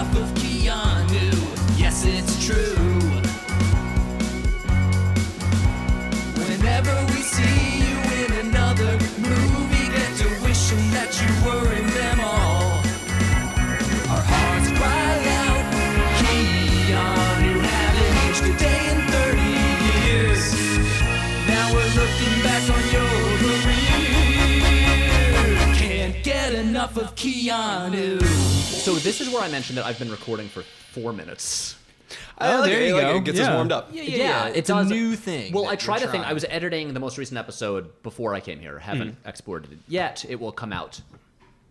enough of Keanu. Yes, it's true. Whenever we see you in another movie, get to wishing that you were in them all. Our hearts cry out, Keanu, haven't aged a day in 30 years. Now we're looking back on your career. Can't get enough of Keanu. So this is where I mentioned that I've been recording for 4 minutes. There you go. It gets us warmed up. Yeah, It's a new thing. Well, I tried to think. I was editing the most recent episode before I came here. Haven't exported it yet. It will come out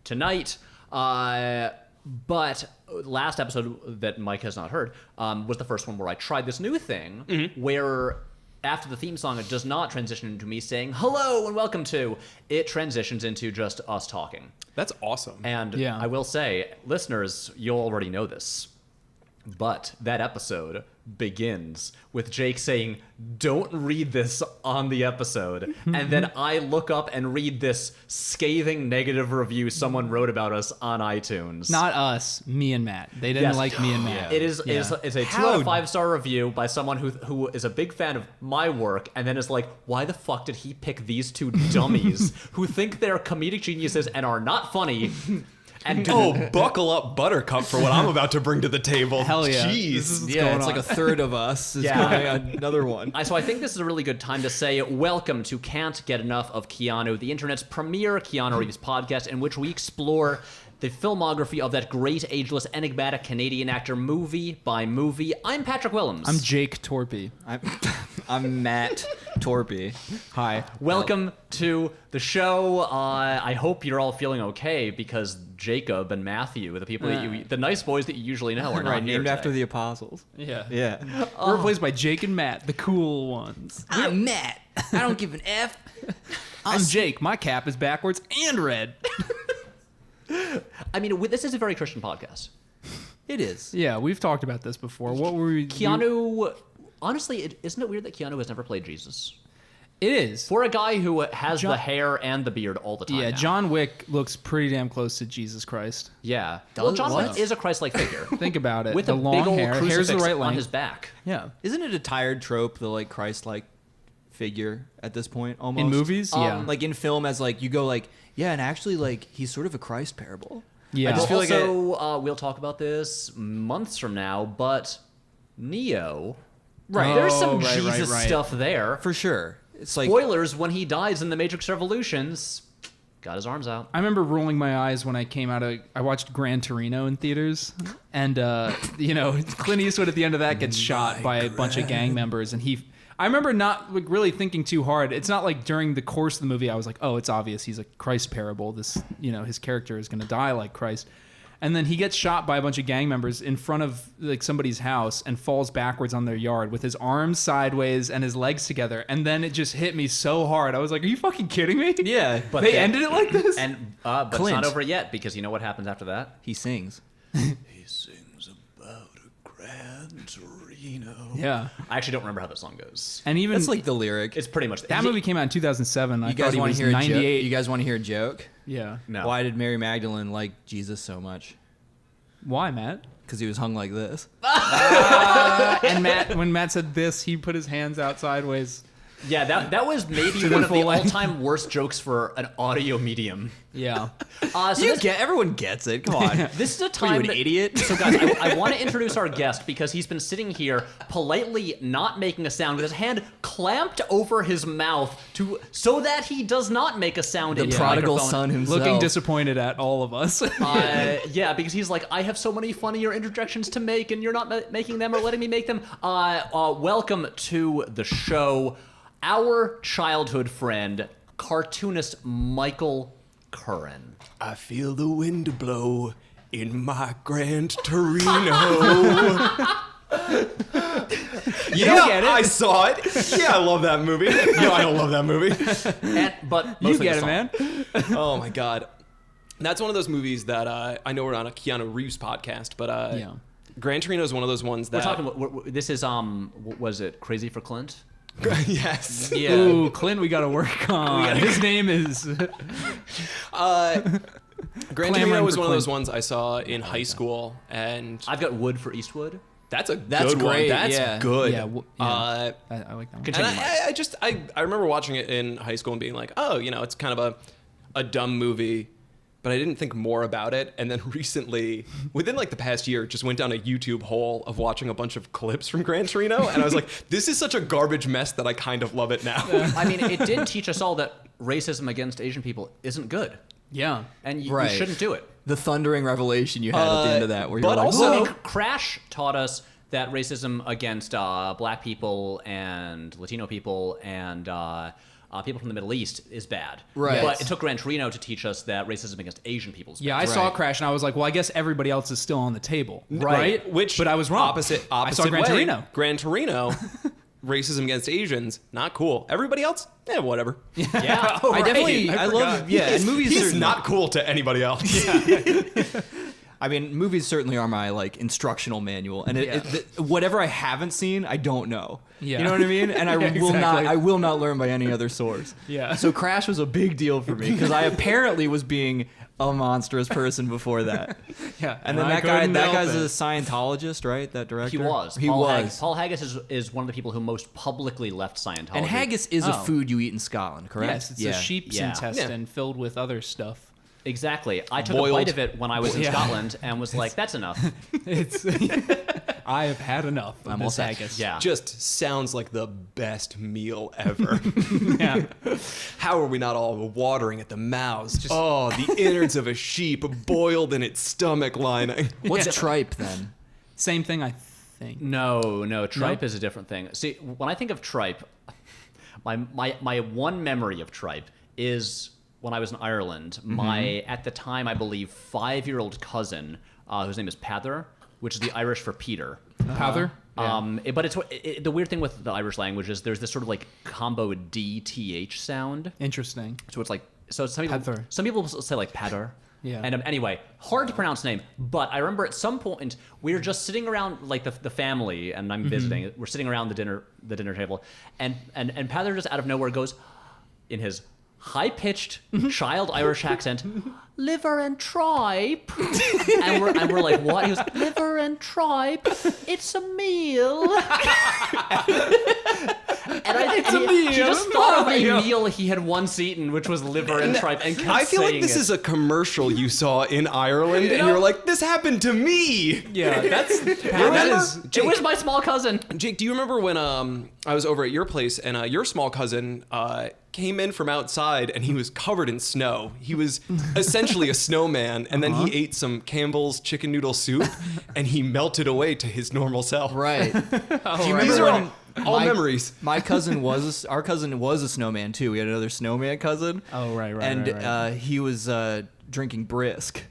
tonight. But last episode that Mike has not heard was the first one where I tried this new thing where after the theme song, it does not transition into me saying hello and welcome to. It transitions into just us talking. That's awesome. And I will say, listeners, you'll already know this. But that episode begins with Jake saying, "Don't read this on the episode." And then I look up and read this scathing negative review someone wrote about us on iTunes. Not us, me and Matt. They didn't like me and Matt. It is it's a 2 out of 5 star review by someone who is a big fan of my work and then is like, why the fuck did he pick these two dummies who think they're comedic geniuses and are not funny? And buckle up, Buttercup, for what I'm about to bring to the table. Hell yeah. Jeez. It's like a third of us is going another one. So I think this is a really good time to say welcome to Can't Get Enough of Keanu, the internet's premier Keanu Reeves podcast, in which we explore the filmography of that great, ageless, enigmatic Canadian actor movie by movie. I'm Patrick Willems. I'm Jake Torpey. I'm Matt Torpey. Hi. Welcome to the show. I hope you're all feeling okay because Jacob and Matthew, the people that the nice boys that you usually know, are not Right, here named after today. the apostles. Yeah. Yeah. We're replaced by Jake and Matt, the cool ones. I'm Matt. I don't give an F. I'm Jake. My cap is backwards and red. I mean, this is a very Christian podcast. It is. Yeah, we've talked about this before. What were we... Keanu, honestly, isn't it weird that Keanu has never played Jesus? It is. For a guy who has the hair and the beard all the time. Yeah, now. John Wick looks pretty damn close to Jesus Christ. Yeah. Well, John Wick is a Christ-like figure. Think about it. With the a long big old hair. Hair's crucifix the right on length. his back. Yeah. Isn't it a tired trope, the like Christ-like figure at this point almost? In movies? Yeah. Like in film as like you go like, yeah, and actually like he's sort of a Christ parable. Yeah. I just feel like we'll talk about this months from now, but Neo, Right. there's some Right, Jesus right. stuff there. For sure. It's like Spoilers, when he dies in The Matrix Revolutions, got his arms out. I remember rolling my eyes when I came out of... I watched Gran Torino in theaters. And, Clint Eastwood at the end of that gets shot by a bunch of gang members. And I remember not really thinking too hard. It's not like during the course of the movie I was like, oh, it's obvious he's a Christ parable. This, his character is going to die like Christ. And then he gets shot by a bunch of gang members in front of like somebody's house and falls backwards on their yard with his arms sideways and his legs together. And then it just hit me so hard. I was like, are you fucking kidding me? yeah, But They ended it like this? But it's Clint. not over yet, because you know what happens after that? he sings. He sings about a Gran Torino. Yeah. I actually don't remember how the song goes. And even... That's like the lyric. It's pretty much... that movie came out in 2007. I You thought guys he want was to hear a joke? 98. You guys want to hear a joke? Yeah. No. Why did Mary Magdalene like Jesus so much? Why, Matt? Because he was hung like this. And when Matt said this, he put his hands out sideways. Yeah, that was maybe one of the all-time worst jokes for an audio medium. Yeah. Everyone gets it. Come on. This is a Are you time an idiot? So guys, I want to introduce our guest because he's been sitting here politely not making a sound with his hand clamped over his mouth so that he does not make a sound The into prodigal the microphone. son himself. Looking disappointed at all of us. Yeah, because he's like, I have so many funnier interjections to make, and you're not making them or letting me make them. Welcome to the show, our childhood friend, cartoonist Michael Curran. I feel the wind blow in my Gran Torino. don't get it. I saw it. Yeah, I love that movie. No, I don't love that movie. But You mostly get the it, song. man. Oh my god, that's one of those movies that I know we're on a Keanu Reeves podcast, but Yeah. Gran Torino is one of those ones that We're talking. This is was it Crazy for Clint? Yes. Yeah. Ooh, Clint, we got to work on. His name is. Gran Clamoring Torino was for one of those Clint. ones I saw in high school, and I've got Wood for Eastwood. that's a That's good one. great, That's yeah. good. Yeah, I like that one. Continue, And Mike. I remember watching it in high school and being like, oh, it's kind of a dumb movie, but I didn't think more about it. And then recently, within like the past year, just went down a YouTube hole of watching a bunch of clips from Gran Torino, and I was like, this is such a garbage mess that I kind of love it now. I mean, it did teach us all that racism against Asian people isn't good, Yeah. and you Right. shouldn't do it. The thundering revelation you had at the end of that, where you're but like, also- I "Whoa." mean, Crash taught us that racism against black people and Latino people and people from the Middle East is bad. Right. But it took Gran Torino to teach us that racism against Asian people is bad. Yeah, I saw Right. Crash and I was like, well, I guess everybody else is still on the table. Right. Which, but I was wrong. Opposite I saw Gran way. Torino. Gran Torino, racism against Asians, not cool. Everybody else, whatever. Yeah. I definitely, I love, and movies. He's certainly- not cool to anybody else. I mean, movies certainly are my like instructional manual, and whatever I haven't seen, I don't know. Yeah. You know what I mean? And I Yeah, will not, exactly. I will not learn by any other source. Yeah. So Crash was a big deal for me because I apparently was being a monstrous person before that. Yeah. And then I that couldn't guy's help a it. Scientologist, right? That director. He was. He Paul was. Paul Haggis is one of the people who most publicly left Scientology. And haggis is a Oh. food you eat in Scotland, correct? Yes, it's a sheep's Yeah. intestine filled with other stuff. Exactly. I took a Boiled. bite of it when I was in Yeah. Scotland and was like, that's enough. It's. I have had enough of I'm all this set. haggis. Yeah. Just sounds like the best meal ever. Yeah. How are we not all watering at the mouths? The innards of a sheep boiled in its stomach lining. What's tripe then? Same thing, I think. No, tripe is a different thing. See, when I think of tripe, my one memory of tripe is when I was in Ireland. My, at the time, I believe, 5-year-old cousin, whose name is Pather, which is the Irish for Peter. Powder? But it's the weird thing with the Irish language is there's this sort of like combo DTH sound. Interesting. So it's like, so Pather. some people say like Pather. Yeah. And anyway, hard to pronounce name, but I remember at some point we were just sitting around like the family, and I'm visiting. We're sitting around the dinner table, and Pather just out of nowhere goes, in his high-pitched child Irish accent, liver and tripe. and we're like, what? He goes, liver and tripe. It's a meal. And he just thought of a meal he had once eaten, which was liver and tripe, and kept I feel like saying this it. is a commercial you saw in Ireland, and you're like, this happened to me. Yeah, that's. It was my small cousin. Jake, do you remember when I was over at your place and your small cousin came in from outside and he was covered in snow? He was essentially a snowman, and then he ate some Campbell's chicken noodle soup and he melted away to his normal self. Right. Do you These remember are when all my- memories. My cousin our cousin was a snowman too. We had another snowman cousin. Oh, right. And right. he was drinking brisk.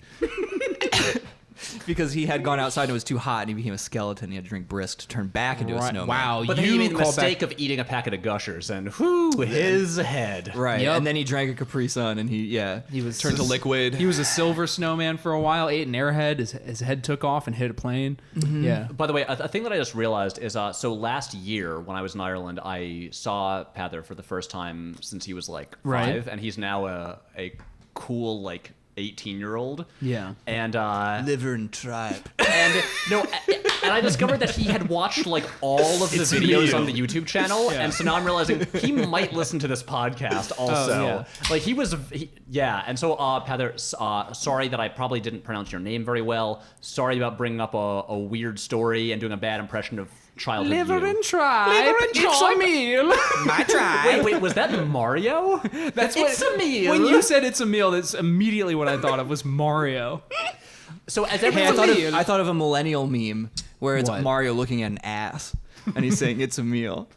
Because he had gone outside and it was too hot and he became a skeleton. He had to drink brisk to turn back into a Right. snowman. Wow, But then you he made the call mistake back. of eating a packet of Gushers, and whoo, his head. Right. Yep. And then he drank a Capri Sun and he was Turned to liquid. He was a silver snowman for a while. Ate an airhead. His head took off and hit a plane. Yeah. By the way, a thing that I just realized is, so last year when I was in Ireland, I saw Pather for the first time since he was like 5, Right. and he's now a cool like 18-year-old. Yeah. And liver and tripe. and I discovered that he had watched like all of the videos on the YouTube channel, and so now I'm realizing he might listen to this podcast also. yeah. Like and so Pather, sorry that I probably didn't pronounce your name very well. Sorry about bringing up a weird story and doing a bad impression of childhood Liver you. and tripe. It's a meal. My tripe. Wait, was that Mario? That's It's a meal. When you said it's a meal, that's immediately what I thought of was Mario. So as Hey, everyone I thought of a millennial meme where it's What? Mario looking at an ass and he's saying it's a meal.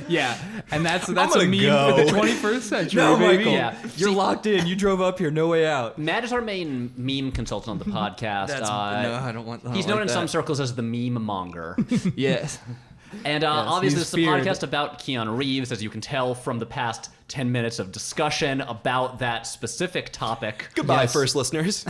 Yeah, and that's a gonna meme go. for the 21st century. No, baby. Michael. Yeah. You're locked in. You drove up here. No way out. Matt is our main meme consultant on the podcast. No, I don't want. He's known in some circles as the meme monger. Yes. And obviously, he's this is a feared. podcast about Keanu Reeves, as you can tell from the past 10 minutes of discussion about that specific topic. Goodbye, Yes. first listeners.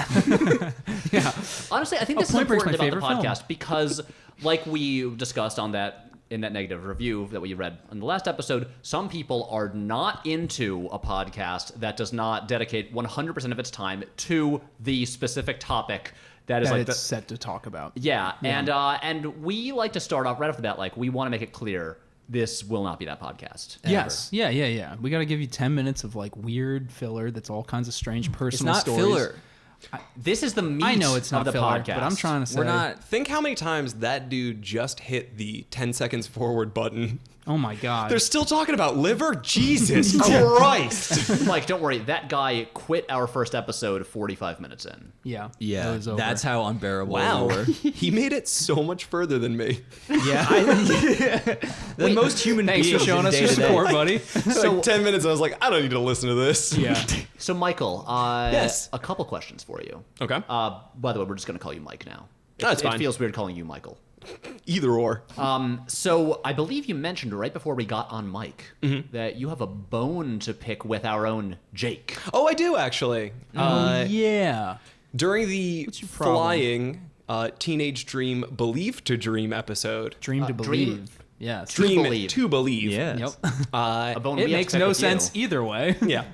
Yeah. Honestly, I think this is Point Break's important my about the favorite film. podcast because, like we discussed on that in that negative review that we read in the last episode, some people are not into a podcast that does not dedicate 100% of its time to the specific topic that is that like it's set to talk about. Yeah. And we like to start off right off the bat, like, we want to make it clear this will not be that podcast. Yes. Yeah. We got to give you 10 minutes of like weird filler that's all kinds of strange personal It's not stories. filler. This is the meat I know it's not of the filler, podcast. but I'm trying to say. We're not. Think how many times that dude just hit the 10 seconds forward button. Oh my god. They're still talking about liver? Jesus Christ. Mike, don't worry. That guy quit our first episode 45 minutes in. Yeah. It Yeah, was over. that's how unbearable Wow. we were. He made it so much further than me. Yeah, the most human Thanks for beings showing in us your day-to-day. support, buddy. Like 10 minutes, I was like, I don't need to listen to this. Yeah. So, Michael, Yes. a couple questions for you. Okay. By the way, we're just going to call you Mike now. That's fine. It feels weird calling you Michael. Either or. So I believe you mentioned right before we got on mic that you have a bone to pick with our own Jake. Oh, I do, actually. Yeah. During the your problem? flying Teenage Dream Believe to Dream episode. Dream to dream- believe. Yes. Dream believe. to believe. Yeah. Yep. A bone It we have makes to pick no with you. sense either way. Yeah.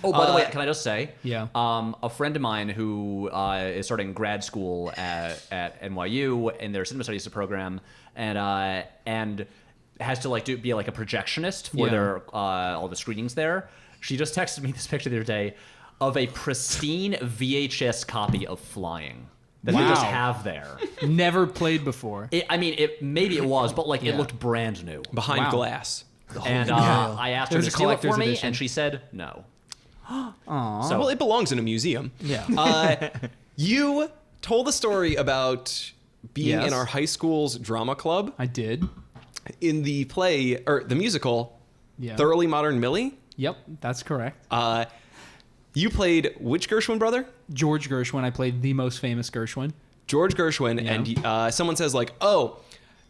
Oh, by the way, can I just say? Yeah. A friend of mine who is starting grad school at NYU in their cinema studies program, and has to be like a projectionist for Yeah. their all the screenings there. She just texted me this picture the other day of a pristine VHS copy of Flying that they just Wow. have there. Never played before. Maybe it was, but like it Yeah. looked brand new. Behind Wow. glass. And Yeah. I asked her There's to a steal it for collector's me, edition. and she said no. Aww. So Well, it belongs in a museum. Yeah. You told a story about being Yes. in our high school's drama club I did. in the play, or the musical, Yeah. Thoroughly Modern Millie. Yep, that's correct. You played which Gershwin brother? George Gershwin. I played the most famous Gershwin. George Gershwin, Yeah. and someone says like, "Oh,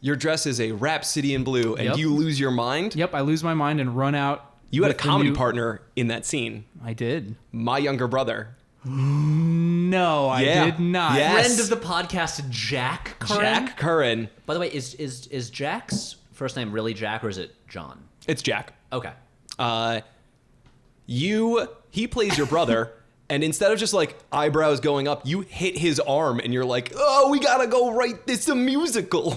your dress is a Rhapsody in Blue," and Yep. you lose your mind. Yep, I lose my mind and run out. You had a with the comedy new- partner in that scene, I did. my younger brother. No, I Yeah. did not. Yeah. Yes. friend of the podcast, Jack Curran. Jack Curran. By the way, is Jack's first name really Jack or is it John? It's Jack. Okay. He plays your brother, and instead of just like eyebrows going up, you hit his arm, and you're like, "Oh, we gotta go write this a musical."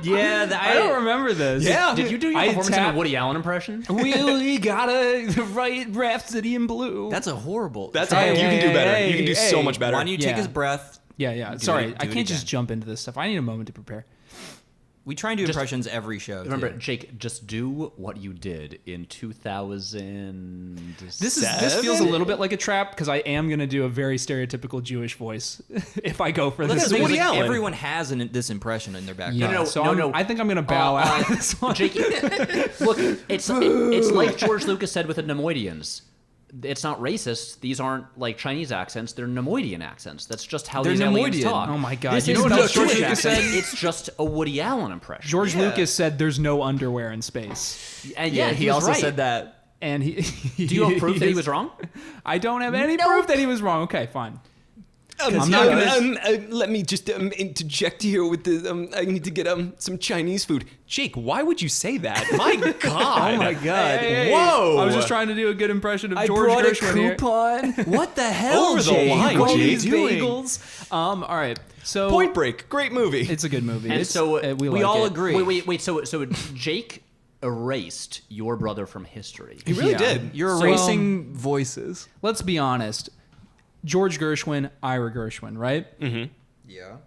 Yeah, I don't remember this. Yeah. Did you do your I performance in a tapped- Woody Allen impression? We gotta write Rhapsody in Blue. That's a horrible. That's Hey, you can do hey, better. hey, You can do so hey. much better. Why don't you take Yeah. his breath? yeah. Do Sorry, it- I do it can't just again. jump into this stuff. I need a moment to prepare. We try and do impressions every show. Remember, too. Jake, just do what you did in 2000. This feels a little bit like a trap because I am gonna do a very stereotypical Jewish voice if I go for Look, this. the thing is, Woody like, Allen. everyone has this impression in their background. Yeah, No, so no. I think I'm gonna bow out. This one. Jake, look, it's like George Lucas said with the Nemoidians. It's not racist. These aren't like Chinese accents. They're Nemoidian accents. That's just how They're these aliens Nemoidian. talk. Oh my God, This you is know what not else George Jewish Lucas accent. said? It's just a Woody Allen impression. George Yeah. Lucas said there's no underwear in space, And yeah, he was also right. said that. and he. Do you have proof that he was wrong? I don't have any proof that he was wrong. Okay, fine. I'm not gonna- let me just interject here with the. I need to get some Chinese food. Jake, why would you say that? My God! Oh my God! Hey, Whoa! I was just trying to do a good impression of I George brought Gershwin a here. coupon. What the hell, Over the Jake? line, What are Jake. you doing? bagels. All right. So Point Break, great movie. It's a good movie. And It's, so we we like all it. agree. Wait. So Jake erased your brother from history. He really Yeah. did. You're So, erasing voices. Let's be honest. George Gershwin, Ira Gershwin, right? Yeah.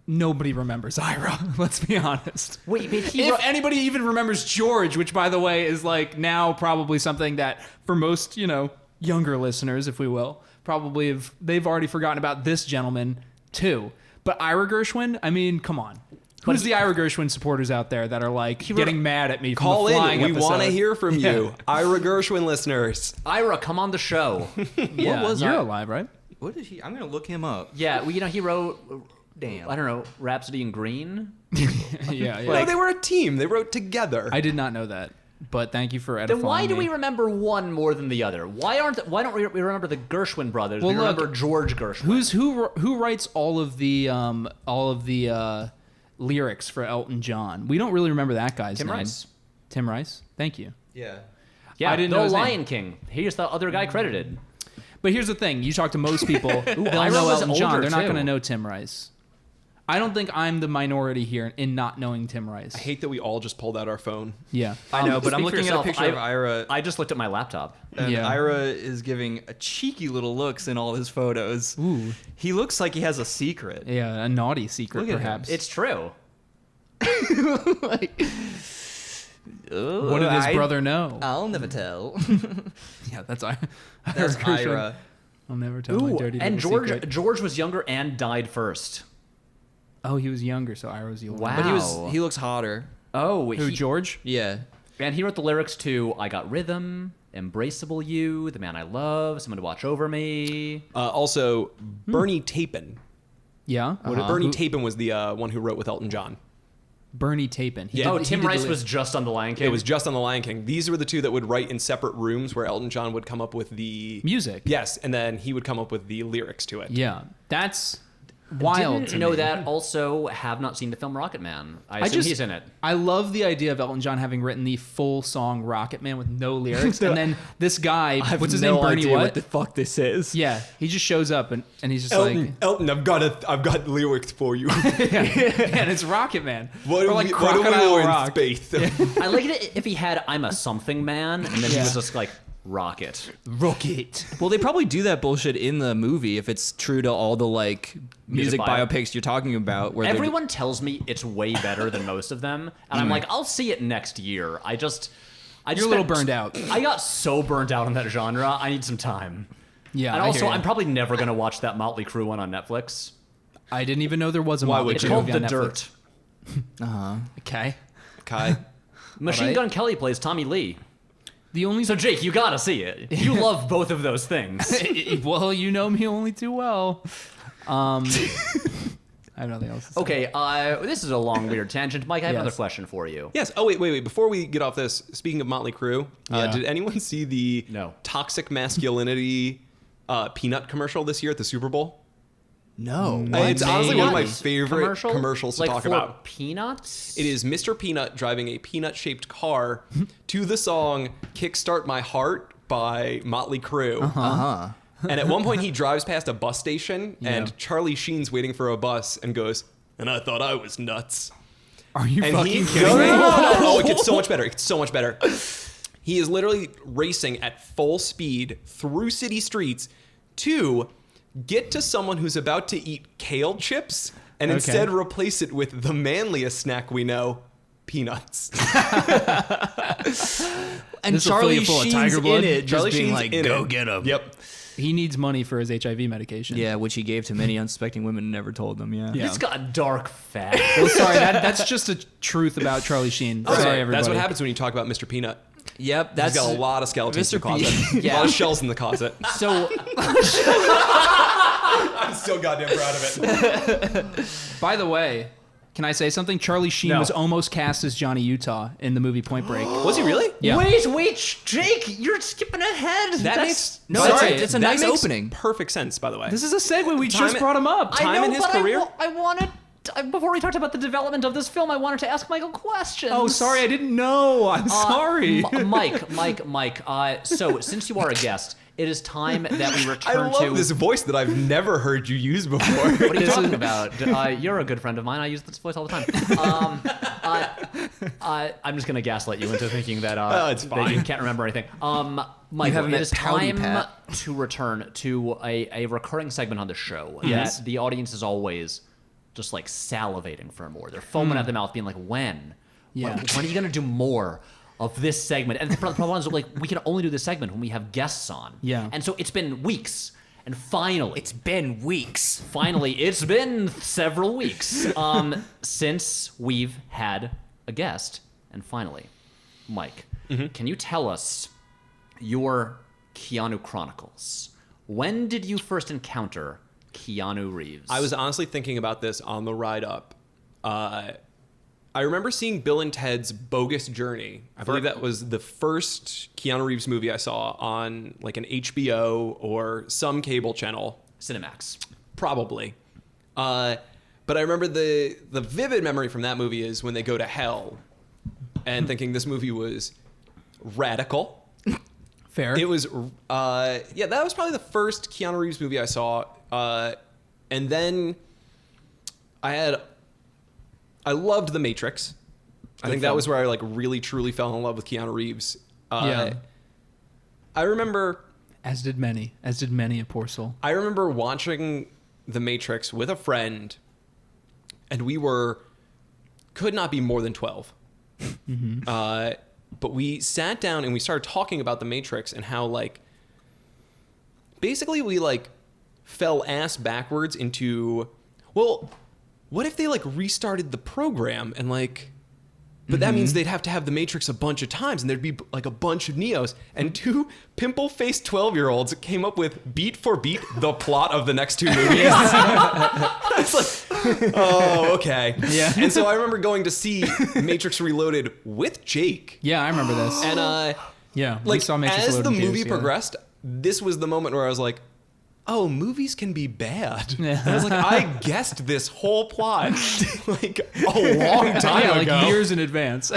Nobody remembers Ira. Let's be honest. Wait, but If anybody even remembers George, which by the way is like now probably something that for most, younger listeners, if we will, probably they've already forgotten about this gentleman too. But Ira Gershwin, I mean, come on. Who's the Ira Gershwin supporters out there that are like getting mad at me? From Call the in. flying We want to episode? hear from Yeah. you, Ira Gershwin listeners. Ira, come on the show. Yeah, was you're I- alive, right? What did he? I'm gonna look him up. Yeah, well, he wrote. Damn. I don't know, Rhapsody in Green. Yeah. No, they were a team. They wrote together. I did not know that, but thank you for edifying Then why do me. we remember one more than the other? Why don't we remember the Gershwin brothers? Well, we look, remember George Gershwin. Who writes all of the lyrics for Elton John. We don't really remember that guy's Tim name. Rice. Tim Rice. Thank you. Yeah. Yeah, I didn't know The his name. Lion King. Here's the other guy credited. But here's the thing: you talk to most people, they'll Ira know was Elton John. older, They're not too. going to know Tim Rice. I don't think I'm the minority here in not knowing Tim Rice. I hate that we all just pulled out our phone. Yeah. I know, but I'm Speak for looking at a yourself. picture of Ira. I just looked at my laptop. And Yeah. Ira is giving a cheeky little looks in all his photos. Ooh. He looks like he has a secret. Yeah, a naughty secret, Look at him. perhaps. It's true. Like, What did his brother know? I'll never tell. Yeah, that's That's Ira. I'll never tell my Ooh, dirty and little George secret. George was younger and died first. Oh, he was younger, so Ira was the older. Wow. But he looks hotter. Oh, Who, George? Yeah. And he wrote the lyrics to "I Got Rhythm," "Embraceable You," "The Man I Love," "Someone to Watch Over Me." Also, Bernie Taupin. Yeah. Bernie Taupin was the one who wrote with Elton John. Bernie Taupin. He Yeah. did- Oh, he Tim did the Rice ly- was just on The Lion King. It was just on The Lion King. These were the two that would write in separate rooms where Elton John would come up with the music. Yes, and then he would come up with the lyrics to it. Yeah. That's wild Didn't to know me. that. Also, have not seen the film Rocket Man. I assume he's in it. I love the idea of Elton John having written the full song Rocket Man with no lyrics. And then this guy, what's his name? Bernie what? the fuck this is. Yeah. He just shows up and he's just like, Elton, I've got lyrics for you. and it's Rocket Man. What or do like we Crocodile know in Rock. space? I like it if he had "I'm a something man" and then he was just like Rocket. Rocket. Well, they probably do that bullshit in the movie if it's true to all the like music bio- biopics you're talking about. Where they're- Everyone tells me it's way better than most of them, and I'm like, I'll see it next year. I just You're a little burned out. I got so burned out on that genre. I need some time. Yeah. And I also, hear ya. I'm probably never gonna watch that Motley Crue one on Netflix. I didn't even know there was a Motley It's Crue called movie The on Dirt. Netflix. Okay. Kai. Machine Alright. Gun Kelly plays Tommy Lee. The only So Jake, you gotta see it. You love both of those things. well, you know me only too well. I have nothing else to say. Okay, this is a long, weird tangent. Mike, I have Yes. another question for you. Yes. Oh, wait. Before we get off this, speaking of Motley Crue, Yeah. did anyone see the No. toxic masculinity peanut commercial this year at the Super Bowl? no. It's honestly one of my Peanuts favorite commercials to like talk for about. Peanuts? It is Mr. Peanut driving a peanut-shaped car to the song "Kickstart My Heart" by Motley Crue. Uh-huh. And at one point, he drives past a bus station, and Charlie Sheen's waiting for a bus and goes, "And I thought I was nuts." Are you And fucking he, kidding me? Oh, it gets so much better. It gets so much better. He is literally racing at full speed through city streets to get to someone who's about to eat kale chips and Okay. instead replace it with the manliest snack we know, peanuts. And This will fill Charlie you full of Sheen's tiger blood? in it, just Charlie being Sheen's like, in "Go it. get him." Yep. He needs money for his HIV medication. Yeah, which he gave to many unsuspecting women and never told them. Yeah. Yeah. This got dark fast. Well, sorry, that's just a truth about Charlie Sheen. Sorry, everybody. That's what happens when you talk about Mr. Peanut. Yep. He's That's got a lot of skeletons in the Mr. P- closet. Yeah. A lot of shells in the closet. So, I'm still goddamn proud of it. By the way, can I say something? Charlie Sheen No. was almost cast as Johnny Utah in the movie Point Break. Was he really? Yeah. wait, Jake, you're skipping ahead. That makes No, sorry, it's a- it's a that nice makes opening. Perfect sense, by the way. This is a segue. We Time just it- brought him up. time in his career? I wanted, before we talked about the development of this film, I wanted to ask Michael questions. Oh, sorry, I didn't know. I'm sorry. Mike. So, since you are a guest, it is time that we I return love to. this voice that I've never heard you use before. What are you talking about? You're a good friend of mine. I use this voice all the time. I'm just gonna gaslight you into thinking that, it's that you fine. can't remember anything. Michael, haven't it met is Pouty time Pat. to return to a recurring segment on the show Yes. that the audience is always just like salivating for more. They're foaming at the mouth, being like, "When? Yeah. When are you gonna do more?" Of this segment, and the problem is, like, we can only do this segment when we have guests on. Yeah. And so it's been weeks, and finally, It's been weeks. finally, it's been several weeks since we've had a guest. And finally, Mike, can you tell us your Keanu Chronicles? When did you first encounter Keanu Reeves? I was honestly thinking about this on the ride up. I remember seeing Bill and Ted's Bogus Journey. I believe that was the first Keanu Reeves movie I saw on like an HBO or some cable channel. Cinemax. Probably. But I remember the vivid memory from that movie is when they go to hell and thinking this movie was radical. Fair. It was, that was probably the first Keanu Reeves movie I saw. And then I loved The Matrix. I think that was where I like really truly fell in love with Keanu Reeves. I remember, as did many a poor soul. I remember watching The Matrix with a friend, and we could not be more than 12. But we sat down and we started talking about The Matrix and how like basically we like fell ass backwards into, well, what if they like restarted the program and like, but that means they'd have to have the Matrix a bunch of times and there'd be like a bunch of Neos, and two pimple-faced 12-year-olds came up with beat for beat the plot of the next two movies. It's like, oh, okay. Yeah. And so I remember going to see Matrix Reloaded with Jake. Yeah, I remember this. And yeah, we like saw Matrix as the Reloaded in movie theaters together. progressed, this was the moment where I was like, oh, movies can be bad. Yeah. And I was like, I guessed this whole plot like a long time Yeah, ago. like years in advance.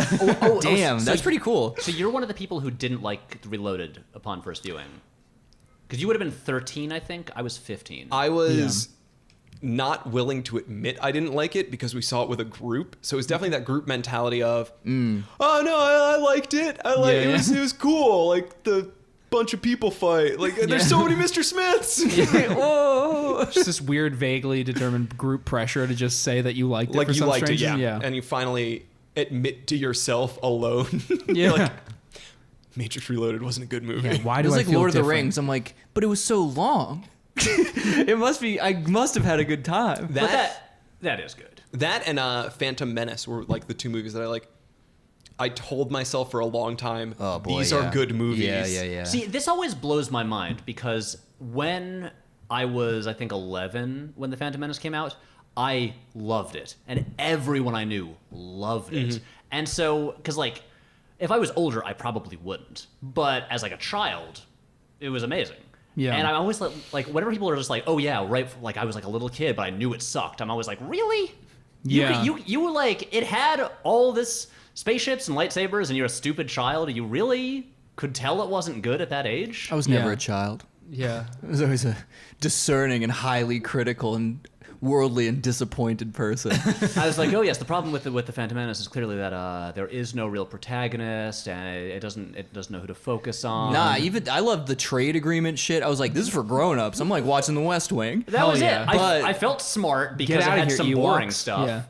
Damn, that's pretty cool. So you're one of the people who didn't like Reloaded upon first viewing. Because you would have been 13, I think. I was 15. I was not willing to admit I didn't like it because we saw it with a group. So it was definitely that group mentality of, oh no, I liked it. It was cool. Like the bunch of people fight. Like there's so many Mr. Smiths. Whoa! Just this weird, vaguely determined group pressure to just say that you liked it Like for you some liked strange it, reason. yeah. And you finally admit to yourself alone. Yeah. You're like, Matrix Reloaded wasn't a good movie. Yeah, why It do was I like feel Lord of the different? Rings. I'm like, but it was so long. I must have had a good time. That is good. That and Phantom Menace were like the two movies that I told myself for a long time, Oh boy, these yeah. are good movies. Yeah. See, this always blows my mind because when I was, I think, 11 when The Phantom Menace came out, I loved it. And everyone I knew loved it. And so, because, like, if I was older, I probably wouldn't. But as, like, a child, it was amazing. Yeah. And I always, like, whenever people are just like, oh, yeah, right, like, I was, like, a little kid, but I knew it sucked. I'm always like, really? Yeah. You were, like, it had all this spaceships and lightsabers, and you're a stupid child. You really could tell it wasn't good at that age? I was never Yeah. a child. Yeah. I was always a discerning and highly critical and worldly and disappointed person. I was like, oh yes, the problem with the Phantom Menace is clearly that there is no real protagonist, and it doesn't know who to focus on. I loved the trade agreement shit. I was like, this is for grown-ups. I'm like watching The West Wing. That Hell was yeah. it. But- I felt smart Get because it out of had here, some Ewoks. boring stuff. Yeah.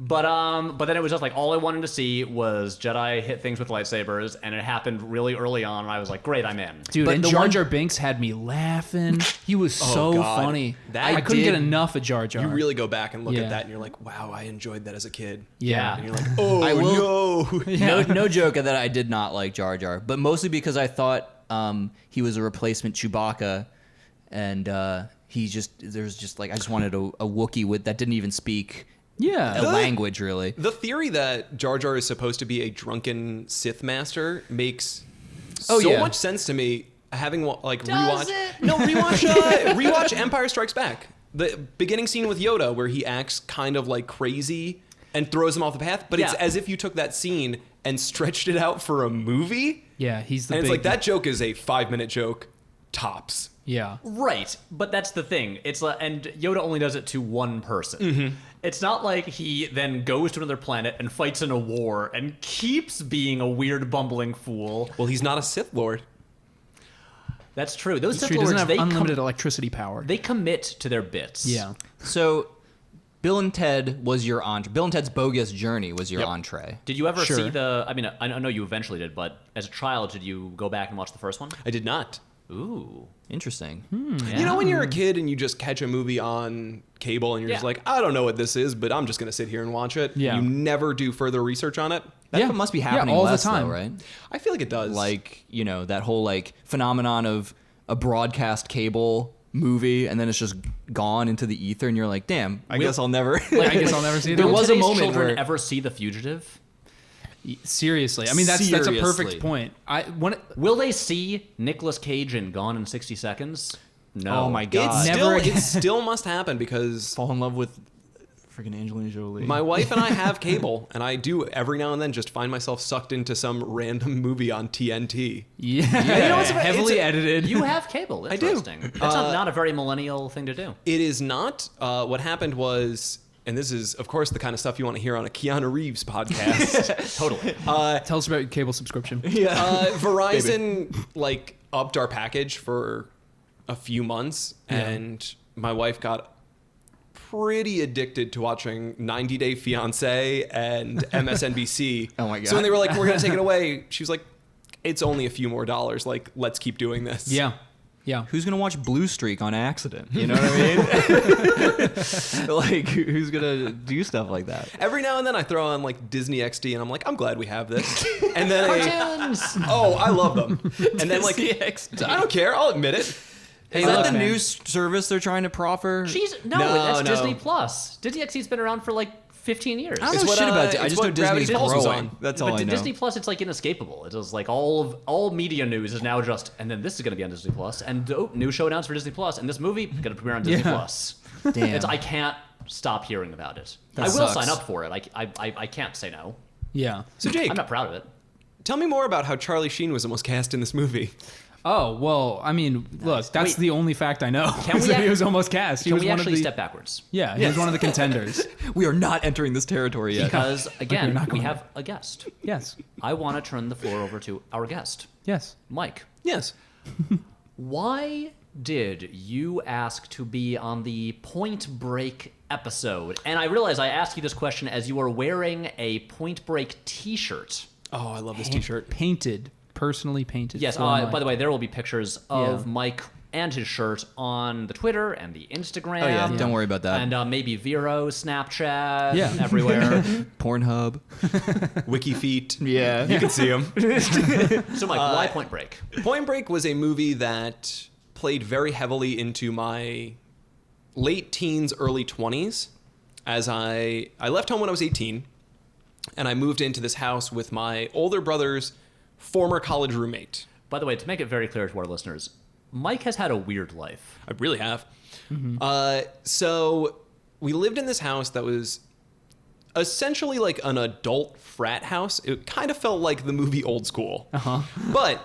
But then it was just like all I wanted to see was Jedi hit things with lightsabers, and it happened really early on. And I was like, great, I'm in. Dude, But and the Jar one- Jar Binks had me laughing. He was so God. funny. That I couldn't get did- enough of Jar Jar. You really go back and look Yeah. at that and you're like, wow, I enjoyed that as a kid. Yeah. And you're like, oh, I will- no. No joke that I did not like Jar Jar, but mostly because I thought he was a replacement Chewbacca, and there's just like I just wanted a Wookiee that didn't even speak Yeah. a language really. The theory that Jar Jar is supposed to be a drunken Sith master makes Oh, so yeah. much sense to me. Having like Does rewatch, it? no rewatch Empire Strikes Back. The beginning scene with Yoda where he acts kind of like crazy and throws him off the path, but it's Yeah. as if you took that scene and stretched it out for a movie. Yeah, he's the And it's big... like that joke is a 5-minute joke, tops. Yeah. Right, but that's the thing. It's and Yoda only does it to one person. It's not like he then goes to another planet and fights in a war and keeps being a weird bumbling fool. Well, he's not a Sith Lord. That's true. Those It's Sith true. He doesn't Lords, have unlimited electricity power. they commit to their bits. Yeah. So, Bill and Ted was your entree. Bill and Ted's Bogus Journey was your Yep. entree. Did you ever Sure. see the? I mean, I know you eventually did, but as a child, did you go back and watch the first one? I did not. Ooh. Interesting. You know when you're a kid and you just catch a movie on cable and you're just Yeah. like, I don't know what this is, but I'm just going to sit here and watch it. Yeah. You never do further research on it. That Yeah. must be Yeah, happening all the less, time. though, right? I feel like it does. Like, that whole like phenomenon of a broadcast cable movie and then it's just gone into the ether and you're like, damn, I guess I'll never. I guess I'll never see it. There Will was a today's moment children where ever see The Fugitive? Seriously. I mean, that's a Seriously. perfect point. Will they see Nicolas Cage in Gone in 60 Seconds? No. Oh my God. It's Never still, again. it still must happen because fall in love with Freaking Angelina Jolie. My wife and I have cable, and I do every now and then just find myself sucked into some random movie on TNT. Yeah. You know, Heavily edited. You have cable. I do. Interesting. That's not a very millennial thing to do. It is not. What happened was, and this is, of course, the kind of stuff you want to hear on a Keanu Reeves podcast. Totally. Tell us about your cable subscription. Verizon like upped our package for a few months, and my wife got pretty addicted to watching 90 Day Fiancé and MSNBC. Oh my God. So when they were like, we're going to take it away, she was like, it's only a few more dollars. Like, let's keep doing this. Yeah. Yeah. Who's gonna watch Blue Streak on accident? You know what I mean? Like, who's gonna do stuff like that? Every now and then I throw on like Disney XD and I'm like, I'm glad we have this. And then Cartoons. I love them. And then like, XD. I don't care. I'll admit it. Is that the new service they're trying to proffer? No, that's Disney Plus. Disney XD's been around for like 15 years. I don't It's know what, shit about it. I it's just know what Gravity Disney's Falls was growing. on. That's all But I know. Disney Plus, it's like inescapable. It is like all media news is now just, and then this is going to be on Disney Plus, and new show announced for Disney Plus, and this movie going to premiere on Disney Plus. Damn. I can't stop hearing about it. That I will sucks. sign up for it. I can't say no. Yeah. So Jake, I'm not proud of it. tell me more about how Charlie Sheen was almost cast in this movie. Oh, well, I mean, look, that's Wait. the only fact I know. Can is we that ac- he was almost cast. He Can was we one actually of the, step backwards? Yeah, he was one of the contenders. We are not entering this territory yet. Because again, not we going have a guest. Yes. I want to turn the floor over to our guest, Yes. Mike. Yes. Why did you ask to be on the Point Break episode? And I realize I asked you this question as you were wearing a Point Break t-shirt. Oh, I love this T-shirt. Painted. Personally painted. Yes, for my- by the way, there will be pictures of Yeah. Mike and his shirt on the Twitter and the Instagram. Oh yeah, don't worry about that. And maybe Vero, Snapchat, Yeah. everywhere. Pornhub. WikiFeet. Yeah. You can see them. So Mike, why Point Break? Point Break was a movie that played very heavily into my late teens, early 20s. As I left home when I was 18, and I moved into this house with my older brother's former college roommate. By the way, to make it very clear to our listeners, Mike has had a weird life. I really have. So we lived in this house that was essentially like an adult frat house. It kind of felt like the movie Old School. But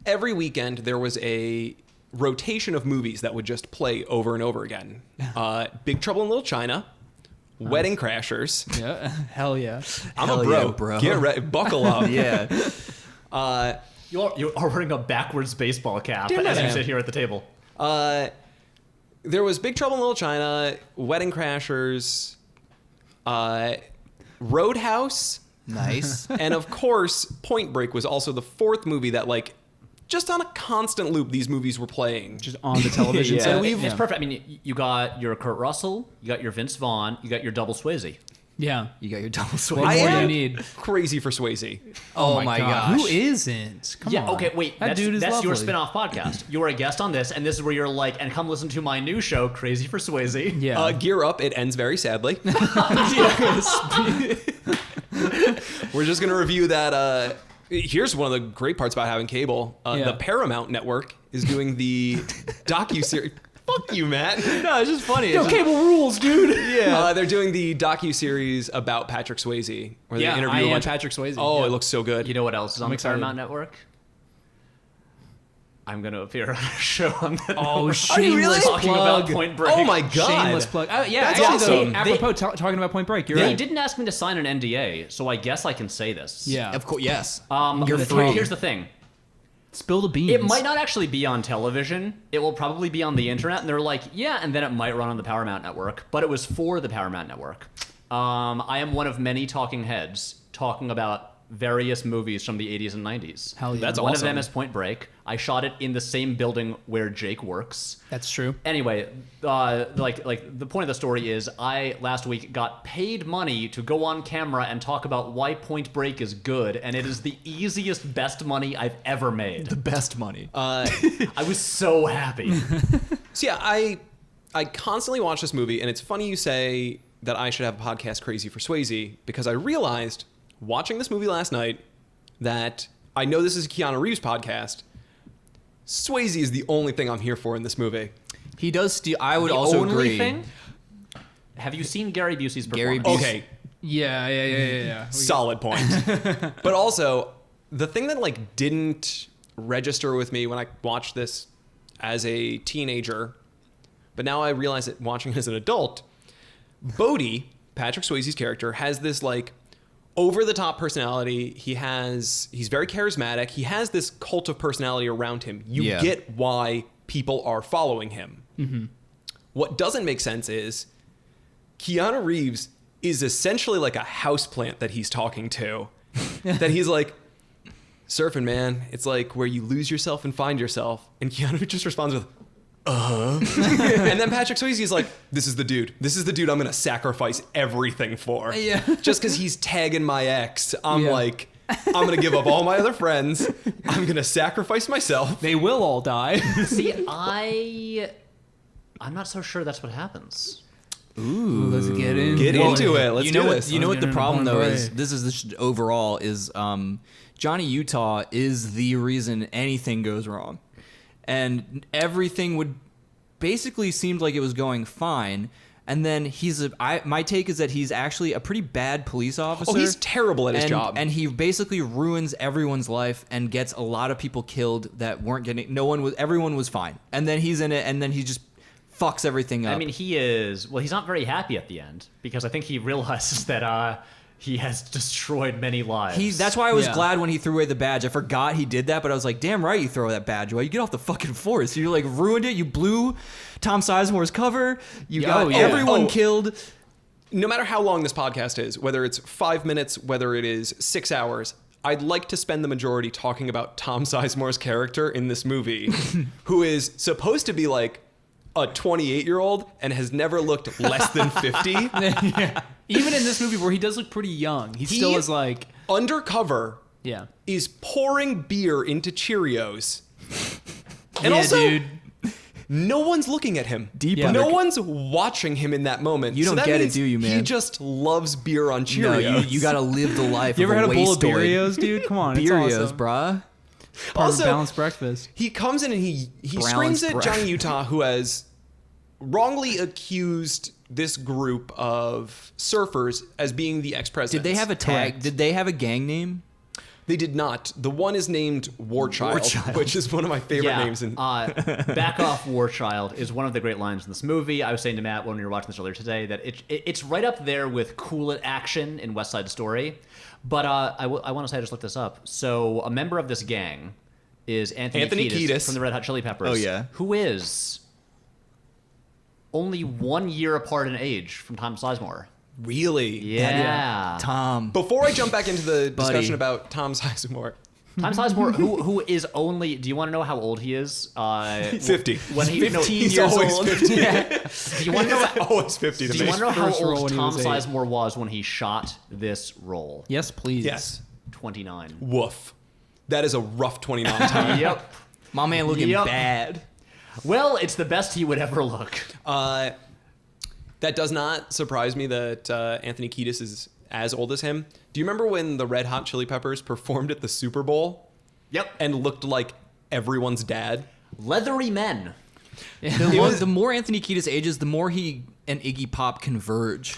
every weekend there was a rotation of movies that would just play over and over again. Big Trouble in Little China, Wedding Crashers. Yeah. Hell yeah. I'm Hell a bro. yeah, bro. Get ready. Buckle up. Yeah. You are wearing a backwards baseball cap Damn as right I you am. sit here at the table. There was Big Trouble in Little China, Wedding Crashers, Roadhouse, Nice. and of course, Point Break was also the fourth movie that, like, just on a constant loop, these movies were playing. Just on the television Yeah. set. And it's perfect. I mean, you got your Kurt Russell, you got your Vince Vaughn, you got your double Swayze. Yeah. You got your double What swing. more I do you am need? crazy for Swayze. Oh my gosh. Who isn't? Come on. Okay, wait. That That's, dude is that's your lovely. spin-off podcast. You were a guest on this, and this is where you're like, and come listen to my new show, Crazy for Swayze. Yeah. Gear Up, it ends very sadly. We're just going to review that. Here's one of the great parts about having cable. Yeah. The Paramount Network is doing the docuseries. Fuck you, Matt. No, it's just funny. Yo, It's just- cable rules, dude. Yeah. They're doing the docuseries about Patrick Swayze. Where they interview I a am bunch of- Patrick Swayze. Oh, Yeah. it looks so good. You know what else is on the excited. Paramount Network? I'm going to appear on a show on that Oh, network. shameless Talking plug. about Point Break. Oh my god. Shameless plug. Yeah, That's actually, awesome. though, apropos talking about Point Break, you're They right. didn't ask me to sign an NDA, so I guess I can say this. Yeah. Of course, yes. You're free. Here's the thing. Spill the beans. It might not actually be on television. It will probably be on the internet. And they're like, yeah, and then it might run on the Paramount Network. But it was for the Paramount Network. I am one of many talking heads talking about various movies from the 80s and 90s. Hell yeah. That's One of awesome. them is Point Break. I shot it in the same building where Jake works. That's true. Anyway, like the point of the story is I last week got paid money to go on camera and talk about why Point Break is good, and it is the easiest, best money I've ever made. The best money. I was so happy. So yeah, I constantly watch this movie, and it's funny you say that I should have a podcast Crazy for Swayze, because I realized watching this movie last night that I know this is a Keanu Reeves podcast. Swayze is the only thing I'm here for in this movie. He does steal. I would The also only agree. thing? Have you seen Gary Busey's Gary performance? Busey. Okay, Yeah. solid point. But also, the thing that like didn't register with me when I watched this as a teenager, but now I realize it watching it as an adult, Bodhi, Patrick Swayze's character, has this like over-the-top personality. He's very charismatic. He has this cult of personality around him. You get why people are following him. Mm-hmm. What doesn't make sense is Keanu Reeves is essentially like a houseplant that he's talking to. That he's like, surfing, man. It's like where you lose yourself and find yourself. And Keanu just responds with, and then Patrick Swayze is like, this is the dude. This is the dude I'm going to sacrifice everything for. Yeah. Just because he's tagging my ex, I'm like, I'm going to give up all my other friends. I'm going to sacrifice myself. They will all die. See, I'm not so sure that's what happens. Ooh, let's get in. Get into it. Let's you do know this. what? You know what the Let's get problem into though porn is. parade. This is overall is Johnny Utah is the reason anything goes wrong, and everything would basically seemed like it was going fine. And then my take is that he's actually a pretty bad police officer. Oh, he's terrible at his job. And he basically ruins everyone's life and gets a lot of people killed that weren't getting. Everyone was fine. And then he's in it, and then he just fucks everything up. I mean, he's not very happy at the end because I think he realizes that he has destroyed many lives. That's why I was Yeah. glad when he threw away the badge. I forgot he did that, but I was like, damn right you throw that badge away. You get off the fucking force. You like ruined it. You blew Tom Sizemore's cover. You got everyone killed. No matter how long this podcast is, whether it's 5 minutes, whether it is 6 hours, I'd like to spend the majority talking about Tom Sizemore's character in this movie, who is supposed to be like a 28-year-old and has never looked less than 50. Yeah. Even in this movie where he does look pretty young, he still is like, Undercover yeah. is pouring beer into Cheerios. And Yeah, also, dude. no one's looking at him. Deep Yeah. No one's watching him in that moment. You don't that get it, means do you, man? He just loves beer on No, Cheerios. you gotta live the life You of ever had a bowl of wastoid. Beerios, dude? Come on, it's Beerios, awesome. brah. Part Also, of a balanced breakfast. He comes in and he Brown's screams at breath. Johnny Utah, who has wrongly accused this group of surfers as being the ex-presidents. Did they have a tag? Correct. Did they have a gang name? They did not. The one is named Warchild, which is one of my favorite names. In Back Off Warchild is one of the great lines in this movie. I was saying to Matt when we were watching this earlier today that it's right up there with Cool It Action in West Side Story. But I want to say I just looked this up. So a member of this gang is Anthony Kiedis from the Red Hot Chili Peppers. Oh, yeah. Who is only 1 year apart in age from Tom Sizemore. really? Yeah. Tom. Before I jump back into the Buddy. discussion about Tom Sizemore, Tom Sizemore, who is only, do you want to know how old he is? 50. When he, no, He's years always old. 50. Do you want to know? Always 50 to Do you me. want to know how First role old when he Tom was 8. Sizemore was when he shot this role? Yes, please. Yes. 29. Woof. That is a rough 29 time. Yep. My man looking Yep. bad. Well, it's the best he would ever look. That does not surprise me that Anthony Kiedis is as old as him. Do you remember when the Red Hot Chili Peppers performed at the Super Bowl Yep. and looked like everyone's dad? Leathery men. The more Anthony Kiedis ages, the more he and Iggy Pop converge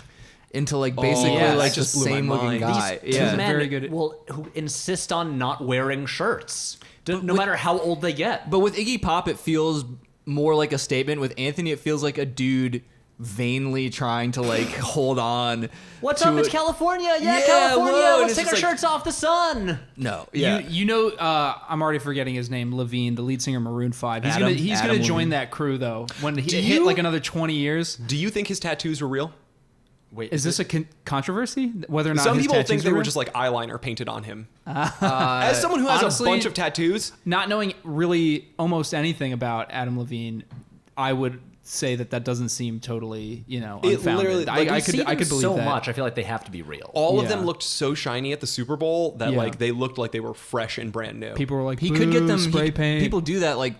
into like basically yeah, like that just the blew my same looking mind. guy. These Yeah. two men very good. who insist on not wearing shirts, no matter how old they get. But with Iggy Pop, it feels more like a statement. With Anthony, it feels like a dude vainly trying to like hold on. What's to up? It's it. California. Yeah, Yeah, California. whoa, and Let's it's take our just like- shirts off. The sun. No, yeah. You know, I'm already forgetting his name. Levine, the lead singer of Maroon 5. He's Adam gonna join Levine. that crew though. When he Do hit you- like another 20 years. Do you think his tattoos were real? Wait, Is this a controversy? Whether or not Some his people tattoos think they are were real? just like eyeliner painted on him. As someone who has honestly- a bunch of tattoos, Not knowing really almost anything about Adam Levine, I would say that doesn't seem totally, It unfounded. literally- like, I we see could them believe so that. much. I feel like they have to be real. all of Yeah. them looked so shiny at the Super Bowl that Yeah. like they looked like they were fresh and brand new. People were like, He could get "Boo, them. spray paint. People do that. Like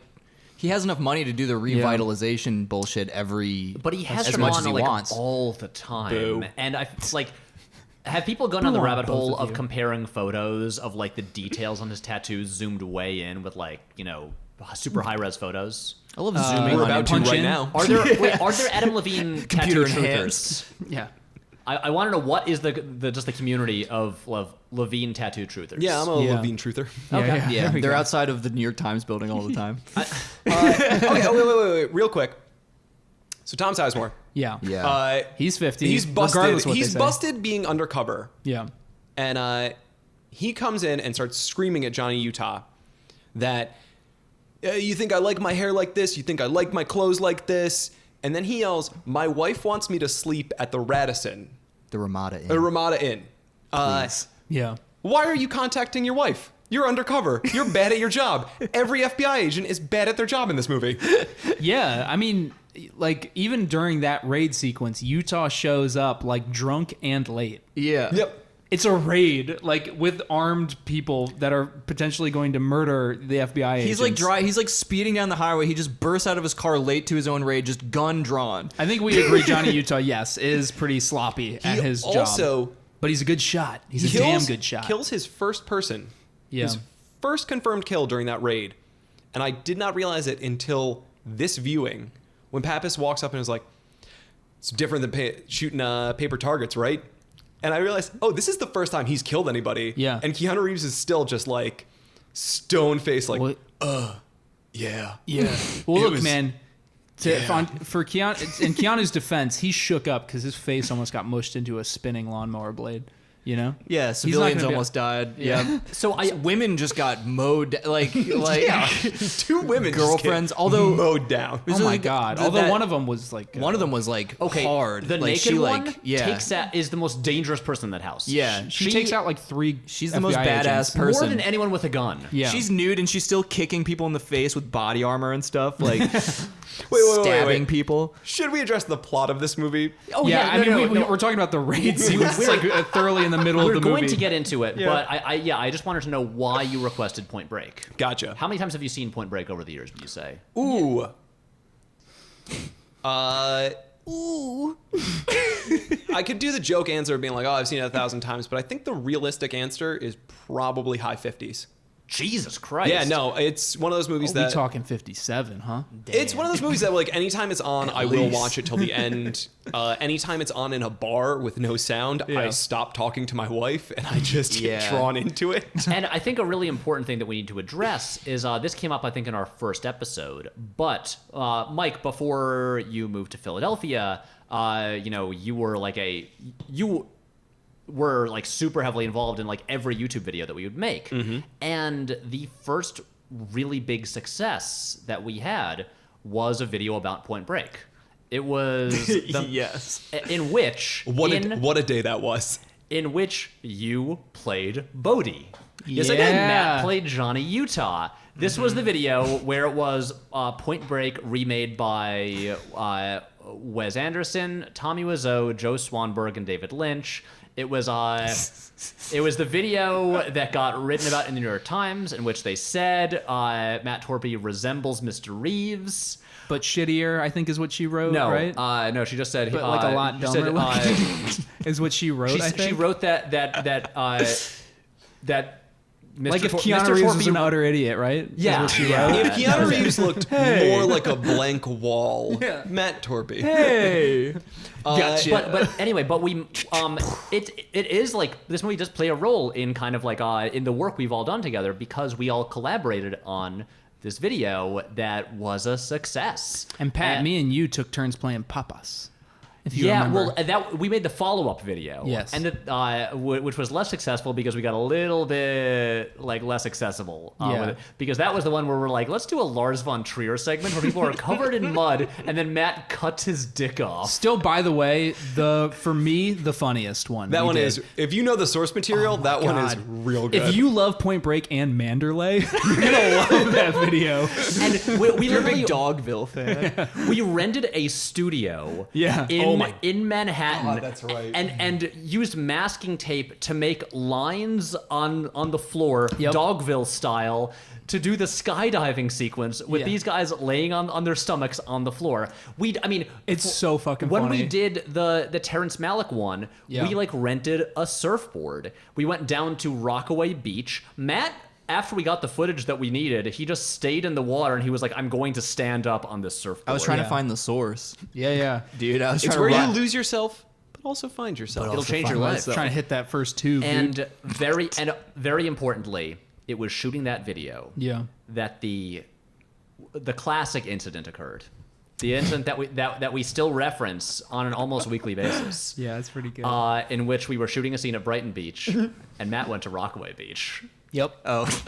he has enough money to do the revitalization bullshit every. But he has as them much on as he like wants. all the time, Boo. and it's like, have people gone down the Boo on rabbit both hole of of you. comparing photos of like the details on his tattoos zoomed way in with like super high res photos. I love zooming We're on about to punch right in. now. Are there Adam Levine tattoo Computer truthers? enhanced. Yeah. I want to know what is the just the community of Levine tattoo truthers. Yeah, I'm a Yeah. Levine truther. Okay. Yeah. Yeah, There we they're go. outside of the New York Times building all the time. Okay, wait, real quick. So Tom Sizemore, Yeah. uh, He's 50. he's busted. regardless what He's they say. busted being undercover, Yeah. and he comes in and starts screaming at Johnny Utah that you think I like my hair like this? You think I like my clothes like this? And then he yells, "My wife wants me to sleep at the Radisson, The Ramada Inn. the Ramada Inn. Please. Yeah. Why are you contacting your wife? You're undercover. You're bad at your job. Every FBI agent is bad at their job in this movie." Yeah. I mean, like, even during that raid sequence, Utah shows up, like, drunk and late. Yeah. Yep. It's a raid, like, with armed people that are potentially going to murder the FBI agents. He's like speeding down the highway. He just bursts out of his car late to his own raid, just gun drawn. I think we agree Johnny Utah, yes, is pretty sloppy at his job. also But he's a good shot. He's a damn good shot. kills his first person. Yeah. His first confirmed kill during that raid. And I did not realize it until this viewing when Pappas walks up and is like, "It's different than shooting paper targets, right?" And I realized, oh, this is the first time he's killed anybody. Yeah. And Keanu Reeves is still just like stone faced, like, What? yeah. Yeah. Well, It look, was- man. For Keanu, in Keanu's defense, he shook up because his face almost got mushed into a spinning lawnmower blade. You know? Yeah, He's not civilians gonna be- almost died. Yeah. Yeah. So Women just got mowed, like Yeah. Two women girlfriends, just get although- mowed down. Oh my god! Although one of them was like one of them was like okay, hard. the like, naked she, one like, yeah. takes out is the most dangerous person in that house. Yeah. she takes out like 3. She's the most FBI badass agents. person. more than anyone with a gun. Yeah. She's nude and she's still kicking people in the face with body armor and stuff, like wait, stabbing wait. people. Should we address the plot of this movie? Oh yeah, I mean, no. we're talking about the raid sequence like thoroughly in the middle We're of the movie. going to get into it, but I just wanted to know why you requested Point Break. Gotcha. How many times have you seen Point Break over the years? Would you say? Ooh. I could do the joke answer of being like, oh, I've seen it 1,000 times, but I think the realistic answer is probably high 50s. Jesus Christ! Yeah, no, it's one of those movies We that talking 57, huh? it's one of those movies that like anytime it's on, I will watch it till the end. Anytime it's on in a bar with no sound, I stop talking to my wife and I just get Yeah. drawn into it. And I think a really important thing that we need to address is this came up, I think, in our first episode. But Mike, before you moved to Philadelphia, you were like super heavily involved in like every YouTube video that we would make. And the first really big success that we had was a video about Point Break. It was Yes. in which What a day that was. in which you played Bodhi. Yes, I Yeah. did. Matt played Johnny Utah. This was the video where it was Point Break remade by Wes Anderson, Tommy Wiseau, Joe Swanberg, and David Lynch. It was the video that got written about in the New York Times, in which they said Matt Torpey resembles Mr. Reeves. But shittier, I think, is what she wrote, No, right? no, she just said But like a lot she said, dumber looking, is what she wrote, I think. she wrote that Mr. like if Tor- Keanu Mr. Reeves was Torpey- an utter idiot, right? Is Yeah. what she Yeah. wrote. If Keanu Reeves looked more like a blank wall, Matt Torpey. Hey. Gotcha. But anyway, we it is like this movie does play a role in kind of like in the work we've all done together because we all collaborated on this video that was a success. And Pat, me and you took turns playing Pappas. If you Yeah, remember. well, that we made the follow-up video, Yes. and which was less successful because we got a little bit like less accessible. Yeah. With it. Because that was the one where we're like, let's do a Lars von Trier segment where people are covered in mud, and then Matt cuts his dick off. Still, by the way, for me, the funniest one. That we one did. is, if you know the source material, that one is God. real good. If you love Point Break and Manderley, you're gonna love that video. And we You're a literally big Dogville fan. we rented a studio Yeah. in Manhattan God, that's right. and used masking tape to make lines on the floor, Yep. Dogville style, to do the skydiving sequence with Yeah. these guys laying on their stomachs on the floor. It's so fucking when funny. we did the Terrence Malick one, Yeah. we like rented a surfboard. We went down to Rockaway Beach. Matt after we got the footage that we needed, he just stayed in the water and he was like, I'm going to stand up on this surfboard. I was trying Yeah. to find the source. Yeah. Dude, I was It's trying where to you lose yourself, but also find yourself. It'll also change your find life. myself. Trying to hit that first tube. dude. And very importantly, it was shooting that video Yeah. that the classic incident occurred. The incident that we still reference on an almost weekly basis. Yeah, it's pretty good. In which we were shooting a scene at Brighton Beach, and Matt went to Rockaway Beach. Yep. Oh.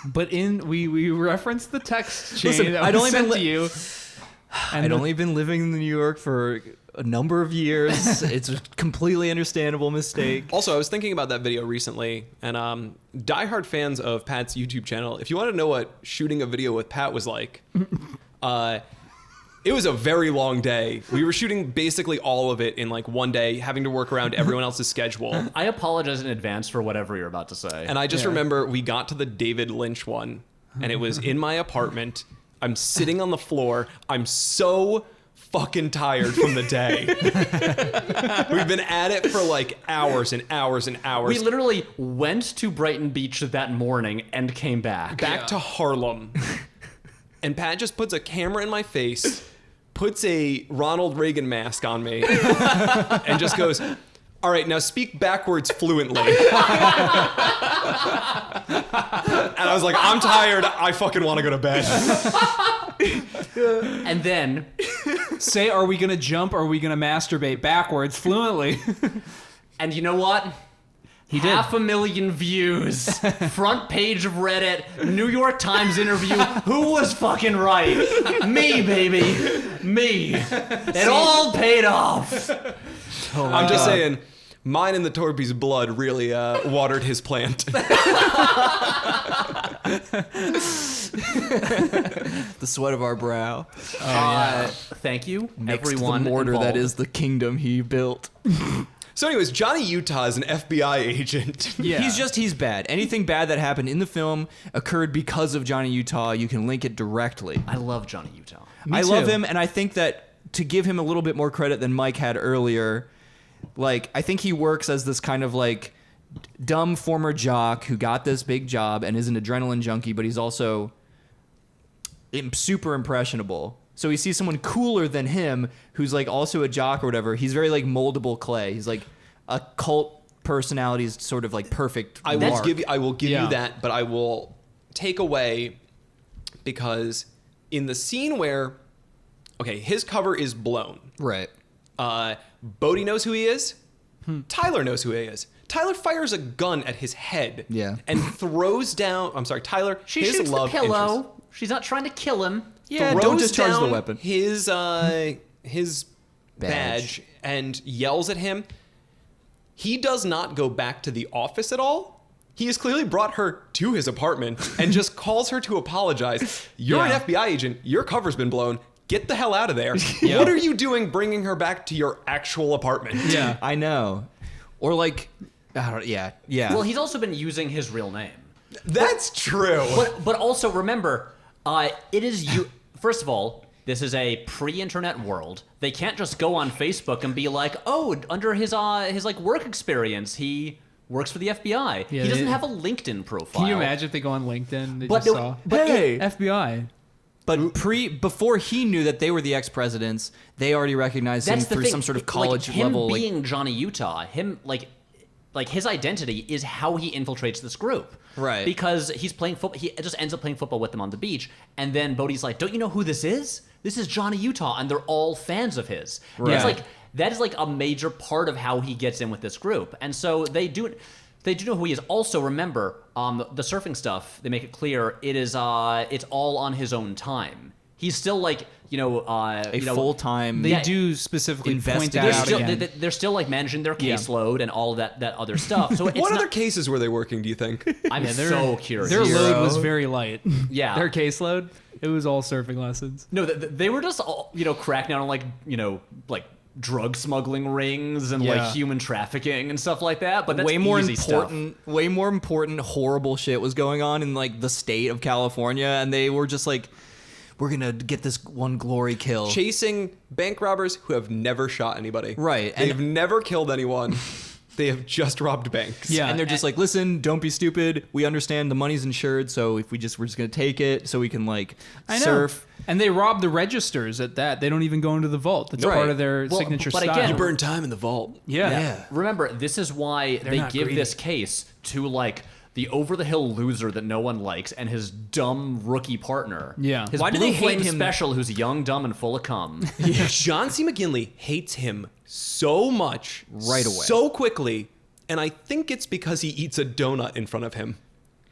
But we referenced the text chain Listen, that I'd was only sent been to you. And I'd only been living in New York for a number of years. It's a completely understandable mistake. Also, I was thinking about that video recently, and diehard fans of Pat's YouTube channel, if you want to know what shooting a video with Pat was like, it was a very long day. We were shooting basically all of it in like one day, having to work around everyone else's schedule. I apologize in advance for whatever you're about to say. And I just Yeah. remember we got to the David Lynch one, and it was in my apartment. I'm sitting on the floor. I'm so fucking tired from the day. We've been at it for like hours and hours and hours. we literally went to Brighton Beach that morning and came back. Back to Harlem. And Pat just puts a camera in my face, puts a Ronald Reagan mask on me, and just goes, all right, now speak backwards fluently. And I was like, I'm tired. I fucking want to go to bed. And then say, are we going to jump or are we going to masturbate backwards fluently? And you know what? He did. 500,000 views. Front page of Reddit. New York Times interview. Who was fucking right? Me, baby. Me. It all paid off. I'm just saying, mine and the Torpey's blood really watered his plant. The sweat of our brow. Thank you, Mixed everyone. the mortar involved. that is the kingdom he built. So anyways, Johnny Utah is an FBI agent. Yeah. He's bad. Anything bad that happened in the film occurred because of Johnny Utah. You can link it directly. I love Johnny Utah. Me I love too. him, and I think that to give him a little bit more credit than Mike had earlier, like, I think he works as this kind of like dumb former jock who got this big job and is an adrenaline junkie, but he's also super impressionable. So he sees someone cooler than him who's like also a jock or whatever. He's very like moldable clay. He's like a cult personality's sort of like perfect. I will mark. give you Yeah. that, but I will take away because in the scene where, okay, his cover is blown. Right. Bodhi knows who he is. Tyler knows who he is. Tyler fires a gun at his head. Yeah. And throws down. I'm sorry, Tyler. She his shoots the love pillow. interest, She's not trying to kill him. Yeah, throws don't discharge the down weapon. His badge and yells at him. He does not go back to the office at all. He has clearly brought her to his apartment and just calls her to apologize. You're Yeah. an FBI agent. Your cover's been blown. Get the hell out of there. Yeah. What are you doing bringing her back to your actual apartment? Yeah. I know. Or like, I don't. Yeah. Well, he's also been using his real name. That's true. But also remember, it is you. First of all, this is a pre-internet world. They can't just go on Facebook and be like, "Oh, under his like work experience, he works for the FBI." Yeah, he doesn't they- have a LinkedIn profile. Can you imagine if they go on LinkedIn? They But just no- saw but Hey! FBI. But before he knew that they were the ex-presidents, they already recognized him That's the through thing. some sort of Like, college him level. Like, being Johnny Utah, him like his identity is how he infiltrates this group. Right. Because he's playing football. He just ends up playing football with them on the beach, and then Bodhi's like, "Don't you know who this is? This is Johnny Utah," and they're all fans of his. Right. It's like that is like a major part of how he gets in with this group, and so they do know who he is. Also, remember, the surfing stuff. They make it clear it's all on his own time. He's still like a full-time. They Yeah. do specifically point Investigator. that they're out still again. they're still like managing their Yeah. caseload and all of that other stuff. So it's What not, other cases were they working, do you think? I'm their- so curious. Their Zero. load was very light. Yeah. Their caseload, it was all surfing lessons. No, they were just all, cracking down on like drug smuggling rings and Yeah. like human trafficking and stuff like that. But that's way more easy important, horrible shit was going on in like the state of California, and they were just like, we're gonna get this one glory kill. Chasing bank robbers who have never shot anybody. Right, and- They've never killed anyone. They have just robbed banks. Yeah. And they're just like, listen, don't be stupid. We understand the money's insured, so if we're just gonna take it so we can like I know. surf. And they rob the registers at that. They don't even go into the vault. That's Right. part of their Well, signature but style. again- You burn time in the vault. yeah. Remember, this is why they not give greedy. this case to like the over-the-hill loser that no one likes and his dumb rookie partner. Yeah. His Why do blue they hate flame him? special who's young, dumb, and full of cum. John C. McGinley hates him so much Right away. so quickly, and I think it's because he eats a donut in front of him.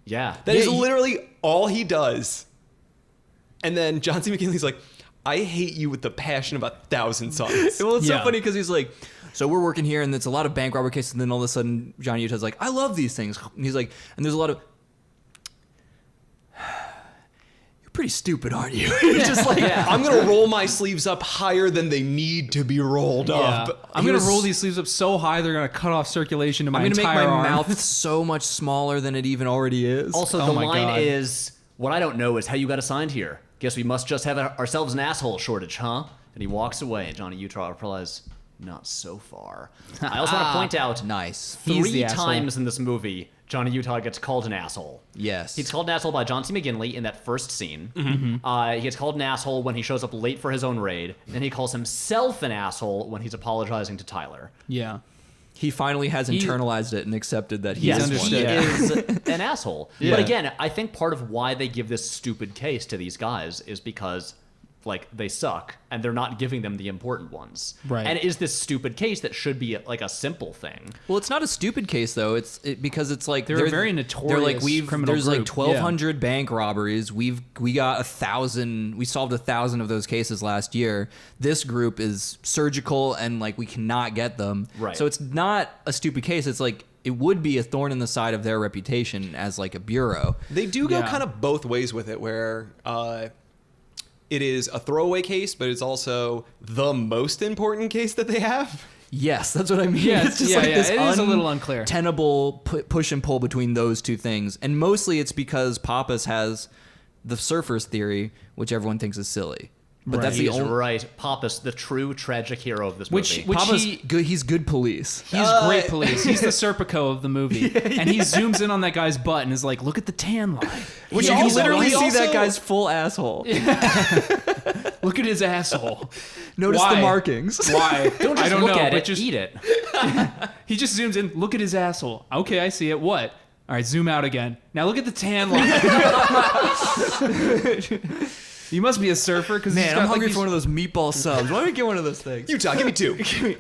Yeah. That is literally all he does. And then John C. McGinley's like, I hate you with the passion of 1,000 suns. Well, it's Yeah. so funny because he's like, so we're working here, and it's a lot of bank robber cases, and then all of a sudden, Johnny Utah's like, I love these things. And he's like, and there's a lot of, you're pretty stupid, aren't you? It's just like, I'm going to roll my sleeves up higher than they need to be rolled Yeah. up. I'm going to roll these sleeves up so high they're going to cut off circulation to my I'm gonna make entire my arm. mouth so much smaller than it even already is. Also, Oh the my line God. is, what I don't know is how you got assigned here. Guess we must just have ourselves an asshole shortage, huh? And he walks away, and Johnny Utah replies, not so far. I also want to point out, nice. He's the 3 asshole. times in this movie, Johnny Utah gets called an asshole. Yes. He's called an asshole by John C. McGinley in that first scene. Mm-hmm. He gets called an asshole when he shows up late for his own raid. Then he calls himself an asshole when he's apologizing to Tyler. Yeah. He finally has internalized it and accepted that he's Yes, one. understood. He Yeah. is an asshole. Yeah. But again, I think part of why they give this stupid case to these guys is because like they suck and they're not giving them the important ones. Right. And it is this stupid case that should be like a simple thing. Well, it's not a stupid case though. Because it's like They're a very They're like notorious criminal there's group. like 1,200 bank robberies. We got 1,000. We solved 1,000 of those cases last year. This group is surgical and like we cannot get them. Right. So it's not a stupid case. It's like it would be a thorn in the side of their reputation as like a bureau. They do go Yeah. kind of both ways with it, where it is a throwaway case, but it's also the most important case that they have. Yes, that's what I mean. Yeah, it's just yeah, like yeah, this it is a little unclear. untenable push and pull between those two things, and mostly it's because Pappas has the surfer's theory, which everyone thinks is silly. But that's He the is only. right. Pappas, the true tragic hero of this Which- movie. which- Pappas, he- he's good police. He's great police. He's the Serpico of the movie. And he zooms in on that guy's butt and is like, look at the tan line. Which He you can also- literally he see that also- guy's full asshole. Look at his asshole. Notice Why? the markings. Why? don't just I don't look know, at but it, just eat it. he just zooms in. Look at his asshole. Okay, I see it. What? All right, zoom out again. Now look at the tan line. You must be a surfer because Man, I'm hungry for one of those meatball subs. Why don't we get one of those things? Utah, give me 2.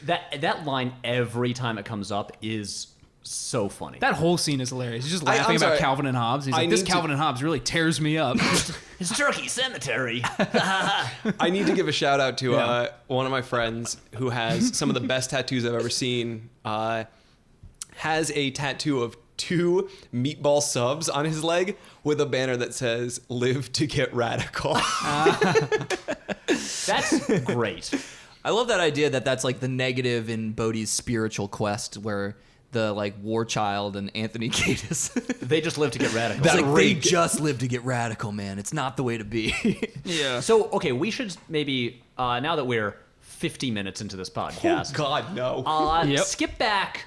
That line every time it comes up is so funny. That whole scene is hilarious. He's just I'm laughing about sorry. Calvin and Hobbes. He's I like, this need to- Calvin and Hobbes really tears me up. It's Turkey Cemetery. I need to give a shout out to Yeah. one of my friends who has some of the best tattoos I've ever seen. Has a tattoo of 2 meatball subs on his leg with a banner that says "Live to get radical." That's great. I love that idea that that's like the negative in Bodhi's spiritual quest, where the like war child and Anthony Kiedis. They just live to get radical. It's like they just live to get radical, man. It's not the way to be. Yeah. So, okay, we should maybe, now that we're 50 minutes into this podcast, God no. Yep. skip back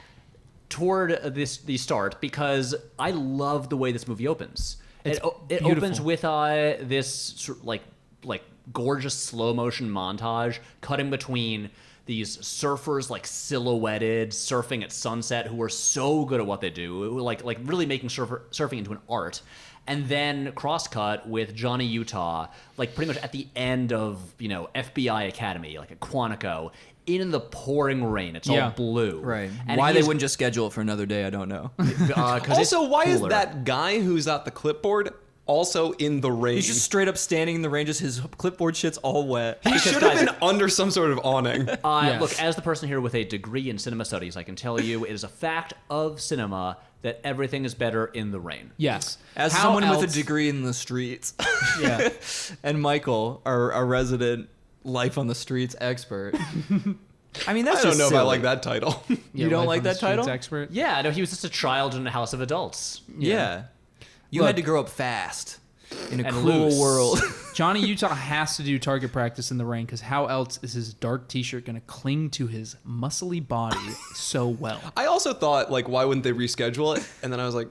toward the start because I love the way this movie opens. It beautiful. opens with this sort of like gorgeous slow motion montage cutting between these surfers like silhouetted surfing at sunset who are so good at what they do, like really making surfing into an art. And then cross-cut with Johnny Utah, like pretty much at the end of, FBI Academy, like at Quantico, in the pouring rain. It's Yeah. all blue. Right. And Why they he's- wouldn't just schedule it for another day, I don't know. 'cause it's Also, why is cooler. that guy who's at the clipboard also in the rain? He's just straight up standing in the rain, just his clipboard shit's all wet. He should have been under some sort of awning. Yes. Look, as the person here with a degree in cinema studies, I can tell you it is a fact of cinema that everything is better in the rain. Yes. As How someone with else- a degree in the streets, Yeah. and Michael, our resident life on the streets expert. I mean, that's I don't just know if I silly. like that title. You don't Life like on the that Streets title? Expert. Yeah, no, he was just a child in a house of adults. Yeah. You Look. had to grow up fast. In a and cruel loose. world. Johnny Utah has to do target practice in the rain because how else is his dark t-shirt going to cling to his muscly body so well? I also thought, like, why wouldn't they reschedule it? And then I was like,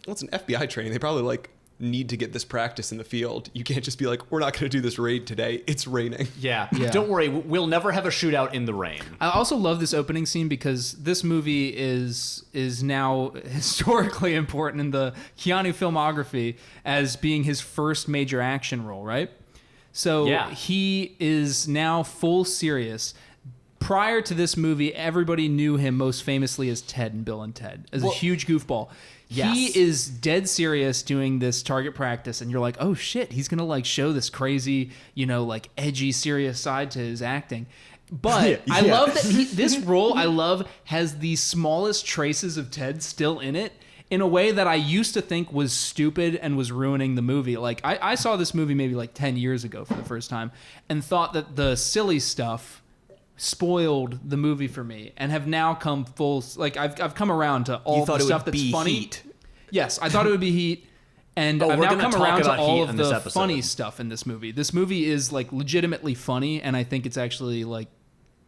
well, it's an FBI training. They probably, like, need to get this practice in the field. You can't just be like, we're not going to do this raid today. It's raining. Yeah. Yeah. Don't worry. We'll never have a shootout in the rain. I also love this opening scene because this movie is now historically important in the Keanu filmography as being his first major action role, right? So Yeah. he is now full serious. Prior to this movie, everybody knew him most famously as Ted in Bill and Ted, as a huge goofball. Yes. He is dead serious doing this target practice, and you're like, oh shit, he's gonna like show this crazy, like edgy, serious side to his acting. But I love that this role, I love, has the smallest traces of Ted still in it in a way that I used to think was stupid and was ruining the movie. Like, I saw this movie maybe like 10 years ago for the first time and thought that the silly stuff spoiled the movie for me and have now come full, like I've come around to all the stuff that's funny. Heat. Yes, I thought it would be Heat. And Oh, I've we're now gonna come talk around to about all Heat of in this the episode. funny stuff in this movie. This movie is like legitimately funny, and I think it's actually like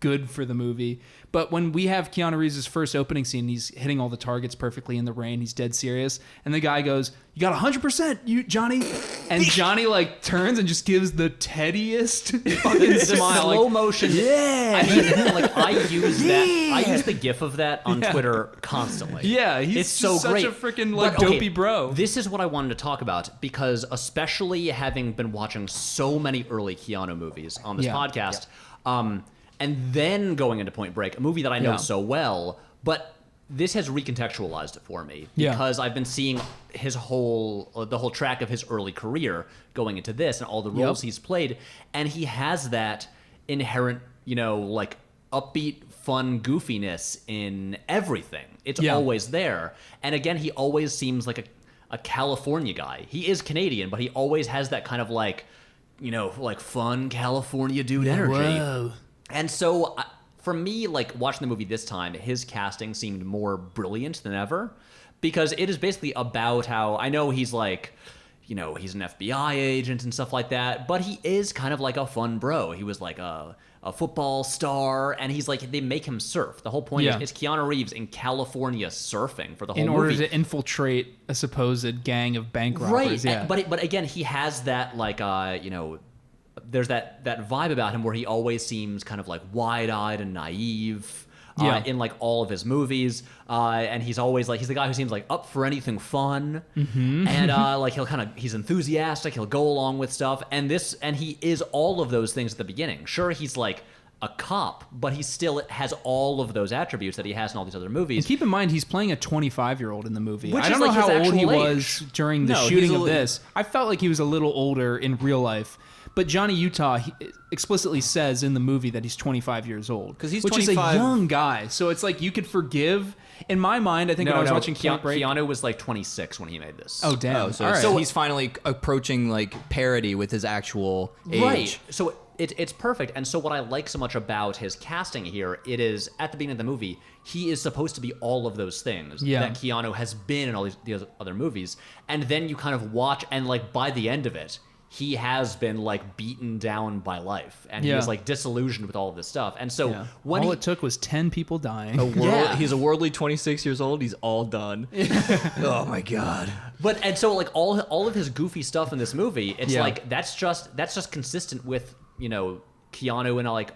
good for the movie. But when we have Keanu Reeves' first opening scene, he's hitting all the targets perfectly in the rain. He's dead serious. And the guy goes, you got 100%, you Johnny. And Johnny like turns and just gives the teddiest fucking The smile. slow Like, motion. yeah. I mean, like I use that. I use the GIF of that on Twitter constantly. Yeah, he's it's so such great. a freaking like But, okay, dopey bro. This is what I wanted to talk about because, especially having been watching so many early Keanu movies on this Yeah. podcast, and then going into Point Break, a movie that I know Yeah. so well, but this has recontextualized it for me Yeah. because I've been seeing the whole track of his early career going into this and all the roles he's played, and he has that inherent, like upbeat, fun goofiness in everything. It's always there, and again, he always seems like a California guy. He is Canadian, but he always has that kind of like, like fun California dude energy. Whoa. And so, for me, like watching the movie this time, his casting seemed more brilliant than ever because it is basically about how I know he's like, he's an FBI agent and stuff like that, but he is kind of like a fun bro. He was like a football star, and he's like, they make him surf. The whole point is Keanu Reeves in California surfing for the whole In movie. order to infiltrate a supposed gang of bank robbers. Right, Yeah. but again, he has that like there's that vibe about him where he always seems kind of like wide-eyed and naive in like all of his movies, and he's always like he's the guy who seems like up for anything fun, and like he's enthusiastic, he'll go along with stuff, and he is all of those things at the beginning. Sure, he's like a cop, but he still has all of those attributes that he has in all these other movies. And keep in mind, he's playing a 25-year-old in the movie. Which I don't is know like his how old he actual was age. during the No, he's shooting a of little- this. I felt like he was a little older in real life. But Johnny Utah he explicitly says in the movie that he's 25 years old. 'Cause he's which is a 25. young guy. So it's like you could forgive. In my mind, I think when I was watching Point Break. Keanu was like 26 when he made this. Oh, damn. Oh, so, All right. so he's finally approaching like parity with his actual age. Right. So it's perfect. And so what I like so much about his casting here, it is at the beginning of the movie, he is supposed to be all of those things that Keanu has been in all these other movies. And then you kind of watch, and like by the end of it, he has been like beaten down by life, and he is like disillusioned with all of this stuff. And so when all it took was 10 people dying. He's a worldly 26 years old. He's all done. Oh my god. and so like all of his goofy stuff in this movie, it's like that's just consistent with Keanu and like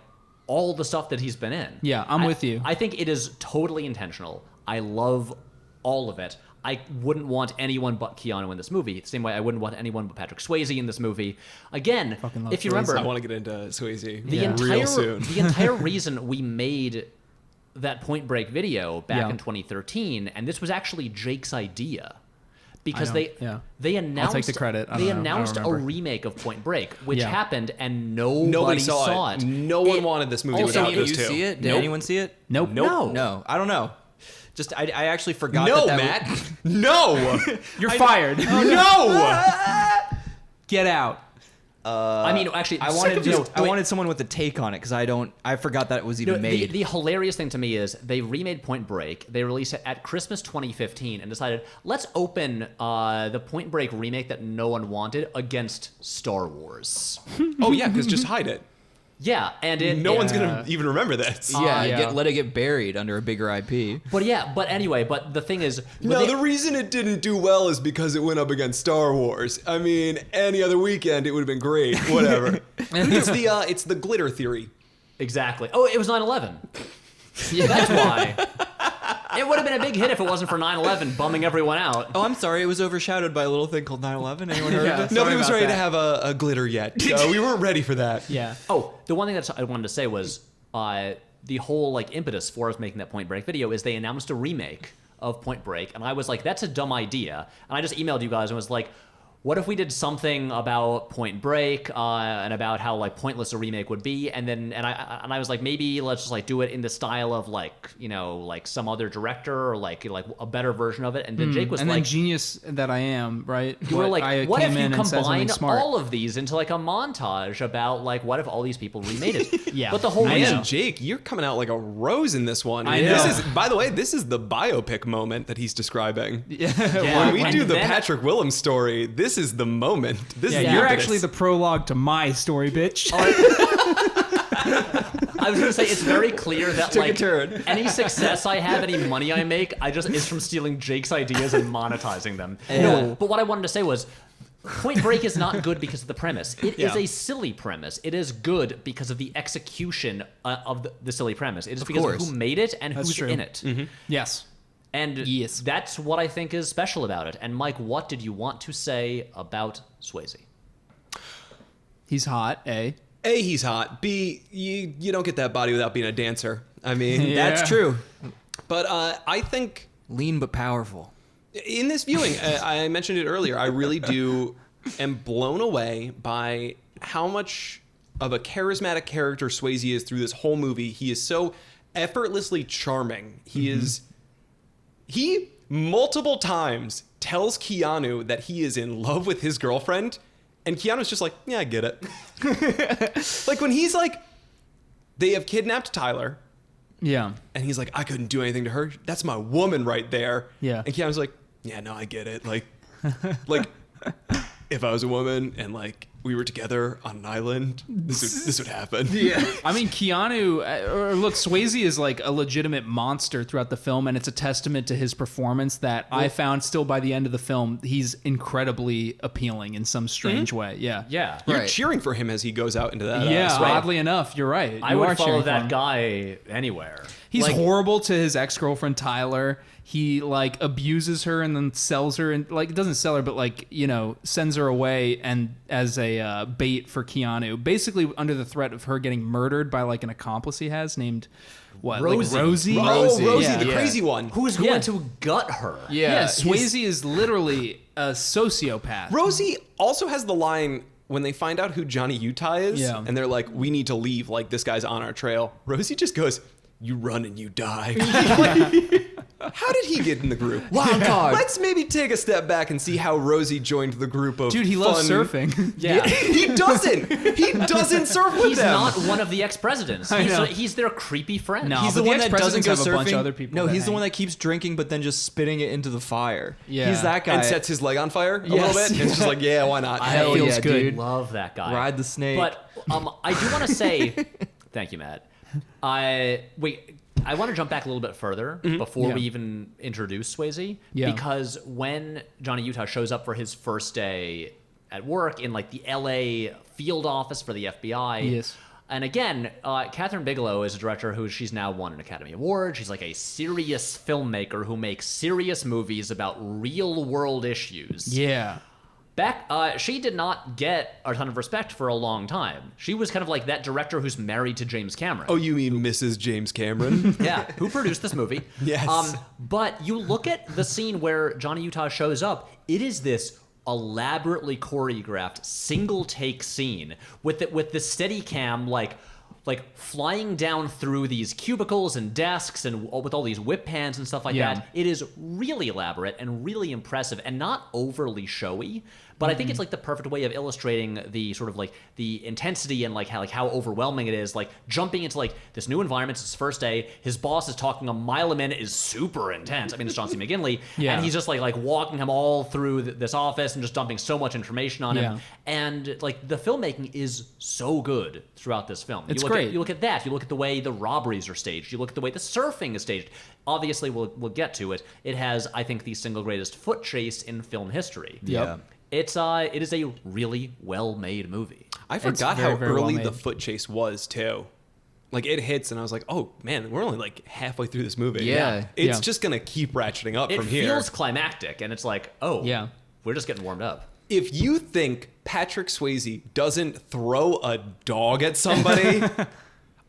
all the stuff that he's been in. Yeah, I'm with you. I think it is totally intentional. I love all of it. I wouldn't want anyone but Keanu in this movie. The same way I wouldn't want anyone but Patrick Swayze in this movie. Again, love if you Swayze. remember, I want to get into Swayze the real soon. the entire reason we made that Point Break video back Yeah. in 2013, and this was actually Jake's idea, because I know, they announced I'll take the credit. I they don't know. I don't announced a remember. remake of Point Break, which Yeah. happened, and nobody Nobody saw saw it. it. No one wanted this movie Also, without Did those you two. see it? Did Nope. anyone see it? Nope. No. I don't know. Just I actually forgot. No, that Matt. No. You're fired. No. Get out. I mean, actually, I wanted someone with a take on it because I forgot that it was even made. The hilarious thing to me is they remade Point Break. They released it at Christmas 2015 and decided, let's open the Point Break remake that no one wanted against Star Wars. Oh yeah, because just hide it. Yeah, and No one's gonna even remember this. Let it get buried under a bigger IP. But anyway, the thing is, No, the reason it didn't do well is because it went up against Star Wars. I mean, any other weekend it would have been great. Whatever. It's the glitter theory. exactly. Oh, it was 9/11. Yeah, that's why. It would have been a big hit if it wasn't for 9/11 bumming everyone out. Oh, I'm sorry. It was overshadowed by a little thing called 9/11. Anyone heard of it? Nobody was about ready to that. have a glitter yet. We weren't ready for that. Yeah. Oh, the one thing that I wanted to say was the whole impetus for us making that Point Break video is they announced a remake of Point Break, and I was like, that's a dumb idea. And I just emailed you guys and was like, what if we did something about Point Break and about how pointless a remake would be, and I was like, maybe let's just do it in the style of some other director or like a better version of it. And then Jake was and like, then genius that I am, right? you were like, what if you combine smart? all of these into a montage about what if all these people remade it? Yeah. But the whole I reason, know. Jake, you're coming out like a rose in this one. I know. By the way, this is the biopic moment that he's describing. Yeah. When we And do the then- Patrick Willems story, this is the moment. This is Yeah, the you're impetus. actually the prologue to my story, bitch. I was gonna say it's very clear that Took a turn. any success I have, any money I make, is from stealing Jake's ideas and monetizing them. No, but what I wanted to say was, Point Break is not good because of the premise. It is a silly premise. It is good because of the execution of the silly premise. It is because course. of who made it and That's who's true. in it. Yes. And Yes. that's what I think is special about it. And Mike, what did you want to say about Swayze? He's hot, A. A, he's hot. B, you don't get that body without being a dancer. I mean, Yeah. That's true. But I think Lean but powerful. in this viewing, I mentioned it earlier, I really am blown away by how much of a charismatic character Swayze is through this whole movie. He is so effortlessly charming. He multiple times tells Keanu that he is in love with his girlfriend, and Keanu's just like, yeah, I get it. When he's like, they have kidnapped Tyler, Yeah. and he's like, I couldn't do anything to her. That's my woman right there. Yeah. And Keanu's like, yeah, no, I get it. Like, if I was a woman and we were together on an island, this would happen. Yeah. I mean, Keanu, look, Swayze is a legitimate monster throughout the film, and it's a testament to his performance that I found still by the end of the film, he's incredibly appealing in some strange way. Yeah. Yeah. You're Right. cheering for him as he goes out into that. Yeah, swamp. oddly enough, you're right. I You would are follow cheering for that him. guy anywhere. He's horrible to his ex-girlfriend Tyler. He abuses her and then sells her and doesn't sell her, but sends her away and as a bait for Keanu, basically under the threat of her getting murdered by an accomplice he has named Rosie. Rosie. Oh, Rosie, Yeah. the crazy one. Who's going to gut her? Yeah, Swayze is literally a sociopath. Rosie also has the line when they find out who Johnny Utah is, Yeah. and they're like, we need to leave, this guy's on our trail. Rosie just goes, you run and you die. How did he get in the group? Wild card. Let's maybe take a step back and see how Rosie joined the group of Dude, he loves fun- surfing. Yeah. He doesn't. He doesn't surf with He's them. not one of the ex-presidents. I know. He's their creepy friend. No. He's but the the one that doesn't ex-presidents go have a bunch surfing. of other people No, that he's the hang. one that keeps drinking but then just spitting it into the fire. Yeah. He's that guy. and sets his leg on fire a Yes. little bit. And it's just yeah, why not? Hell feels yeah, good. dude. Love that guy. Ride the snake. But I do want to say, thank you, Matt. I want to jump back a little bit further before Yeah. we even introduce Swayze. Yeah. Because when Johnny Utah shows up for his first day at work in the LA field office for the FBI. Yes. And again, Kathryn Bigelow is a director who she's now won an Academy Award. She's a serious filmmaker who makes serious movies about real world issues. Yeah. She did not get a ton of respect for a long time. She was kind of that director who's married to James Cameron. Oh, you mean Mrs. James Cameron? Yeah, who produced this movie. Yes. But you look at the scene where Johnny Utah shows up, it is this elaborately choreographed single take scene with the steady cam flying down through these cubicles and desks and with all these whip pans and stuff like Yeah. that. It is really elaborate and really impressive and not overly showy, But I think it's like the perfect way of illustrating the sort of like the intensity and like how overwhelming it is. Like jumping into like this new environment. It's his first day. His boss is talking a mile a minute is super intense. I mean, it's John C. McGinley, and he's just like walking him all through this office and just dumping so much information on him. And like the filmmaking is so good throughout this film. It's You look at that. You look at the way the robberies are staged. You look at the way the surfing is staged. Obviously, we'll get to it. It has, I think, the single greatest foot chase in film history. Yeah. It is a really well-made movie. I forgot very, how very well early made. the foot chase was too. Like it hits, and I was like, "Oh man, we're only like halfway through this movie." Yeah. It's just gonna keep ratcheting up It from here. feels climactic, and it's like, oh, Yeah. we're just getting warmed up. If you think Patrick Swayze doesn't throw a dog at somebody,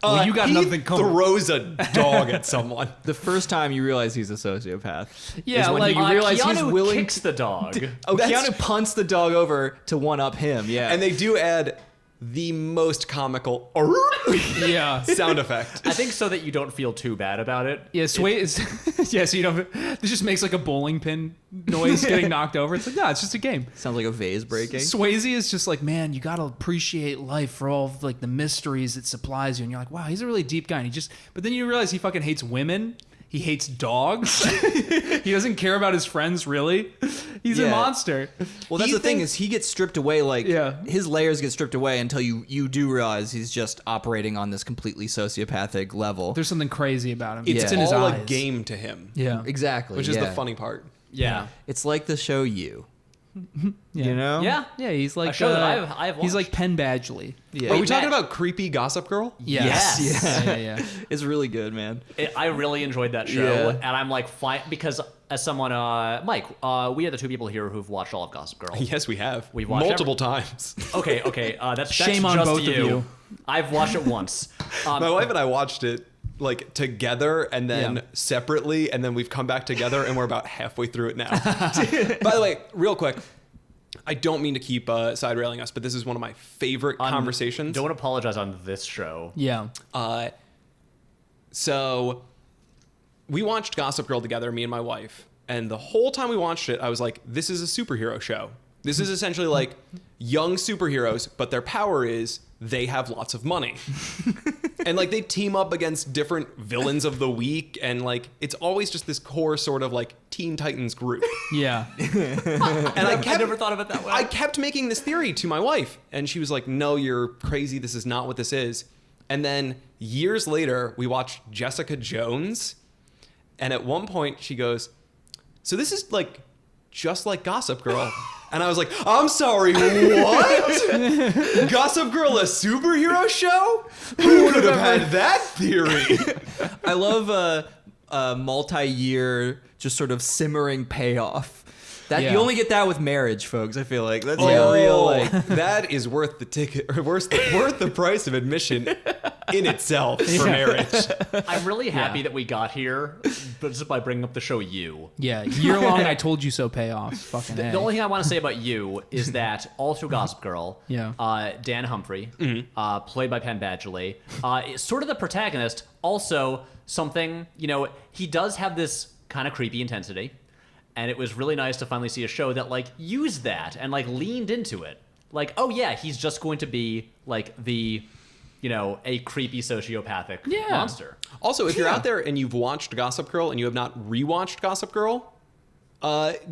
Well, you got he nothing coming. throws a dog at someone. The first time you realize he's a sociopath. Yeah, is when like, you realize Keanu he's willing. kicks the dog. Oh, That's- Keanu punts the dog over to one up him. Yeah, And they do add the most comical Yeah. sound effect. I think so that you don't feel too bad about it. Yeah, Swayze. Yeah, so you don't. This just makes like a bowling pin noise getting knocked over. It's like, no, it's just a game. sounds like a vase breaking. Swayze is just like, man, you gotta appreciate life for all of, like the mysteries it supplies you, and you're like, wow, he's a really deep guy. And he just, but then you realize he fucking hates women. He hates dogs. He doesn't care about his friends, really. He's a Yeah. monster. Well, that's He the thing thinks- is he gets stripped away. Like Yeah. his layers get stripped away until you do realize he's just operating on this completely sociopathic level. There's something crazy about him. It's It's in his all eyes. a game to him, Yeah. Exactly, which is the yeah. funny part. Yeah. It's like the show You. Yeah. You know? Yeah. Yeah, he's like A show that I have he's watched. like Penn Badgley. Yeah. Are we Matt- talking about creepy Gossip Girl? Yes. Yeah. It's really good, man. I really enjoyed that show, Yeah. and I'm like, fine, because as someone, Mike, we are the two people here who've watched all of Gossip Girl. Yes, we have. We've watched multiple times. Okay, that's Shame on just both of you. I've watched it once. My wife and I watched it like together and then Yeah. separately, and then we've come back together, and we're about halfway through it now. By the way, real quick, I don't mean to keep side railing us, but this is one of my favorite conversations. Don't apologize on this show. Yeah. So we watched Gossip Girl together, me and my wife, and the whole time we watched it, I was like, this is a superhero show. This is essentially like young superheroes, but their power is they have lots of money. And like they team up against different villains of the week, and like it's always just this core sort of like Teen Titans group. Yeah. And I never thought of it that way. I kept making this theory to my wife, and she was like, no, you're crazy. This is not what this is. And then years later, we watched Jessica Jones. And at one point, she goes, so this is like just like Gossip Girl. And I was like, I'm sorry, what? Gossip Girl, a superhero show? Who would have had that theory? I love a multi-year, just sort of simmering payoff. That Yeah. you only get that with marriage, folks. I feel like that's like a real like. that is worth the ticket, or worth the price of admission in itself for marriage. I'm really happy Yeah. that we got here, but just by bringing up the show You. Yeah. Year long, I told you so payoff. Fucking The A. only thing I want to say about You is that all through Gossip Girl, Dan Humphrey, played by Penn Badgley, is sort of the protagonist. Also, something, he does have this kind of creepy intensity. And it was really nice to finally see a show that like used that and like leaned into it. Like, oh yeah, he's just going to be like the, a creepy sociopathic monster. Also, if you're out there and you've watched Gossip Girl and you have not rewatched Gossip Girl,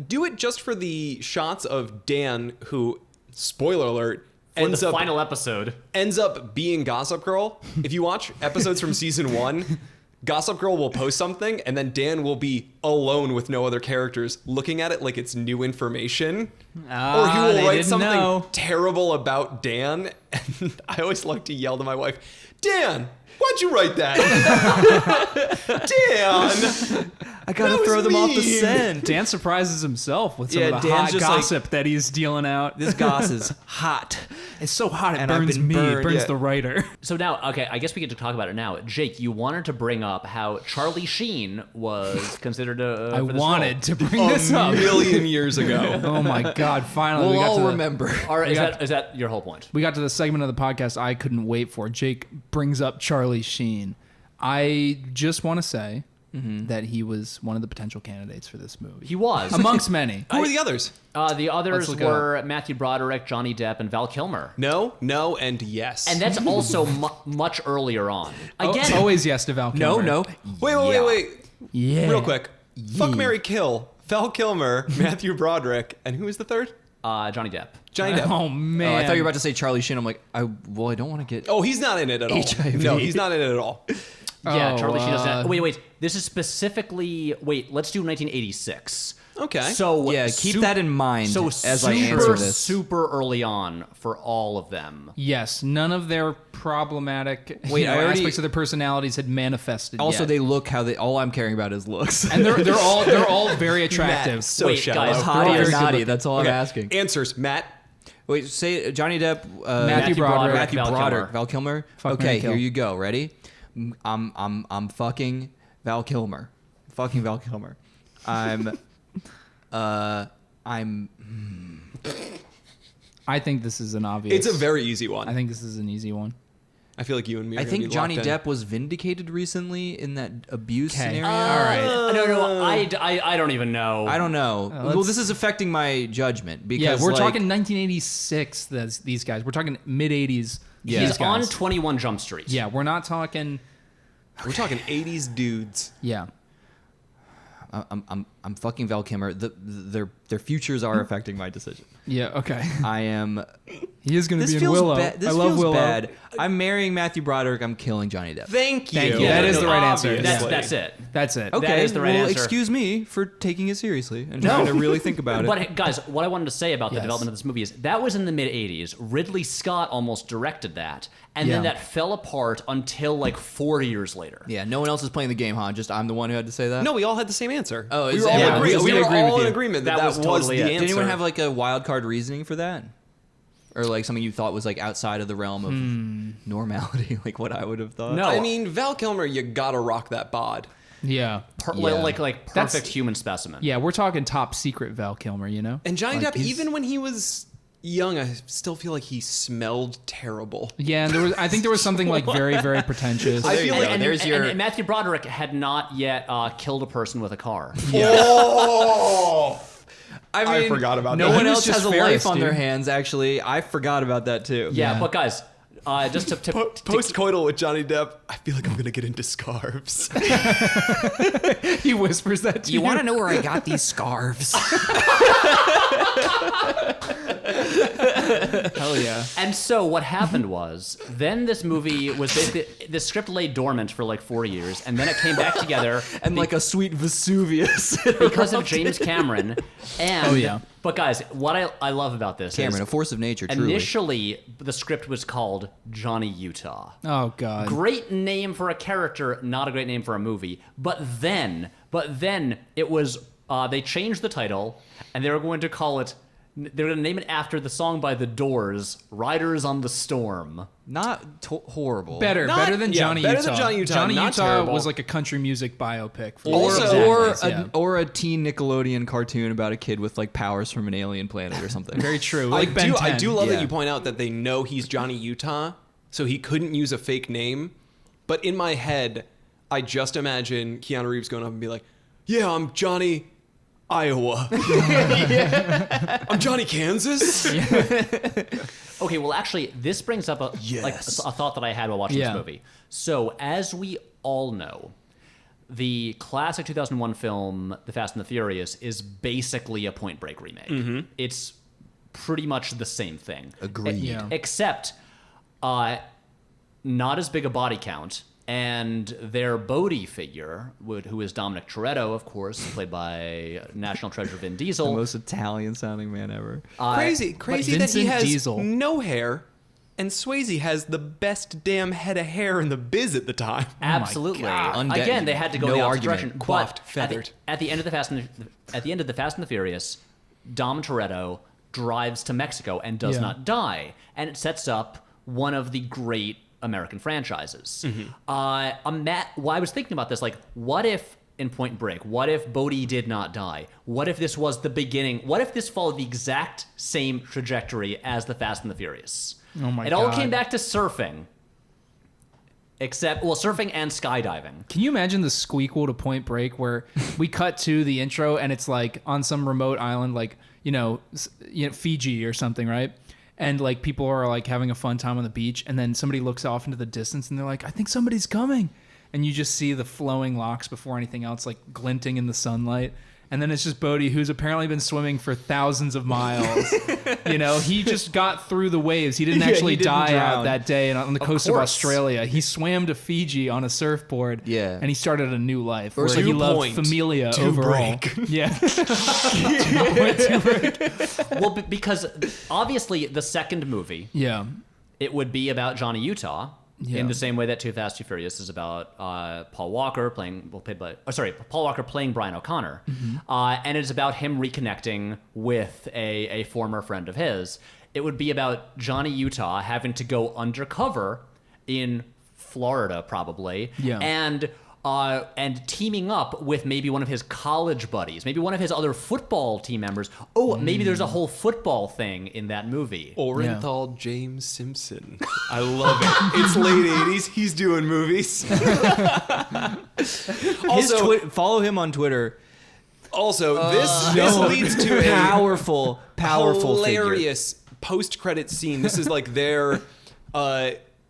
do it just for the shots of Dan, who, spoiler alert, For the final episode. ends up being Gossip Girl. If you watch episodes from season 1, Gossip Girl will post something, and then Dan will be alone with no other characters, looking at it like it's new information. Or he will they write didn't something know. terrible about Dan. And I always like to yell to my wife, Dan, why'd you write that? Dan! I gotta That throw was them off the mean. scent. Dan surprises himself with some Yeah, of the Dan's hot just like, gossip that he's dealing out. This goss is hot. It's so hot it And I've burns been me. burned, It burns yeah. the writer. So now, okay, I guess we get to talk about it now. Jake, you wanted to bring up how Charlie Sheen was considered I for this wanted role. to bring this up. A million years ago. Oh my god! Finally, We'll we got all to the, remember. Or is got- that your whole point? we got to the segment of the podcast I couldn't wait for. Jake brings up Charlie Sheen. I just want to say that he was one of the potential candidates for this movie. He was. amongst many. Who are the others? The others look it were Matthew Broderick, Johnny Depp, and Val Kilmer. No, and yes. And that's also much earlier on. Again, Always yes to Val Kilmer. No. Wait. Yeah. Real quick. Fuck, marry, kill. Val Kilmer, Matthew Broderick, and who is the third? Johnny Depp. Johnny Depp. Oh man. Oh, I thought you were about to say Charlie Sheen. I'm like, I don't want to get. Oh, he's not in it at all. HIV. No, he's not in it at all. Yeah, Charlie Sheen doesn't. uh, Wait. This is specifically. Wait, let's do 1986. Okay. So Yeah, keep that in mind So as I answer this. super early on for all of them. Yes, none of their problematic Wait, I already- aspects of their personalities had manifested Also, yet. they look how they. All I'm caring about is looks. and they're all very attractive. Matt, so Wait, shallow. guys, hotty or very good naughty. looking. That's all Okay, I'm asking. Answers, Matt. Wait, say Johnny Depp, Matthew Broderick, Matthew Val Broderick, Kilmer. Val Kilmer. Fuck, marry, Okay, kill. here you go. Ready? I'm fucking Val Kilmer. Fucking Val Kilmer. I'm. I think this is an obvious. It's a very easy one. I think this is an easy one. I feel like you and me are I gonna think be Johnny locked in. Depp was vindicated recently in that abuse Okay. scenario. All right. No, I don't even know. I don't know. Well, let's- this is affecting my judgment because Yeah, we're like, talking 1986. These guys. We're talking mid 80s. Yeah. He's these guys. on 21 Jump Street. Yeah, we're not talking. We're talking 80s dudes. Yeah. I'm fucking Val Kilmer. Their futures are affecting my decision. Yeah. Okay. I am. He is going to This be in feels Willow. bad. This I love feels Willow. bad. I'm marrying Matthew Broderick. I'm killing Johnny Depp. Thank you. Thank you. That is the right answer. Obviously. That's it. That's it. Okay, That is the right well, answer. excuse me for taking it seriously and trying to really think about it. But guys, what I wanted to say about the Yes. development of this movie is that was in the mid 80s. Ridley Scott almost directed that, and then Yeah. that fell apart until like 4 years later. Yeah, no one else is playing the game, huh? Just I'm the one who had to say that. No, we all had the same answer. Oh, we is were it? all, Yeah, agree- we we were agree all with in you. agreement that That was totally the it. answer. Did anyone have like a wild card reasoning for that, or like something you thought was like outside of the realm of normality, like what I would have thought? No. I mean, Val Kilmer, you gotta rock that bod. Yeah. Yeah. Like perfect That's- human specimen. Yeah, we're talking top secret Val Kilmer, you know? And Johnny Like, Depp, he's- even when he was young, I still feel like he smelled terrible. Yeah, and I think there was something like very, very pretentious. I feel And, like and- there's and- your- and Matthew Broderick had not yet killed a person with a car. Oh! I I forgot about no that. one He was else just has a Ferris, life on their dude. hands. Actually, I forgot about that too. Yeah, Yeah. but guys, just to Post-coital with Johnny Depp, I feel like I'm gonna get into scarves. He whispers that to you. to know where I got these scarves? Hell yeah. And so what happened was, then this movie was basically, the script lay dormant for like 4 years, and then it came back together And like a sweet Vesuvius. because of James Cameron. And, Oh, yeah. But guys, what I love about this Cameron, a is, force of nature. Truly. initially, the script was called Johnny Utah. Oh, God. Great name for a character, not a great name for a movie. But then it was, they changed the title, and they were going to call it, they were going to name it after the song by The Doors, Riders on the Storm. Not horrible. Better than yeah, Johnny better Utah. than Johnny Utah, Johnny not Utah terrible. was like a country music biopic. For Or, Exactly. or a teen Nickelodeon cartoon about a kid with like powers from an alien planet or something. Very true. Like Ben I 10. do love Yeah. that you point out that they know he's Johnny Utah, so he couldn't use a fake name. But in my head, I just imagine Keanu Reeves going up and be like, "Yeah, I'm Johnny Iowa. I'm Johnny Kansas." Okay, well, actually, this brings up a thought that I had while watching Yeah. this movie. So, as we all know, the classic 2001 film, The Fast and the Furious, is basically a Point Break remake. It's pretty much the same thing. Agreed. Yeah. Except, not as big a body count. And their Bodhi figure, who is Dominic Toretto, of course, played by National Treasure Vin The Diesel. most Italian sounding man ever. Crazy that he Vincent has Diesel. no hair, and Swayze has the best damn head of hair in the biz at the time. Absolutely. God. Again, they had to go No the opposite argument. direction. Coiffed, But feathered. At the end of the Fast and the Furious, Dom Toretto drives to Mexico and does Yeah. not die, and it sets up one of the great American franchises. I was thinking about this, like, what if in Point Break, what if Bodhi did not die? What if this was the beginning? What if this followed the exact same trajectory as the Fast and the Furious? Oh my It all God. came back to surfing. Except, well, surfing and skydiving. Can you imagine the squeakquel to Point Break where we cut to the intro and it's like on some remote island, like, Fiji or something, right? And like people are like having a fun time on the beach, and then somebody looks off into the distance and they're like, I think somebody's coming. And you just see the flowing locks before anything else, like glinting in the sunlight. And then it's just Bodhi, who's apparently been swimming for thousands of miles. He just got through the waves. He didn't actually die out that day on the coast of Australia. He swam to Fiji on a surfboard. Yeah. And he started a new life. Or Where he loved familia overall. Yeah. Well, because obviously the second movie, Yeah. it would be about Johnny Utah. Yeah. In the same way that Too Fast, Too Furious is about Paul Walker playing Brian O'Connor, and it's about him reconnecting with a former friend of his. It would be about Johnny Utah having to go undercover in Florida, probably, and teaming up with maybe one of his college buddies, maybe one of his other football team members. Oh, maybe there's a whole football thing in that movie. Orenthal James Simpson. I love it. It's late 80s. He's doing movies. Also, Follow him on Twitter. Also, this leads to a powerful hilarious post-credit scene. This is like their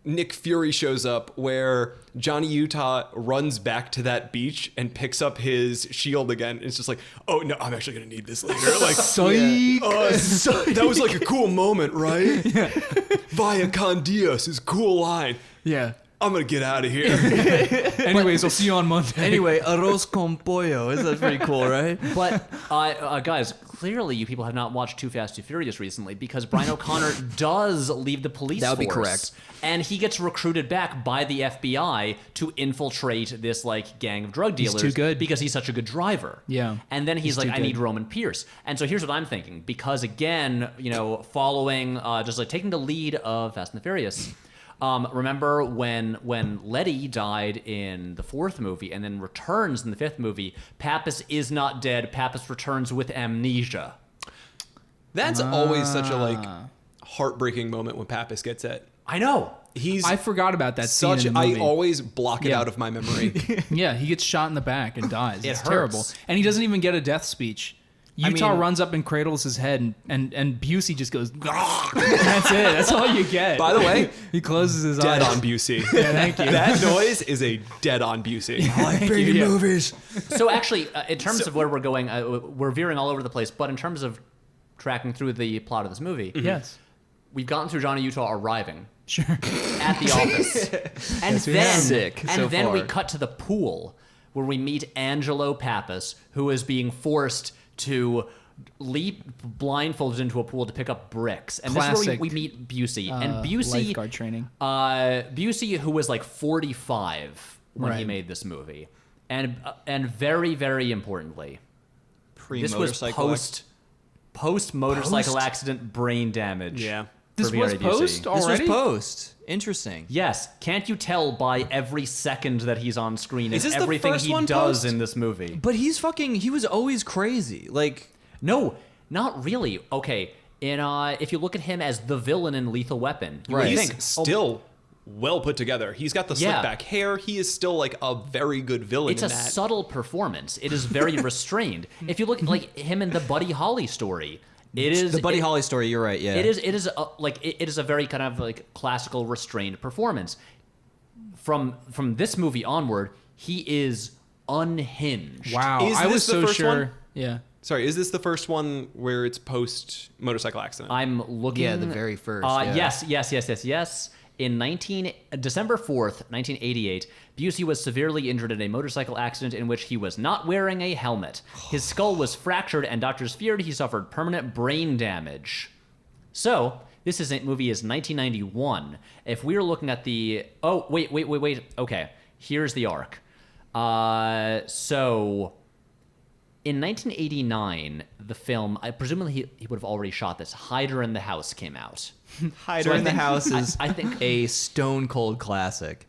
Nick Fury shows up where Johnny Utah runs back to that beach and picks up his shield again. It's just like, oh no, I'm actually gonna need this later. Like, that was like a cool moment, right? Yeah. Via con Dios is a cool line. Yeah. I'm gonna get out of here. Anyways, I'll see you on Monday. Anyway, arroz con pollo. Isn't that pretty cool, right? But guys, clearly you people have not watched Too Fast, Too Furious recently, because Brian O'Connor does leave the police force. That would be correct. And he gets recruited back by the FBI to infiltrate this like gang of drug dealers. He's too good. Because he's such a good driver. Yeah. And then he's like, too I need good. Roman Pierce. And so here's what I'm thinking. Because again, following, just like taking the lead of Fast and the Furious, remember when Letty died in the fourth movie and then returns in the fifth movie, Pappas is not dead. Pappas returns with amnesia. That's always such a heartbreaking moment when Pappas gets it. I know. I forgot about that scene in the movie. I always block it out of my memory. Yeah, he gets shot in the back and dies. It's hurts. terrible. And he doesn't even get a death speech. Utah runs up and cradles his head, and Busey just goes, that's it. That's all you get. By the way, he closes his dead eyes. on Busey. Yeah, thank you. That noise is a dead on Busey. I like big movies. So actually, in terms of where we're going, we're veering all over the place. But in terms of tracking through the plot of this movie, Yes. we've gotten through Johnny Utah arriving Sure. at the office, and then we cut to the pool where we meet Angelo Pappas, who is being forced to leap blindfolded into a pool to pick up bricks. And this is where we meet Busey. And Busey, lifeguard training. Busey, who was like 45 when he Right. made this movie, and very, very importantly, this was post motorcycle accident brain damage. Yeah. This for was Gary Busey. post already? This was post. Interesting. Yes, can't you tell by every second that he's on screen and Is this the everything first he one does post? in this movie? But he was always crazy. Like, No, not really. Okay, if you look at him as the villain in Lethal Weapon, you would He's think, still well put together. He's got the slick Yeah. back hair. He is still like a very good villain it's in a that. subtle performance. It is very restrained. If you look at like him in the Buddy Holly story, it is the Buddy Holly story, you're right, yeah. It is a very kind of like classical restrained performance. From this movie onward, he is unhinged. Wow. Is I was this the so first sure. one? Yeah. Sorry, is this the first one where it's post motorcycle accident? I'm looking. Yeah, the very first, yeah. Yes. In December 4th, 1988, Busey was severely injured in a motorcycle accident in which he was not wearing a helmet. His skull was fractured, and doctors feared he suffered permanent brain damage. So, this movie is 1991. If we were looking at the... Oh, wait. Okay, here's the arc. So... In 1989, the film, presumably he would have already shot this, Hider in the House came out. Hider in the House is I think a stone cold classic.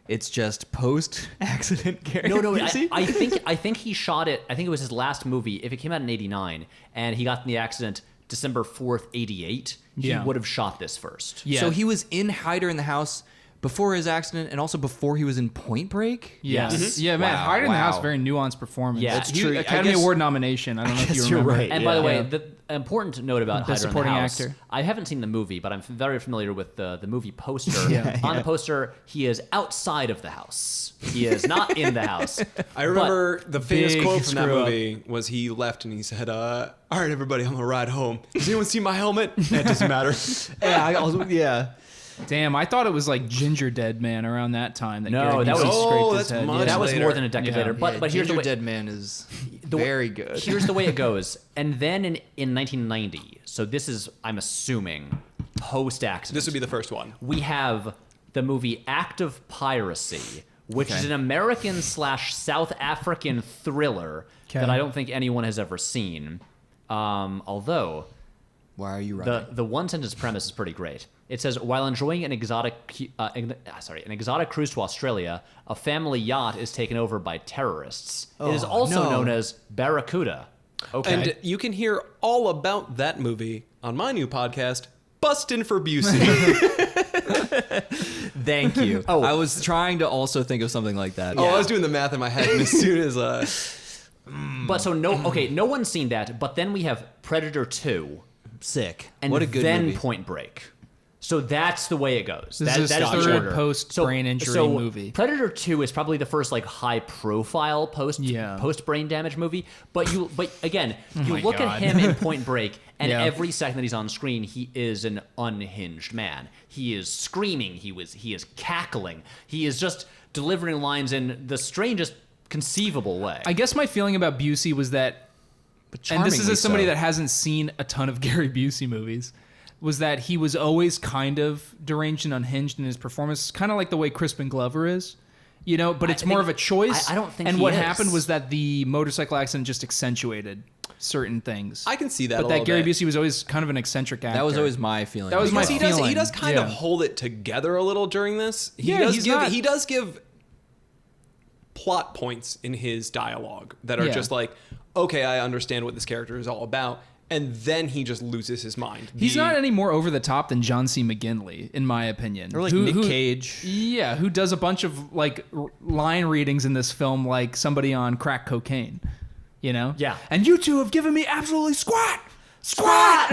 It's just post-accident Gary No, Busey. I think he shot it, I think it was his last movie. If it came out in 89 and he got in the accident December 4th, 88, he Yeah. would have shot this first. Yeah. So he was in Hider in the House before his accident and also before he was in Point Break. Yes. Yeah, man. Wow, Hide in the wow. House, very nuanced performance. Yeah. That's true. I Academy guess- Award nomination. I don't know if you guess you're remember. right. And by the way, Yeah. the important note about Best Hide in the supporting House, actor. I haven't seen the movie, but I'm very familiar with the movie poster. Yeah. On the poster, he is outside of the house. He is not in the house. I remember the famous big quote from that screw up. movie was he left and he said, all right, everybody, on the ride home. Does anyone see my helmet? It doesn't matter. Yeah. Damn, I thought it was like Ginger Dead Man around that time. That No, Gary that Busey was- scraped his that's head. much Yeah. That was later. more than a decade Yeah. later. But here's the Ginger way. Dead Man is the way- very good. Here's the way it goes. And then in 1990, so this is, I'm assuming, post-accident. This would be the first one. We have the movie Act of Piracy, which is an American/South African thriller Okay. that I don't think anyone has ever seen. Although Why are you right? the one sentence premise is pretty great. It says, while enjoying an exotic cruise to Australia, a family yacht is taken over by terrorists. It is also no. known as Barracuda. Okay. And you can hear all about that movie on my new podcast, Bustin' for Busey. Thank you. Oh. I was trying to also think of something like that. Oh, I was doing the math in my head, and as soon as But so no one's seen that. But then we have Predator 2, Sick. and What a good then movie. Point Break. So that's the way it goes. This is that his the third order. post-brain injury so movie. Predator 2 is probably the first like high profile post brain damage movie. But again, you my look God. at him in Point Break, and Yeah. every second that he's on screen, he is an unhinged man. He is screaming. He is cackling. He is just delivering lines in the strangest conceivable way. I guess my feeling about Busey was that, and this is as somebody that hasn't seen a ton of Gary Busey movies, was that he was always kind of deranged and unhinged in his performance, kind of like the way Crispin Glover is, you know. But it's more of a choice. I don't think And he what is. happened was that the motorcycle accident just accentuated certain things. I can see that. but a that little Gary bit. Busey was always kind of an eccentric actor. That was always my feeling. That was my Because feeling. he does kind of Yeah. hold it together a little during this. Yeah, He does give plot points in his dialogue that are Yeah. just like, okay, I understand what this character is all about, and then he just loses his mind. He's not any more over the top than John C. McGinley, in my opinion. Or like Nick Cage. Yeah, who does a bunch of like line readings in this film like somebody on crack cocaine, you know? Yeah. And you two have given me absolutely squat.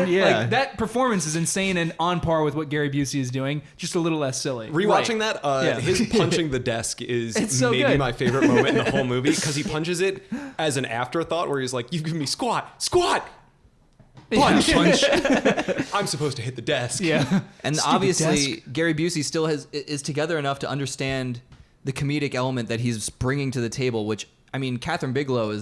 Yeah. Like that performance is insane and on par with what Gary Busey is doing, just a little less silly. Rewatching that, Yeah. his punching the desk is It's so maybe good. my favorite moment in the whole movie because he punches it as an afterthought where he's like, you've given me squat, punch. I'm supposed to hit the desk. Yeah. And Stupid obviously, desk. Gary Busey still is together enough to understand the comedic element that he's bringing to the table. Which I mean, Kathryn Bigelow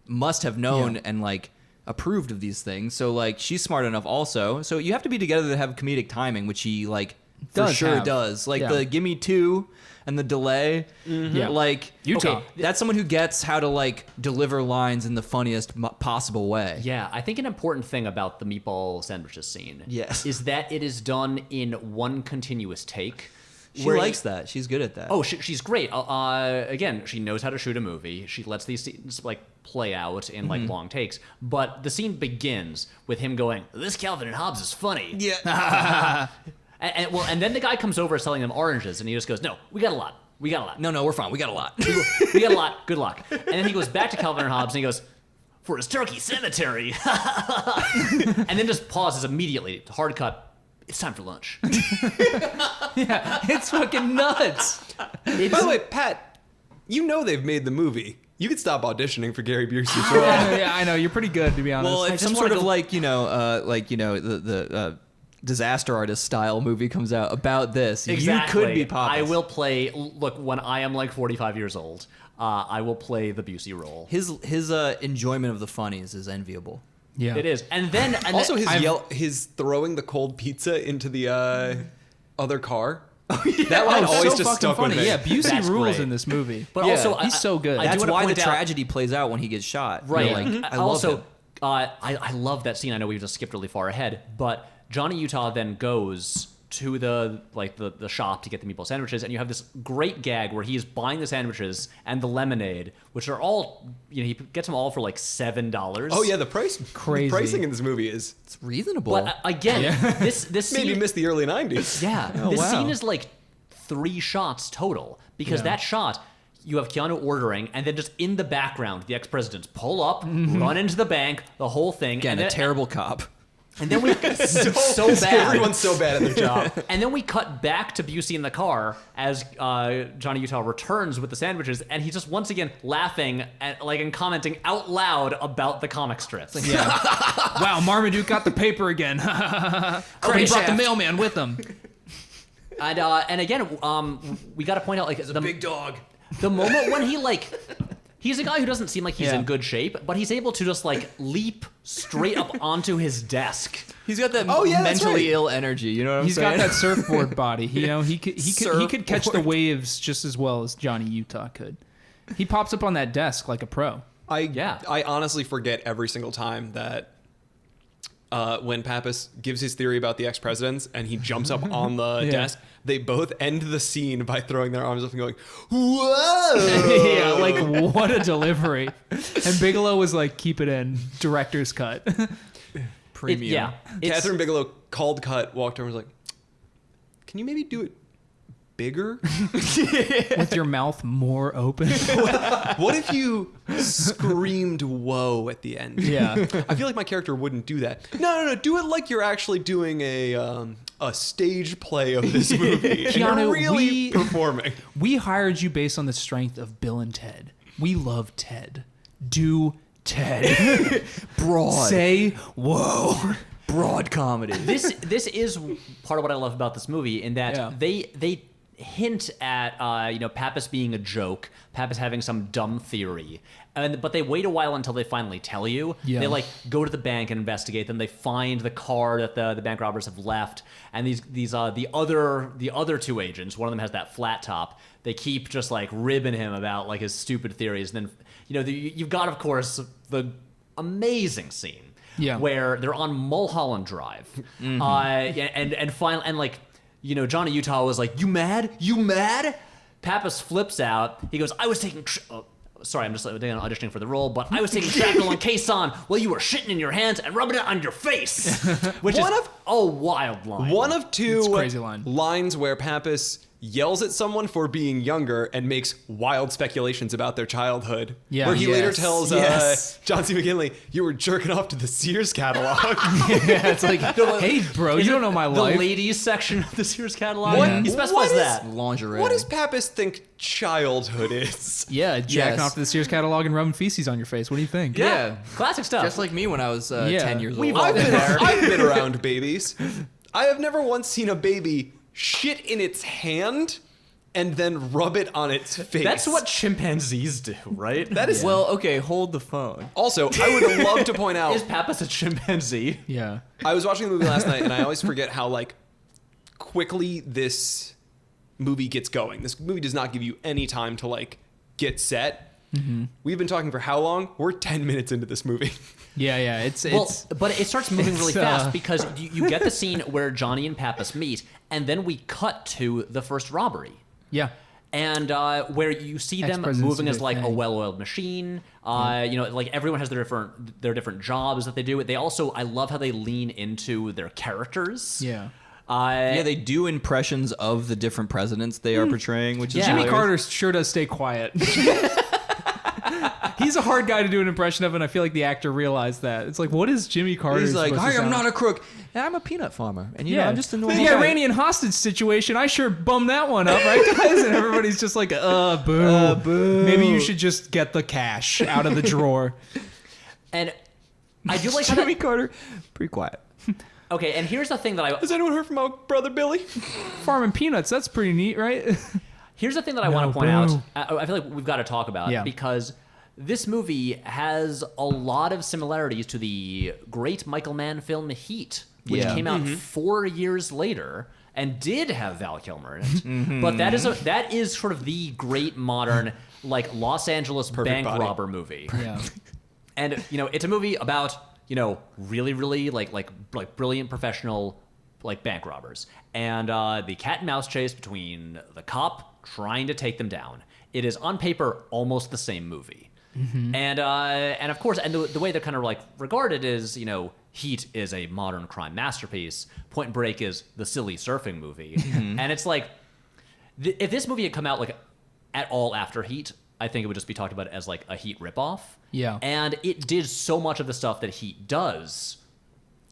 must have known and like approved of these things. So like, she's smart enough also. So you have to be together to have comedic timing, which he like for Does sure have. does. Like Yeah. the gimme two and the delay. Yeah. Like Utah. okay, that's someone who gets how to like deliver lines in the funniest possible way. Yeah, I think an important thing about the meatball sandwiches scene Yes. is that it is done in one continuous take. She where likes that. She's good at that. Oh, she's great. Again, she knows how to shoot a movie. She lets these scenes like play out in like long takes. But the scene begins with him going, "This Calvin and Hobbes is funny." yeah. And then the guy comes over selling them oranges, and he just goes, "No, we got a lot. We got a lot. No, we're fine. We got a lot. We got a lot. Good luck." And then he goes back to Calvin and Hobbes, and he goes, "For his turkey cemetery," and then just pauses immediately. Hard cut. It's time for lunch. It's fucking nuts. By the way, Pat, you know they've made the movie. You could stop auditioning for Gary Busey for Yeah, I know. You're pretty good, to be honest. Well, I if just some wanted sort of to- the disaster artist style movie comes out about this, Exactly. you could be Pappas. I will play. Look, when I am like 45 years old, I will play the Busey role. His enjoyment of the funnies is enviable. yeah. It is, and then Also, then- his throwing the cold pizza into the other car. That line always so just fucking stuck funny. with me. Yeah, Busey That's rules great. in this movie. But Yeah, also, he's so good. I do That's wanna why the point out- tragedy plays out when he gets shot. Right. You're like, I love also, him. I love that scene. I know we've just skipped really far ahead, but Johnny Utah then goes to the shop to get the meatball sandwiches, and you have this great gag where he is buying the sandwiches and the lemonade, which are all, he gets them all for like $7. Oh yeah, the price Crazy. the pricing in this movie is It's reasonable. But again, this maybe scene, missed the early '90s. yeah, Oh, this wow. scene is like 3 shots total, because that shot, you have Keanu ordering, and then just in the background, the ex-presidents pull up, run into the bank, the whole thing. Again, and a then, terrible cop. And then we so bad. Everyone's so bad at their job. And then we cut back to Busey in the car as Johnny Utah returns with the sandwiches, and he's just once again laughing and commenting out loud about the comic strips. Yeah. Wow, Marmaduke got the paper again. He brought the mailman with him. And again, we got to point out like the Big dog. The moment when he's a guy who doesn't seem like he's in good shape, but he's able to just like leap straight up onto his desk. He's got that that's mentally right. ill energy. You know what I'm He's saying? got that surfboard body. You know, he could catch the waves just as well as Johnny Utah could. He pops up on that desk like a pro. I honestly forget every single time that when Pappas gives his theory about the ex-presidents and he jumps up on the desk, they both end the scene by throwing their arms up and going, "Whoa!" Yeah, like what a delivery. And Bigelow was like, keep it in, director's cut. Premium. Kathryn Bigelow called cut, walked over and was like, "Can you maybe do it bigger? With your mouth more open. What if you screamed whoa at the end?" Yeah. I feel like my character wouldn't do that. No. Do it like you're actually doing a stage play of this movie. And Keanu, you're really performing. We hired you based on the strength of Bill and Ted. We love Ted. Do Ted. Broad. Say whoa. Broad comedy. This is part of what I love about this movie, in that they hint at Pappas being a joke, Pappas having some dumb theory, but they wait a while until they finally tell you. Yeah. They like go to the bank and investigate them. They find the car that the bank robbers have left, and the other 2 agents, one of them has that flat top. They keep just like ribbing him about like his stupid theories. And then you've got, of course, the amazing scene where they're on Mulholland Drive, and finally, and like, Johnny Utah was like, "You mad? You mad?" Pappas flips out. He goes, "I was taking sorry, I'm just auditioning for the role, but I was taking shrapnel and Caisson while you were shitting in your hands and rubbing it on your face." Which is a wild line. One of 2 It's a crazy line. lines where Pappas yells at someone for being younger and makes wild speculations about their childhood. Yeah. Where he later tells Yes. John C. McGinley, "You were jerking off to the Sears catalog." Yeah, it's like, hey, bro, you don't know my life. The ladies section of the Sears catalog. What- He specifies what is- that. Lingerie. What does Pappas think childhood is? Yeah, jacking Yes. off to the Sears catalog and rubbing feces on your face. What do you think? Yeah. Classic stuff. Just like me when I was 10 years old. I've been around babies. I have never once seen a baby shit in its hand and then rub it on its face. That's what chimpanzees do, right? That is. Well, okay, hold the phone. Also, I would love to point out. Is Pappas a chimpanzee? Yeah. I was watching the movie last night, and I always forget how like quickly this movie gets going. This movie does not give you any time to like get set. Mm-hmm. We've been talking for how long? We're 10 minutes into this movie. Yeah. It's But it starts moving really it's, fast because you get the scene where Johnny and Pappas meet, and then we cut to the first robbery. yeah. And where you see them Ex-presidents moving do as their like a thing. well-oiled machine. Like everyone has their different jobs that they do. They also, I love how they lean into their characters. Yeah. Yeah, they do impressions of the different presidents they are portraying, which is Yeah. Jimmy hilarious. Carter sure does stay quiet. He's a hard guy to do an impression of, and I feel like the actor realized that. It's like, what is Jimmy Carter? He's like, supposed to I am sound? not a crook. I'm a peanut farmer. And, you know, I'm just a normal the guy. Iranian hostage situation. I sure bummed that one up, right, guys? And everybody's just like, boo. Boo. Maybe you should just get the cash out of the drawer. And I do like how Jimmy that, Carter, pretty quiet. okay, and here's the thing that I... Has anyone heard from my brother Billy? Farming peanuts, that's pretty neat, right? Here's the thing that I want to point out. boo. I feel like we've got to talk about Yeah. because this movie has a lot of similarities to the great Michael Mann film Heat, which Yeah. came out 4 years later and did have Val Kilmer in it. But that is sort of the great modern like Los Angeles bank body. robber movie. Yeah. And it's a movie about really really like brilliant professional like bank robbers and the cat and mouse chase between the cop trying to take them down. It is on paper almost the same movie. And of course, and the way they're kind of like regarded is, Heat is a modern crime masterpiece. Point Break is the silly surfing movie. And it's like, if this movie had come out like at all after Heat, I think it would just be talked about as like a Heat ripoff. Yeah. And it did so much of the stuff that Heat does.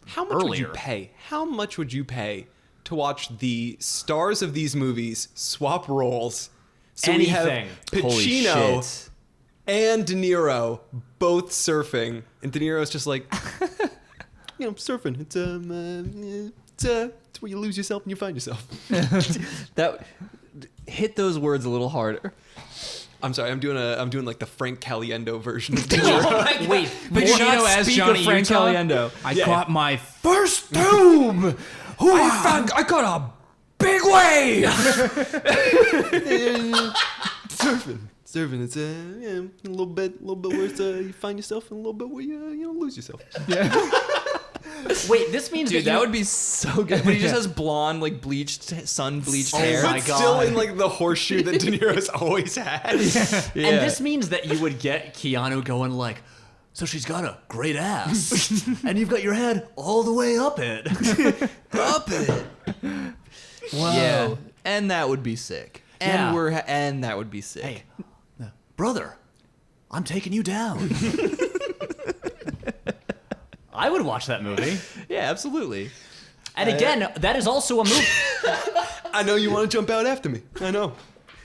How much would you Earlier. pay? How much would you pay to watch the stars of these movies swap roles? So we Anything. have Holy Pacino shit. and De Niro both surfing, and De Niro's just like, surfing. It's where you lose yourself and you find yourself. That hit those words a little harder. I'm sorry, I'm doing like the Frank Caliendo version of De Niro. Wait, Pacino as speak Johnny of Frank Utah. Caliendo. I Yeah. caught my first tomb. I got a big wave. Surfing. It's a little bit where you find yourself, and a little bit where you lose yourself. wait, this means Dude, that that you, would be so good. But he just has blonde, like sun bleached hair. my But still God. in like the horseshoe that De Niro's always had. and this means that you would get Keanu going like, so she's got a great ass, and you've got your head all the way up it. Up it. Whoa. Yeah, and that would be sick. Yeah. And that would be sick. Hey, brother, I'm taking you down. I would watch that movie. Yeah, absolutely. And again, that is also a movie. I know you want to jump out after me. I know.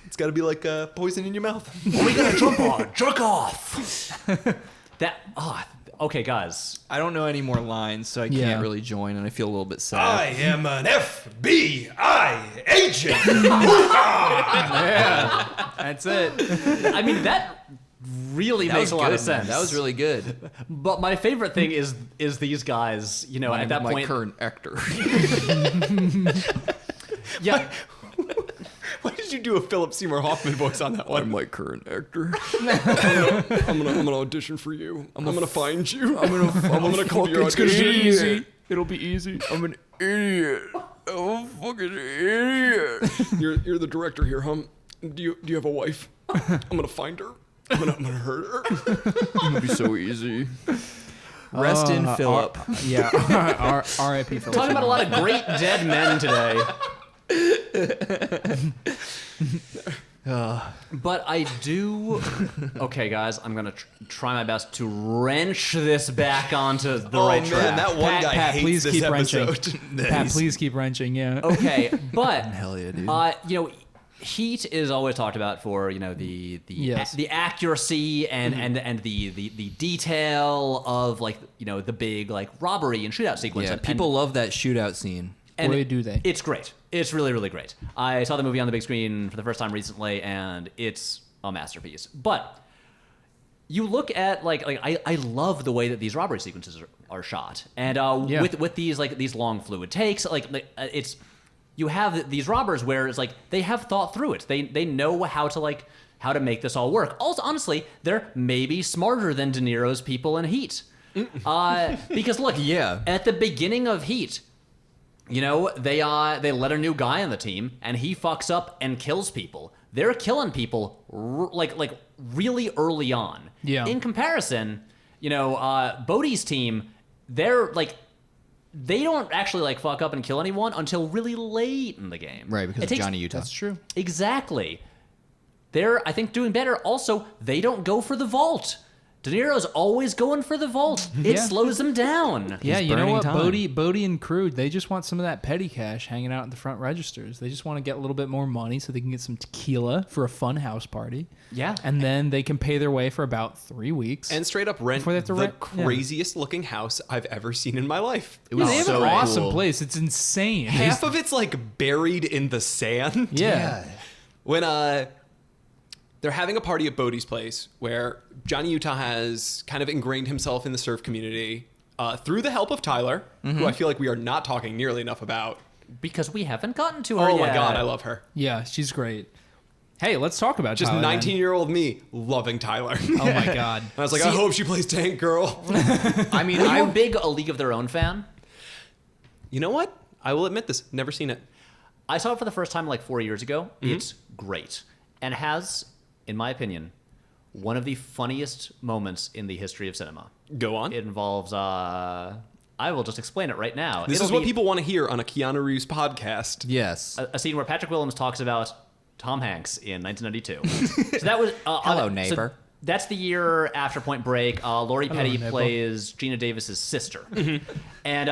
It's got to be like poison in your mouth. What are we gonna jump on? Jerk off. Okay, guys. I don't know any more lines, so I Yeah. can't really join, and I feel a little bit sad. am an FBI agent. That's it. I mean, that really That makes was a lot good, of sense. man. That was really good. But my favorite thing is these guys. You know, at that my point, current actor. yeah. Why did you do a Philip Seymour Hoffman voice on that one? my current actor. I'm gonna audition for you. I'm gonna find you. I'm gonna come to your It's gonna be audition. easy. It'll be easy. I'm an idiot. I'm a fucking idiot. You're the director here, huh? Do you have a wife? I'm gonna find her. I'm gonna hurt her. It'll be so easy. Rest in Philip. Yeah. R.I.P. Philip. Talking about a lot of great dead men today. But I do. Okay, guys, I'm gonna try my best to wrench this back onto the right track. that one Pat, guy Pat, hates please this keep episode. wrenching. Pat, please keep wrenching. Yeah. Okay, but Hell yeah, dude. you know, Heat is always talked about for, you know, the Yes. the accuracy and the detail of, like, you know, the big like robbery and shootout sequence. Yeah, and, people love that shootout scene. and Boy, do they. It's great. It's really, really great. I saw the movie on the big screen for the first time recently, and it's a masterpiece. But you look at I love the way that these robbery sequences are shot, and Yeah. with these long fluid takes, it's you have these robbers where it's like they have thought through it. They know how to make this all work. Also, honestly, they're maybe smarter than De Niro's people in Heat, because look, Yeah. at the beginning of Heat. You know, they let a new guy on the team, and he fucks up and kills people. They're killing people like really early on. Yeah. In comparison, you know, Bodhi's team, they're like, they don't actually like fuck up and kill anyone until really late in the game. Right, because It of takes- Johnny Utah. That's true. Exactly. They're, I think, doing better. Also, they don't go for the vault. De Niro's always going for the vault. It Yeah. slows him down. Yeah, He's you know burning what? time. Bodhi and Crude, they just want some of that petty cash hanging out in the front registers. They just want to get a little bit more money so they can get some tequila for a fun house party. Yeah. And then they can pay their way for about 3 weeks. And straight up rent Before they have to the rent- yeah. craziest looking house I've ever seen in my life. It Yeah, was they have so an awesome cool. place. It's insane. Half of it's like buried in the sand. Yeah. When they're having a party at Bodhi's place where Johnny Utah has kind of ingrained himself in the surf community through the help of Tyler, who I feel like we are not talking nearly enough about. Because we haven't gotten to her Oh yet. my god, I love her. Yeah, she's great. Hey, let's talk about Just Tyler, then. 19-year-old me loving Tyler. Oh my God. I was like, I hope she plays Tank Girl. I mean, Were you a big A League of Their Own fan? You know what? I will admit this. Never seen it. I saw it for the first time like 4 years ago. It's great. And has, in my opinion, one of the funniest moments in the history of cinema. Go on. It involves, I will just explain it right now. This It'll is what be people want to hear on a Keanu Reeves podcast. yes. a scene where Patrick Willems talks about Tom Hanks in 1992. So that was Hello, neighbor. So that's the year after Point Break. Lori Petty neighbor. plays Gina Davis's sister, and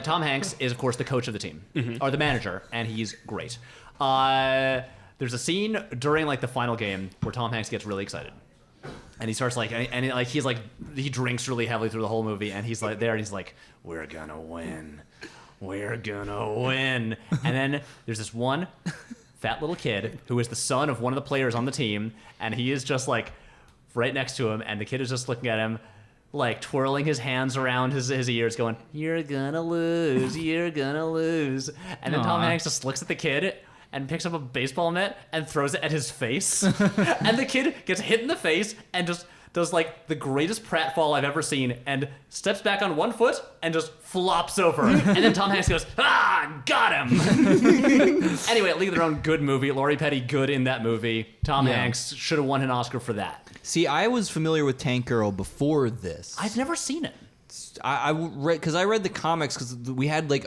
Tom Hanks is of course the coach of the team or the manager, and he's great. There's a scene during like the final game where Tom Hanks gets really excited. And he starts like, he drinks really heavily through the whole movie, and he's like there, and he's like, "We're gonna win, we're gonna win." And then there's this one fat little kid who is the son of one of the players on the team, and he is just like right next to him, and the kid is just looking at him, like twirling his hands around his ears, going, "You're gonna lose, you're gonna lose." And then Tom Aw. Hanks just looks at the kid and picks up a baseball net and throws it at his face. And the kid gets hit in the face and just does like the greatest pratfall I've ever seen and steps back on one foot and just flops over. And then Tom Hanks goes, "Ah, got him." Anyway, League of Their Own, good movie. Lori Petty, good in that movie. Tom Hanks should have won an Oscar for that. See, I was familiar with Tank Girl before this. I've never seen it. I read because I read the comics because we had like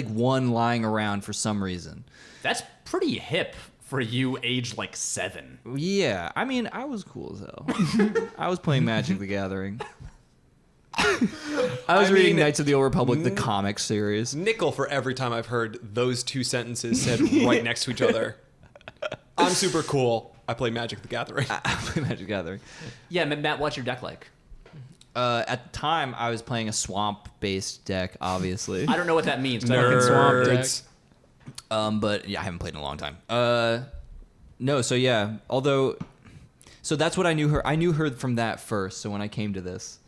one lying around for some reason. That's pretty hip for you aged like 7. Yeah, I mean, I was cool as hell. I was playing Magic the Gathering. I was reading Knights of the Old Republic, the comic series. Nickel for every time I've heard those two sentences said right next to each other. I'm super cool. I play Magic the Gathering. I play Magic the Gathering. Yeah, Matt, what's your deck like? At the time, I was playing a swamp-based deck, obviously. I don't know what that means. 'Cause I don't Fucking swamp deck. Nerds. But yeah, I haven't played in a long time. No, so yeah, so that's what I knew her. I knew her from that first. So when I came to this,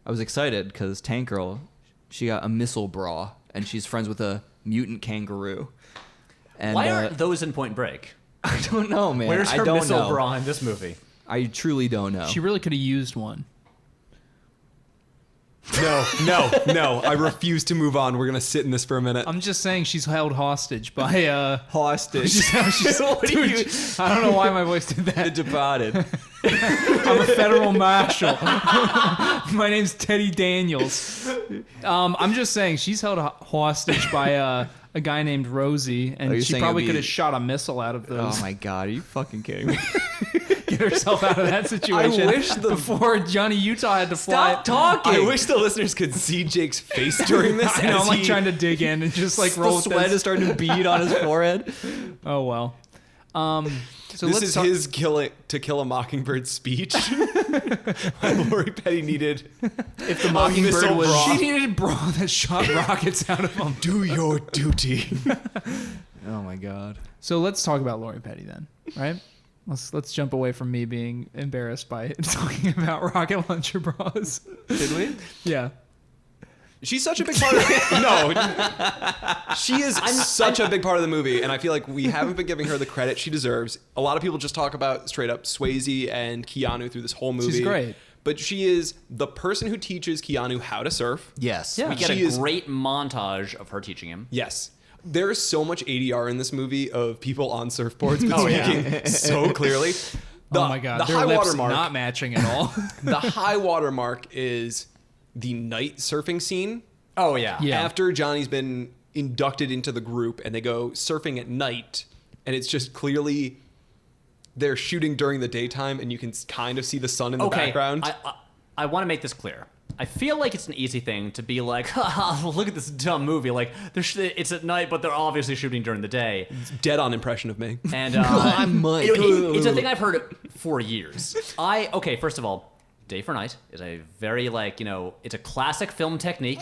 I was excited because Tank Girl, she got a missile bra and she's friends with a mutant kangaroo. And Why aren't those in Point Break? I don't know, man. Where's her I don't missile know. bra in this movie? I truly don't know. She really could have used one. No. I refuse to move on. We're going to sit in this for a minute. I'm just saying she's held hostage by hostage. Dude, I don't know why my voice did The that. Departed. I'm a federal marshal. My name's Teddy Daniels. I'm just saying she's held hostage by a guy named Rosie, Oh, you're and she saying probably it'd be- could have shot a missile out of those. Oh my god, are you fucking kidding me? Get herself out of that situation. Before Johnny Utah had to fly. Stop talking. I wish the listeners could see Jake's face during this. I know, as I'm like he- trying to dig in and just like The roll with sweat this. is starting to bead on his forehead. Oh well. So This let's is talk- his To Kill a Mockingbird speech. When Lori Petty needed If the Mockingbird missile was bra. she needed a bra that shot rockets out of him. do your duty. Oh my god. So let's talk about Lori Petty then, right? Let's jump away from me being embarrassed by talking about rocket launcher bras. Did we? Yeah. She's such a big part of No. She is such a big part of the movie, and I feel like we haven't been giving her the credit she deserves. A lot of people just talk about straight up Swayze and Keanu through this whole movie. She's great. But she is the person who teaches Keanu how to surf. Yes. Yeah. We get She a is- great montage of her teaching him. Yes. There is so much ADR in this movie of people on surfboards, but Oh, yeah. speaking so clearly. Oh my god. The Their high lips water mark. not matching at all. The high water mark is the night surfing scene. Oh, yeah. Yeah. After Johnny's been inducted into the group and they go surfing at night, and it's just clearly they're shooting during the daytime, and you can kind of see the sun in the background. I want to make this clear. I feel like it's an easy thing to be like, haha, look at this dumb movie. Like, it's at night, but they're obviously shooting during the day. Dead on impression of me. And I'm Mike. it's a thing I've heard for years. Okay, first of all, Day for Night is a very, it's a classic film technique.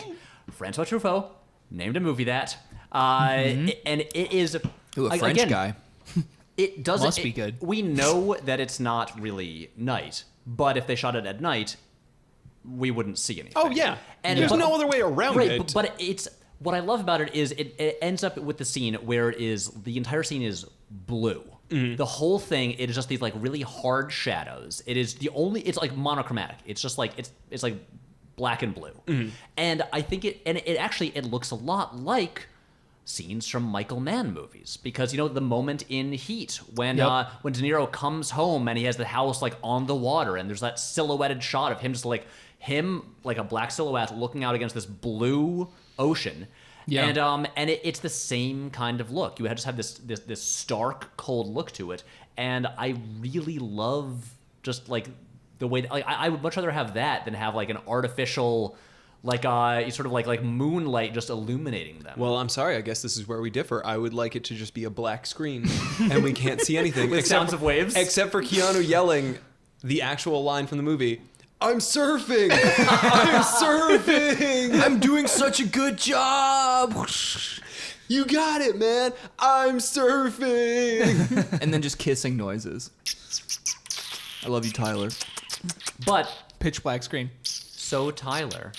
Francois Truffaut named a movie that. And it is... Ooh, a French again, guy. It doesn't... Must be good. We know that it's not really night, but if they shot it at night, we wouldn't see anything. Oh, yeah. And There's no other way around right, it. But it's... What I love about it is it ends up with the scene where the entire scene is blue. Mm-hmm. The whole thing, it is just these like really hard shadows. It is it's like monochromatic. It's just like, it's like black and blue. Mm-hmm. And I think it looks a lot like scenes from Michael Mann movies, because the moment in Heat when De Niro comes home and he has the house like on the water and there's that silhouetted shot of him just like a black silhouette looking out against this blue ocean. Yeah. And it's the same kind of look. You just have this stark, cold look to it, and I really love just like the way like I would much rather have that than have like an artificial, like sort of like moonlight just illuminating them. Well, I'm sorry. I guess this is where we differ. I would like it to just be a black screen, and we can't see anything With sounds of waves? except for Keanu yelling the actual line from the movie. I'm surfing. I'm surfing. I'm doing such a good job. You got it, man. I'm surfing. And then just kissing noises. I love you, Tyler. But Pitch black screen. so Tyler,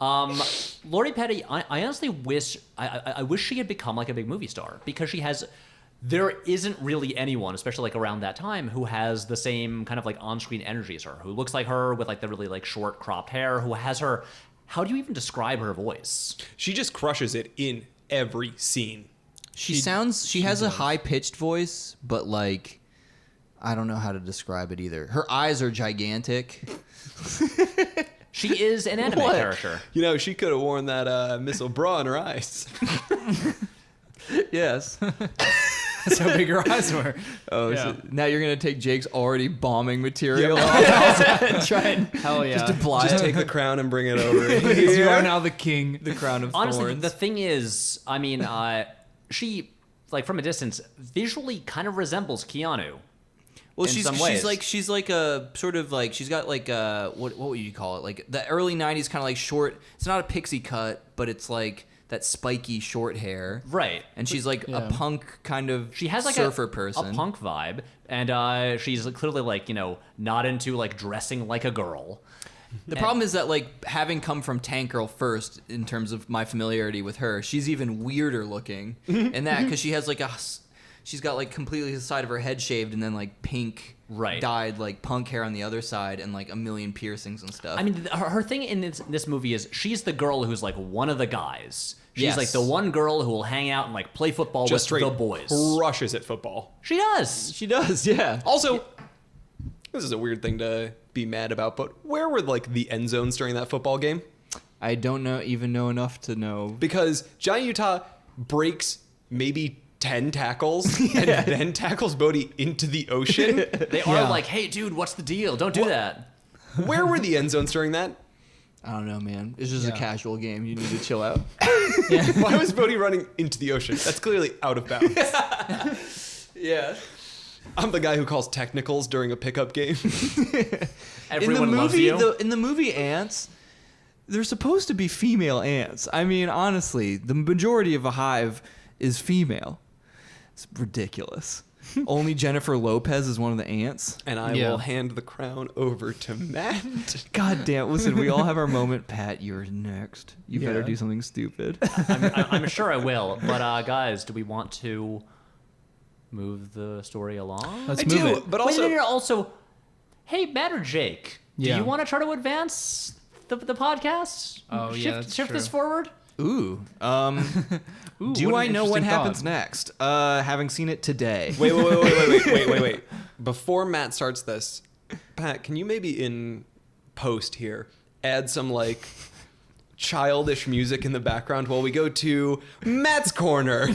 Lori Petty, I honestly wish I wish she had become like a big movie star, because there isn't really anyone, especially like around that time, who has the same kind of like on-screen energy as her, who looks like her with like the really like short cropped hair, who has her. How do you even describe her voice? She just crushes it in every scene. She has a high-pitched voice, but like, I don't know how to describe it either. Her eyes are gigantic. She is an anime What? character. You know, she could have worn that missile bra in her eyes. Yes. That's how big her eyes were. Oh, Yeah. so now you're gonna take Jake's already bombing material Try and hell yeah. just apply Just it. take the crown and bring it over You are now the king. the crown of Honestly, thorns. the thing is, I mean, she like from a distance visually kind of resembles Keanu. Well, in some ways. she's like a sort of like she's got like a what would you call it? Like the early '90s kind of like short. It's not a pixie cut, but it's like that spiky short hair. Right. And she's like Yeah. a punk kind of She has like surfer a person. punk vibe, and she's clearly like, not into like dressing like a girl. The problem is that like having come from Tank Girl first in terms of my familiarity with her, she's even weirder looking in that because she has like she's got like completely the side of her head shaved and then like pink Right. dyed like punk hair on the other side and like a million piercings and stuff. I mean, her thing in this movie is she's the girl who's like one of the guys. She's Yes. like the one girl who will hang out and like play football Just with straight the boys. crushes at football. She does. she does, yeah. Also, this is a weird thing to be mad about, but where were like the end zones during that football game? I don't even know enough to know. Because Johnny Utah breaks maybe 10 tackles and then tackles Bodhi into the ocean. They are Yeah. like, hey, dude, what's the deal? Don't do that. Where were the end zones during that? I don't know, man. It's just a Yeah. casual game. You need to chill out. Why was Bodhi running into the ocean? That's clearly out of bounds. Yeah. I'm the guy who calls technicals during a pickup game. Everyone loves you. In the movie Ants, they're supposed to be female ants. I mean, honestly, the majority of a hive is female. It's ridiculous. Only Jennifer Lopez is one of the ants. And I Yeah. will hand the crown over to Matt. God damn! Listen, we all have our moment. Pat, you're next. You better Yeah. do something stupid. I'm sure I will. But guys, do we want to move the story along? Let's I move do, it. but Wait, also... no, also, hey, Matt or Jake, do Yeah. you want to try to advance the podcast? Oh, yeah, that's shift this true. forward. Ooh. Ooh, Do what I an know what interesting happens thought. next? Having seen it today. Wait. Before Matt starts this, Pat, can you maybe in post here add some like childish music in the background while we go to Matt's corner?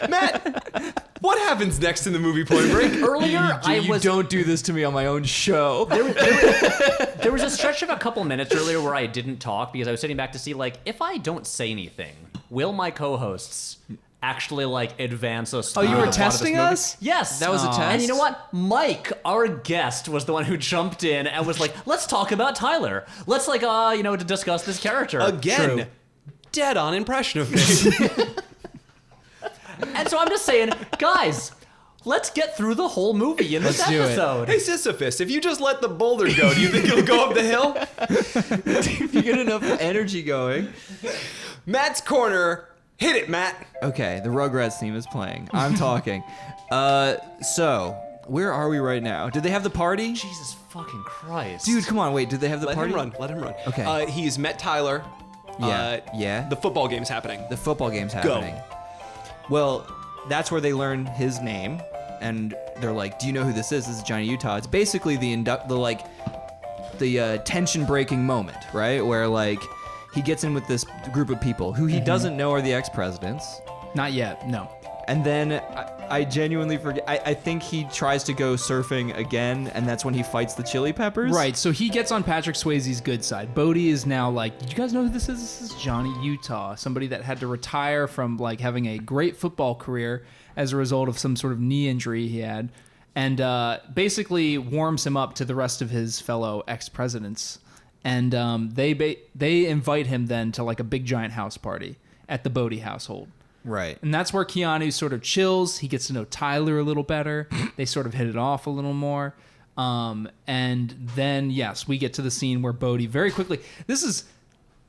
Matt, what happens next in the movie Point Break? Earlier, You don't do this to me on my own show. there was a stretch of a couple minutes earlier where I didn't talk because I was sitting back to see, like, if I don't say anything, will my co-hosts actually, like, advance us? Oh, you through were the plot of this testing movie? us? Yes. That was a test? And you know what? Mike, our guest, was the one who jumped in and was like, let's talk about Tyler. Let's, like, to discuss this character. Again, True. dead on impression of me. And so I'm just saying, guys, let's get through the whole movie in this Let's do it. episode. Hey Sisyphus, if you just let the boulder go, do you think it'll go up the hill? If you get enough energy going. Matt's corner. Hit it, Matt. Okay, the Rugrats theme is playing. I'm talking. So, where are we right now? Did they have the party? Jesus fucking Christ. Dude, come on, wait, did they have the Let party? him run. Let him run. Okay. He's met Tyler. Yeah. The football game's happening. The football game's happening. Well, that's where they learn his name, and they're like, "Do you know who this is? This is Johnny Utah." It's basically the tension-breaking moment, right? Where like he gets in with this group of people who he doesn't know are the ex-presidents. Not yet. No. And then I genuinely forget. I think he tries to go surfing again, and that's when he fights the Chili Peppers. Right, so he gets on Patrick Swayze's good side. Bodhi is now like, did you guys know who this is? This is Johnny Utah, somebody that had to retire from like having a great football career as a result of some sort of knee injury he had, and basically warms him up to the rest of his fellow ex-presidents. And they invite him then to like a big giant house party at the Bodhi household. Right. And that's where Keanu sort of chills. He gets to know Tyler a little better. They sort of hit it off a little more. And then, yes, we get to the scene where Bodhi very quickly... This is,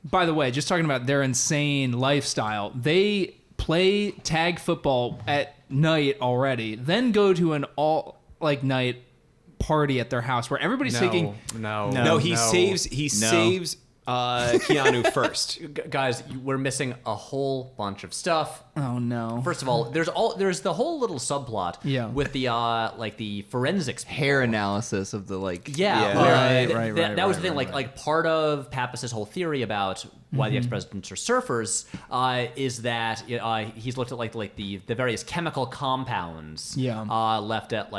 by the way, just talking about their insane lifestyle. They play tag football at night already, then go to an all-night party at their house where everybody's taking... No, he saves Keanu first. Guys, we're missing a whole bunch of stuff. Oh no! First of all, there's the whole little subplot with the the forensics people. Hair analysis of the like. Yeah, right. That was the thing. Like part of Pappas's whole theory about why the ex-presidents are surfers is that he's looked at like the various chemical compounds left at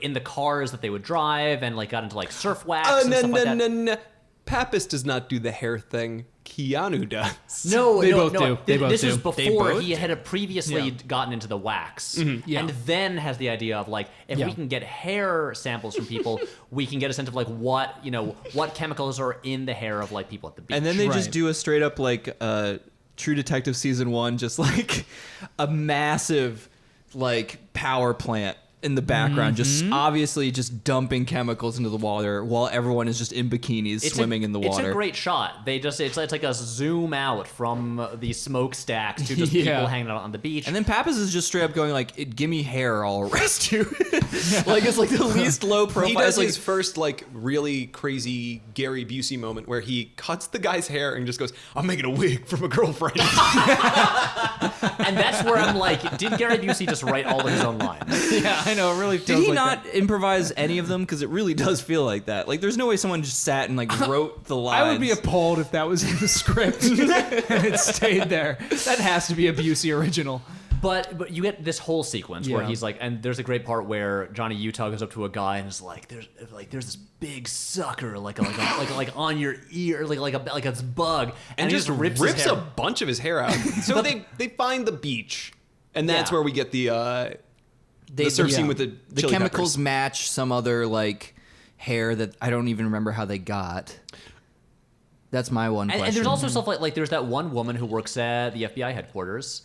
in the cars that they would drive, and like got into like surf wax and stuff like that. No. Pappas does not do the hair thing. Keanu does. No, They no, both no. do. They both this do. is They before both he had previously gotten into the wax, and then has the idea of like, if we can get hair samples from people, we can get a sense of like what chemicals are in the hair of like people at the beach. And then they just Right. do a straight up like True Detective season 1, just like a massive like power plant in the background, just obviously just dumping chemicals into the water while everyone is just in bikinis swimming in the water. It's a great shot. It's like a zoom out from the smokestacks to just people hanging out on the beach. And then Pappas is just straight up going like, "Give me hair, I'll arrest you." Like it's like the least low profile. He does It's his first like really crazy Gary Busey moment where he cuts the guy's hair and just goes, "I'm making a wig for my girlfriend." And that's where I'm like, did Gary Busey just write all of his own lines? Yeah, I know. It really Did feels he like not that. improvise any of them? Because it really does feel like that. Like, there's no way someone just sat and like wrote the lines. I would be appalled if that was in the script and it stayed there. That has to be a Busey original. But you get this whole sequence where he's like, and there's a great part where Johnny Utah goes up to a guy and is like, there's this big sucker like on your ear like a bug, and he just rips his hair. a bunch of his hair out. So they find the beach, and that's where we get the surf scene with the Chili chemicals Peppers. match some other like hair that I don't even remember how they got. That's my one question. And there's also stuff like there's that one woman who works at the FBI headquarters.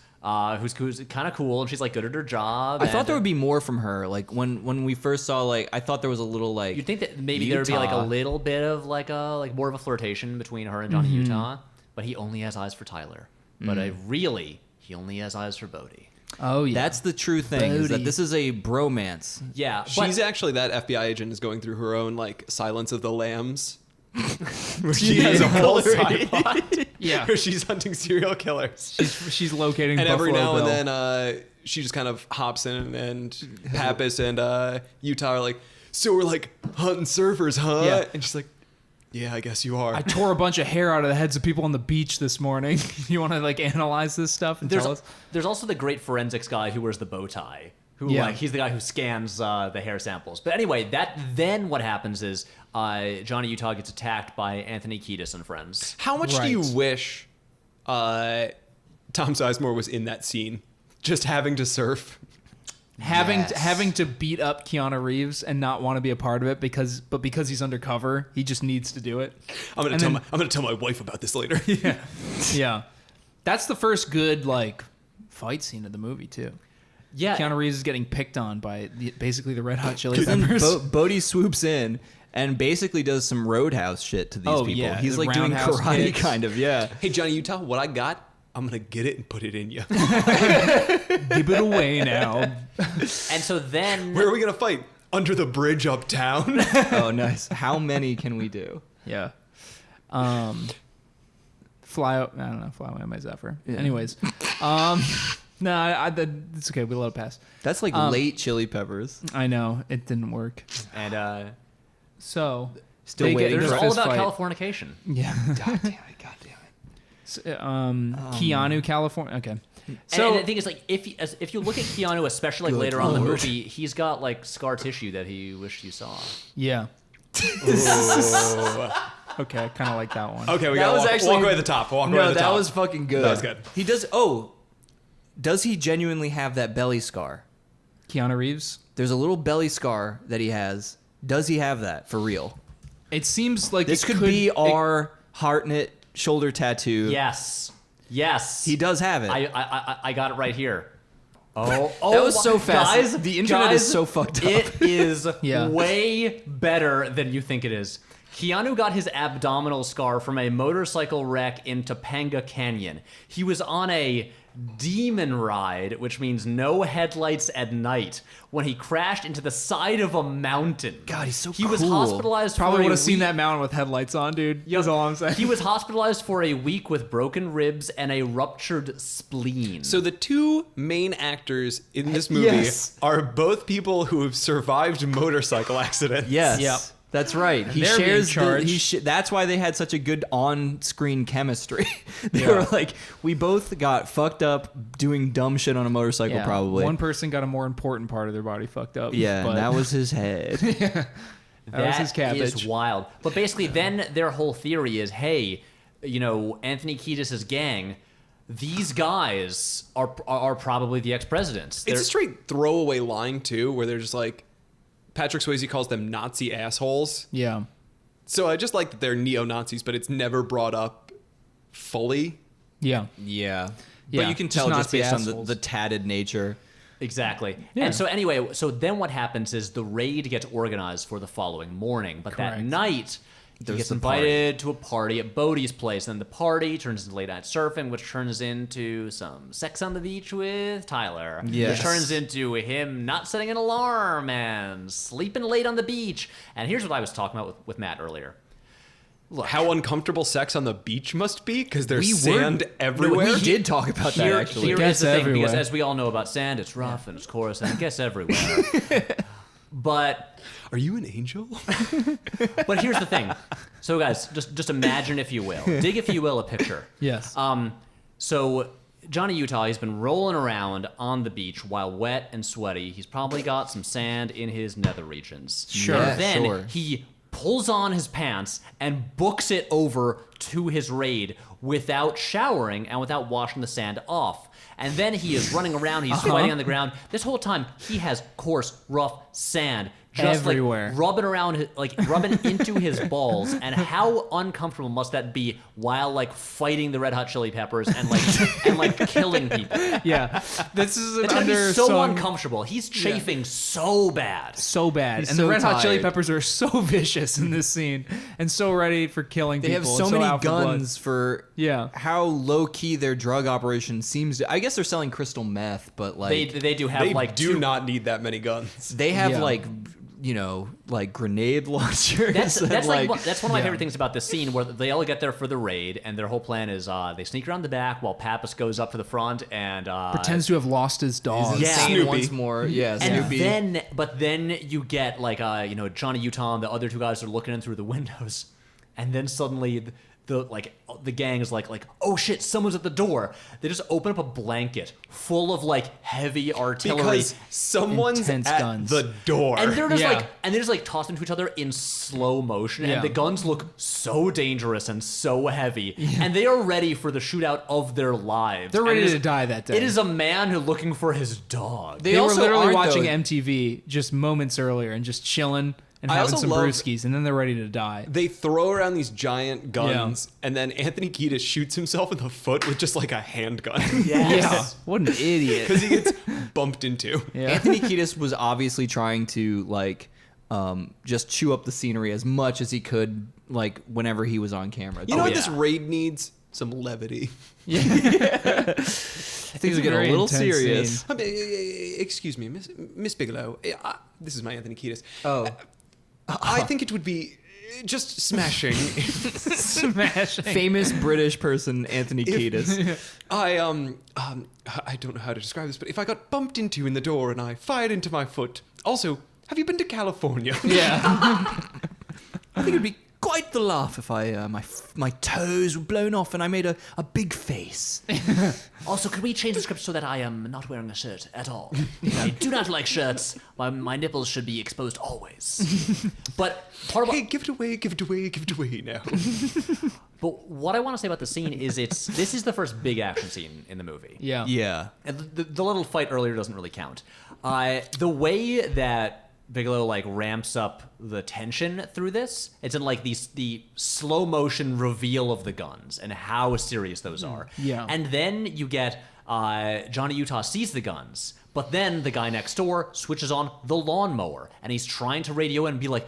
Who's kind of cool, and she's like good at her job. I thought there would be more from her. Like when we first saw, like I thought there was a little like. You'd think that maybe there would be like a little bit of like more of a flirtation between her and Johnny Utah, but he only has eyes for Tyler. But he only has eyes for Bodhi. Oh yeah, That's the true thing. Is that Bodhi. this is a bromance. Yeah, She's actually that FBI agent is going through her own like Silence of the Lambs. Where she has a whole side plot. Yeah. Where she's hunting serial killers. she's locating. And Buffalo every now Bill. and then she just kind of hops in, and Pappas and Utah are like, "So we're like hunting surfers, huh?" Yeah. And she's like, "Yeah, I guess you are." I tore a bunch of hair out of the heads of people on the beach this morning. You want to like analyze this stuff and tell us? There's also the great forensics guy who wears the bow tie. Who he's the guy who scans the hair samples. But anyway, then what happens is Johnny Utah gets attacked by Anthony Kiedis and friends. How much do you Right. wish Tom Sizemore was in that scene, just having to surf? Having to beat up Keanu Reeves and not want to be a part of it because he's undercover, he just needs to do it. I'm gonna tell my wife about this later. Yeah, that's the first good like fight scene of the movie too. Yeah, Keanu Reeves is getting picked on by basically the Red Hot Chili Then Peppers. Bodhi swoops in and basically does some roadhouse shit to these Oh, people. yeah, He's the like doing roundhouse karate kicks. kind of, yeah. Hey, Johnny Utah, what I got, I'm gonna get it and put it in you. Give it away now. and so then Where are we gonna fight? Under the bridge uptown? Oh, nice. How many can we do? Yeah. Fly away on my Zephyr. Yeah. Anyways, no, it's okay. We let it pass. That's like late Chili Peppers. I know it didn't work. and So Still They get- waiting It's There's for all fist about fight. Californication. Yeah. God damn it. Keanu, California. Okay. So So and the thing is, like, if you look at Keanu, especially like Good later on in the Lord. movie, he's got like scar tissue that he wished you saw. yeah. Okay, I kind of like that one. Okay, we That got was to actually- walk away to the top. Walk away No, to the that top. was fucking good. That was good. He does. Oh, does he genuinely have that belly scar? Keanu Reeves. There's a little belly scar that he has. Does he have that for real? It seems like This it could be our Hartnett shoulder tattoo. Yes. He does have it. I got it right here. Oh, That was so fast. Guys, The internet is guys, so fucked up. It is Yeah. way better than you think it is. Keanu got his abdominal scar from a motorcycle wreck in Topanga Canyon. He was on a demon ride, which means no headlights at night, when he crashed into the side of a mountain. God, he's so He was cool. hospitalized Probably for a would have seen week. that mountain with headlights on, dude. That's all I'm saying. He was hospitalized for a week with broken ribs and a ruptured spleen. So the two main actors in this movie Yes. are both people who have survived motorcycle accidents. Yes. Yep. That's right. He they're being shares charged. that's why they had such a good on-screen chemistry. They Yeah. were like, we both got fucked up doing dumb shit on a motorcycle, Yeah. probably. One person got a more important part of their body fucked up. Yeah, but and that was his head. that was his That cabbage. is wild. But basically, then their whole theory is, hey, you know, Anthony Kiedis' gang, these guys are probably the ex-presidents. It's They're- a straight throwaway line, too, where they're just like, Patrick Swayze calls them Nazi assholes. Yeah. So I just like that they're neo-Nazis, but it's never brought up fully. Yeah. Yeah. Yeah, But you can just tell just Nazi based on assholes. the tatted nature. Exactly. Yeah. And so anyway, so then what happens is the raid gets organized for the following morning. But that Correct. night, he There's gets the invited to a party at Bodhi's place. And the party turns into late night surfing, which turns into some sex on the beach with Tyler. Yes. Which turns into him not setting an alarm and sleeping late on the beach. And here's what I was talking about with Matt earlier. Look, How uncomfortable sex on the beach must be, because there's We sand were- everywhere. No, we did talk about that, actually. Here Gets is the thing, because everywhere. as we all know about sand, it's rough and it's coarse and it gets everywhere. But Are you an angel? But here's the thing. So guys, just imagine, if you will, dig, if you will, a picture. Yes. So Johnny Utah, he's been rolling around on the beach while wet and sweaty. He's probably got some sand in his nether regions. Sure. And Yeah, then sure. he pulls on his pants and books it over to his raid without showering and without washing the sand off. And then he is running around, he's fighting on the ground. This whole time, he has coarse, rough sand just Everywhere. like rubbing around, like rubbing into his balls. And how uncomfortable must that be while like fighting the Red Hot Chili Peppers and like killing people? yeah. This is an It's gonna be so undersung- uncomfortable. He's chafing so bad. so bad. He's And so the Red Hot Chili tired. Peppers are so vicious in this scene and so ready for killing They have people. so and many out for blood. guns for Yeah. how low key their drug operation seems to. I guess they're selling crystal meth, but like They do have They like do two, not need that many guns. they have Yeah. like, you know, like grenade launchers. That's and, that's like that's one of my Yeah. favorite things about this scene, where they all get there for the raid, and their whole plan is they sneak around the back while Pappas goes up to the front and Pretends to have lost his dog. Yeah. insane Snoopy. once more. Yeah, And Snoopy. then you get like you know, Johnny Utah and the other two guys are looking in through the windows, and then suddenly the gang is like oh shit, someone's at the door. They just open up a blanket full of like heavy artillery. Because someone's Intense at guns. the door. And they're just Yeah. like tossing to each other in slow motion, Yeah. and the guns look so dangerous and so heavy, and they are ready for the shootout of their lives. They're And ready it is- to die that day. It is a man who looking for his dog. They were also literally aren't, watching though. MTV just moments earlier and just chilling and I having also some love- brewskis, and then they're ready to die. They throw around these giant guns, and then Anthony Kiedis shoots himself in the foot with just like a handgun. Yeah. What an idiot. Because he gets bumped into. Yeah. Anthony Kiedis was obviously trying to like just chew up the scenery as much as he could, like whenever he was on camera. You know Oh, what yeah. this raid needs? Some levity. Things are getting a very little intense serious. scene. Excuse me, Miss Bigelow. This is my Anthony Kiedis. Oh, I think it would be just smashing. Smashing. famous British person Anthony Kiedis. I don't know how to describe this, but if I got bumped into in the door and I fired into my foot. Also, have you been to California? Yeah. I think it'd be quite the laugh if I my toes were blown off and I made a big face. Also, could we change the script so that I am not wearing a shirt at all? I do not like shirts. My nipples should be exposed always. But part of Hey, give it away now. But what I want to say about the scene is this is the first big action scene in the movie. Yeah. Yeah. And the little fight earlier doesn't really count. The way that Bigelow like ramps up the tension through this, it's in like the slow motion reveal of the guns and how serious those are. Yeah. And then you get Johnny Utah sees the guns, but then the guy next door switches on the lawnmower and he's trying to radio in and be like,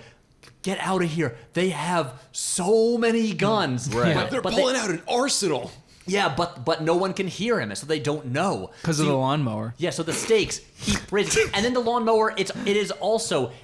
get out of here. They have so many guns. Right. They're pulling out an arsenal. Yeah, but no one can hear him, so they don't know. Because of the lawnmower. Yeah, so the stakes keep raising. And then the lawnmower, it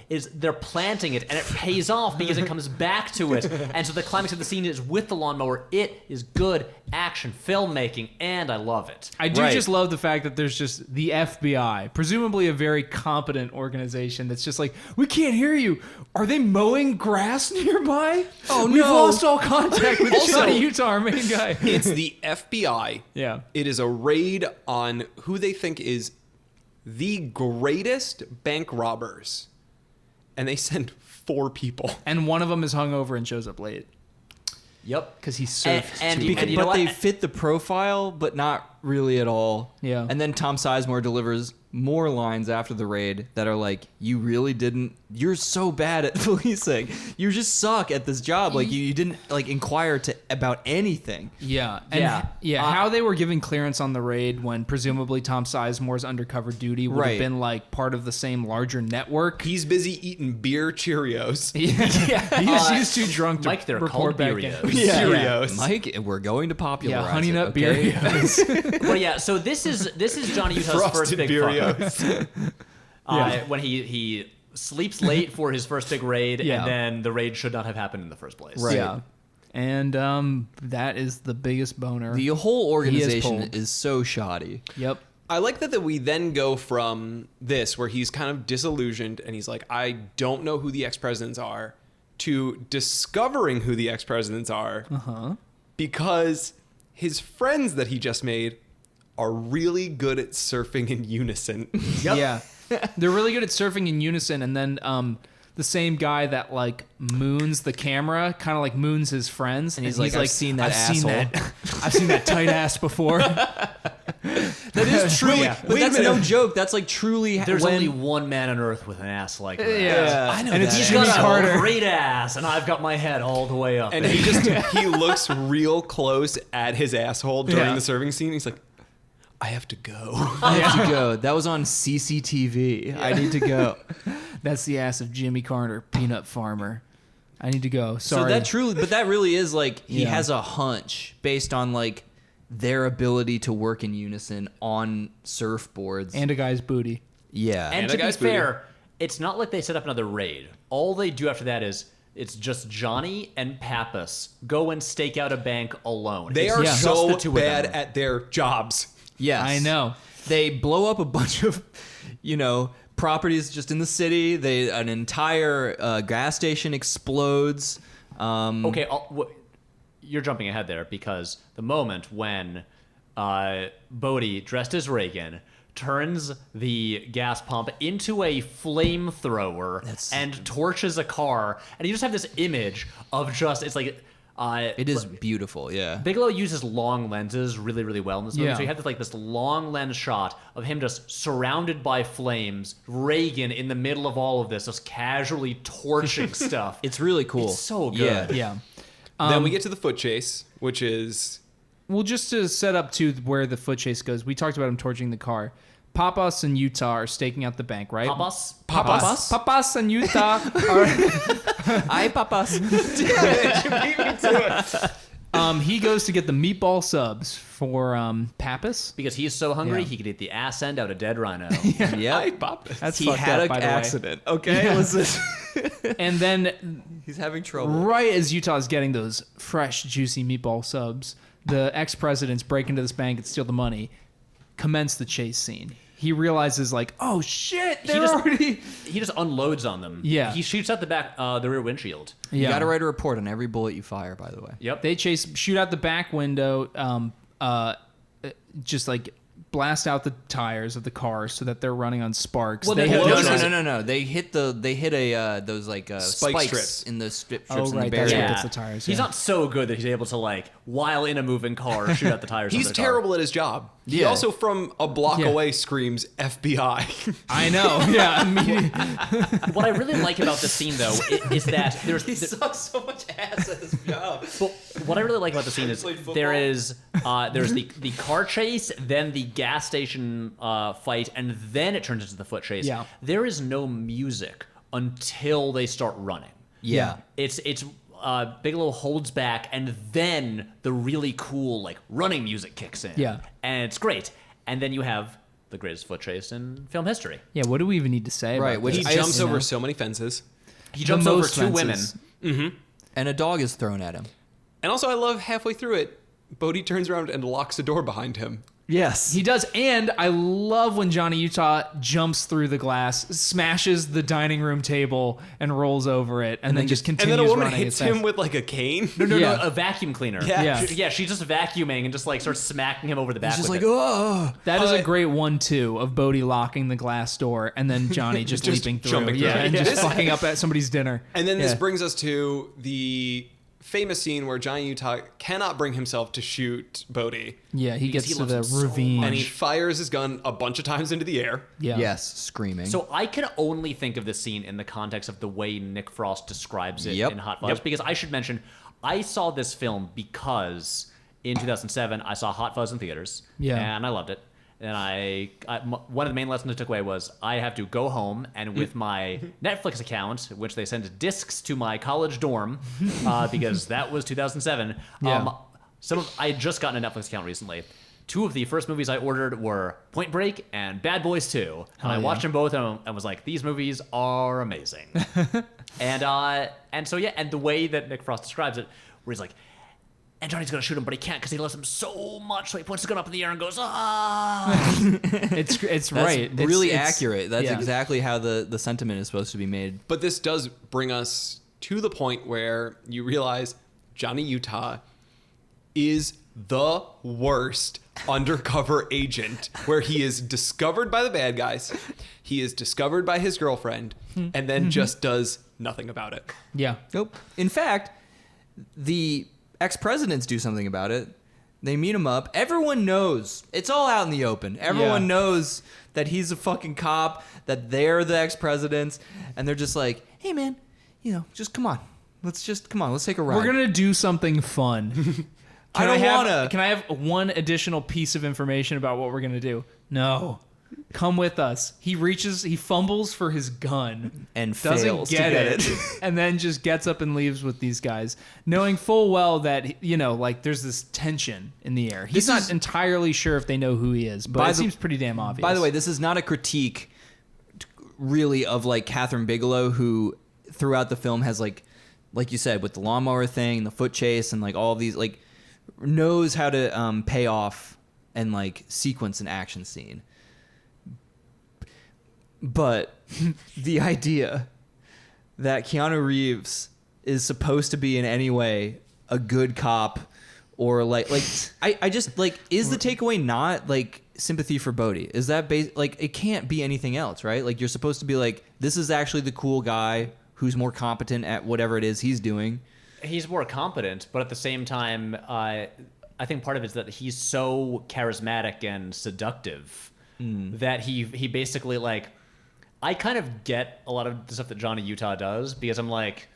is they're planting it, and it pays off because it comes back to it. And so the climax of the scene is with the lawnmower. It is good action filmmaking, and I love it. I do Right. just love the fact that there's just the FBI, presumably a very competent organization that's just like, we can't hear you. Are they mowing grass nearby? Oh, We've no. lost all contact with Also- Johnny Utah, our main guy. It's the FBI. Yeah. It is a raid on who they think is the greatest bank robbers. And they send 4 people. And one of them is hungover and shows up late Yep. because he surfed. And too you- much. know But what? they fit the profile, but not really at all. Yeah. And then Tom Sizemore delivers more lines after the raid that are like, you really didn't, you're so bad at policing. You just suck at this job. Like, you didn't, like, inquire about anything. Yeah. And Yeah. how they were giving clearance on the raid when presumably Tom Sizemore's undercover duty would have Right. been like part of the same larger network. He's busy eating beer Cheerios. Yeah. He's too drunk to Mike, they're report called back in. Beerios. Cheerios. Mike, we're going to popularize Yeah, Honey it, Nut okay? Beerios. Well, yeah. So this is Johnny Utah's first Frosted big Beerios. fuck. When he sleeps late for his first big raid, Yeah. and then the raid should not have happened in the first place. Right. Yeah. And that is the biggest boner. The whole organization pulled. is so shoddy. Yep. I like that we then go from this, where he's kind of disillusioned and he's like, I don't know who the ex-presidents are, to discovering who the ex-presidents are because his friends that he just made are really good at surfing in unison. Yep. Yeah. They're really good at surfing in unison, and then the same guy that like moons the camera kind of like moons his friends, And he's like, "I've seen that asshole." I've seen that tight ass before. That is true. Yeah. But that's no joke. That's like truly There's when, only one man on earth with an ass like that. Yeah. I know And it's that. He's Jimmy got a Carter. great ass, and I've got my head all the way up. And he looks real close at his asshole during Yeah. the surfing scene. He's like, I have to go. I have to go. That was on CCTV. I need to go. That's the ass of Jimmy Carter, peanut farmer. I need to go. So Sorry. that really is like he Yeah. has a hunch based on like their ability to work in unison on surfboards. and a guy's booty. yeah. And And to a be guy's booty. fair, it's not like they set up another raid. All they do after that is it's just Johnny and Pappas go and stake out a bank alone. They It's are just so the two of bad them. at their jobs. Yes. I know. They blow up a bunch of, properties just in the city. An entire gas station explodes. Okay, you're jumping ahead there because the moment when Bodhi, dressed as Reagan, turns the gas pump into a flamethrower and torches a car, and you just have this image of it's like It is beautiful, yeah. Bigelow uses long lenses really, really well in this movie. Yeah. So you have this long lens shot of him just surrounded by flames, Reagan in the middle of all of this, just casually torching stuff. It's really cool. It's so good. Yeah. Yeah. Then we get to the foot chase, which is Well, just to set up to where the foot chase goes, we talked about him torching the car. Pappas and Utah are staking out the bank, right? Pappas? Pappas and Utah are. Hi, papas. He goes to get the meatball subs for Pappas. Because he's so hungry, Yeah. he could eat the ass end out of dead rhino. Yep. Pappas. That's He fucked had up, an by the way. accident. Okay, listen. And then He's having trouble. right as Utah's getting those fresh, juicy meatball subs, the ex-presidents break into this bank and steal the money. Commence the chase scene. he realizes like, oh shit, He they're just- already. He just unloads on them. Yeah. He shoots out the back, the rear windshield. You Yeah, got to write a report on every bullet you fire, by the way. Yep. they shoot out the back window, just like blast out the tires of the car so that they're running on sparks. Well, they they have blow- No. They hit those like Spike spikes strips. in the strips Oh, in the right, barrier. that's what Yeah. gets the tires, He's yeah. not so good that he's able to like, while in a moving car, shoot out the tires. He's of the car. terrible at his job. He Yeah. also, from a block Yeah. away, screams FBI. I know. Yeah, immediately. What I really like about this scene, though, is that there's. sucks so much ass at his job. But what I really like about the scene is Played football. there's the car chase, then the gas station fight, and then it turns into the foot chase. Yeah. There is no music until they start running. Yeah. It's Bigelow holds back, and then the really cool like running music kicks in. Yeah. And it's great. And then you have the greatest foot chase in film history. Yeah, what do we even need to say? Right, about which this? He I jumps assume- over so many fences. He jumps over two women. fences. And a dog is thrown at him. And also, I love halfway through it, Bodhi turns around and locks a door behind him. Yes. He does, and I love when Johnny Utah jumps through the glass, smashes the dining room table, and rolls over it, and then just And continues then a woman running hits as fast. him with like a cane. No, Yeah. a vacuum cleaner. Yeah. Yeah. She's just vacuuming and just like starts smacking him over the back. He's just with like, it. oh. That is a great 1-2 of Bodhi locking the glass door, and then Johnny just, Just leaping through. jumping through. Yeah, and Yeah. just fucking up at somebody's dinner. And then this Yeah. brings us to the famous scene where Johnny Utah cannot bring himself to shoot Bodhi. Yeah, he gets he to loves the him so ravine. And he fires his gun a bunch of times into the air. yeah. Yes, screaming. So I can only think of this scene in the context of the way Nick Frost describes it Yep. in Hot Fuzz, because I should mention I saw this film because in 2007 I saw Hot Fuzz in theaters, Yeah. and I loved it. And one of the main lessons I took away was I have to go home and with my Netflix account, which they send discs to my college dorm, because that was 2007. Yeah. I had just gotten a Netflix account recently. Two of the first movies I ordered were Point Break and Bad Boys 2. And I watched them both and was like, these movies are amazing. and so, yeah, and the way that Nick Frost describes it, where he's like, and Johnny's gonna shoot him, but he can't because he loves him so much. So he points his gun up in the air and goes, ah! It's That's right. really It's- accurate. That's yeah. exactly how the sentiment is supposed to be made. But this does bring us to the point where you realize Johnny Utah is the worst undercover agent, where he is discovered by the bad guys, he is discovered by his girlfriend, and then just does nothing about it. Yeah. Nope. In fact, the ex-presidents do something about it. They meet him up. Everyone knows. It's all out in the open. Everyone Yeah. knows that he's a fucking cop, that they're the ex-presidents, and they're just like, hey, man, just come on. Let's take a ride. We're gonna do something fun. I don't wanna. Can I have one additional piece of information about what we're gonna do? No. Come with us. He fumbles for his gun And doesn't fails to get get it, it. and then just gets up and leaves with these guys, knowing full well that there's this tension in the air. He's This not is- entirely sure if they know who he is, but it seems pretty damn obvious. By the way, this is not a critique, really, of like Kathryn Bigelow, who throughout the film has like you said, with the lawnmower thing, the foot chase, and like all of these, like knows how to pay off and like sequence an action scene. But the idea that Keanu Reeves is supposed to be in any way a good cop, or I just like, is the takeaway not like sympathy for Bodhi? Is that like, it can't be anything else, right? Like, you're supposed to be like, this is actually the cool guy who's more competent at whatever it is he's doing. He's more competent, but at the same time, I think part of it is that he's so charismatic and seductive that he basically like. I kind of get a lot of the stuff that Johnny Utah does because I'm like,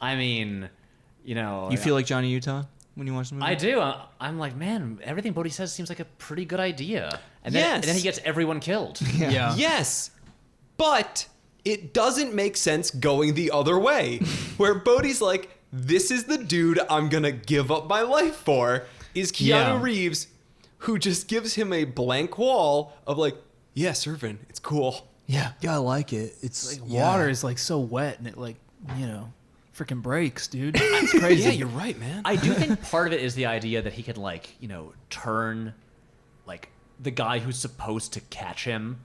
I mean, You feel like Johnny Utah when you watch the movie? I do. I'm like, man, everything Bodhi says seems like a pretty good idea, and then, Yes. and then he gets everyone killed. yeah. Yes, but it doesn't make sense going the other way, where Bodhi's like, this is the dude I'm gonna give up my life for, is Keanu Yeah. Reeves, who just gives him a blank wall of like, yeah, Servant, it's cool. Yeah. I like it. It's Water is like so wet and it like, freaking breaks, dude. It's crazy. Yeah, you're right, man. I do think part of it is the idea that he can like, turn like the guy who's supposed to catch him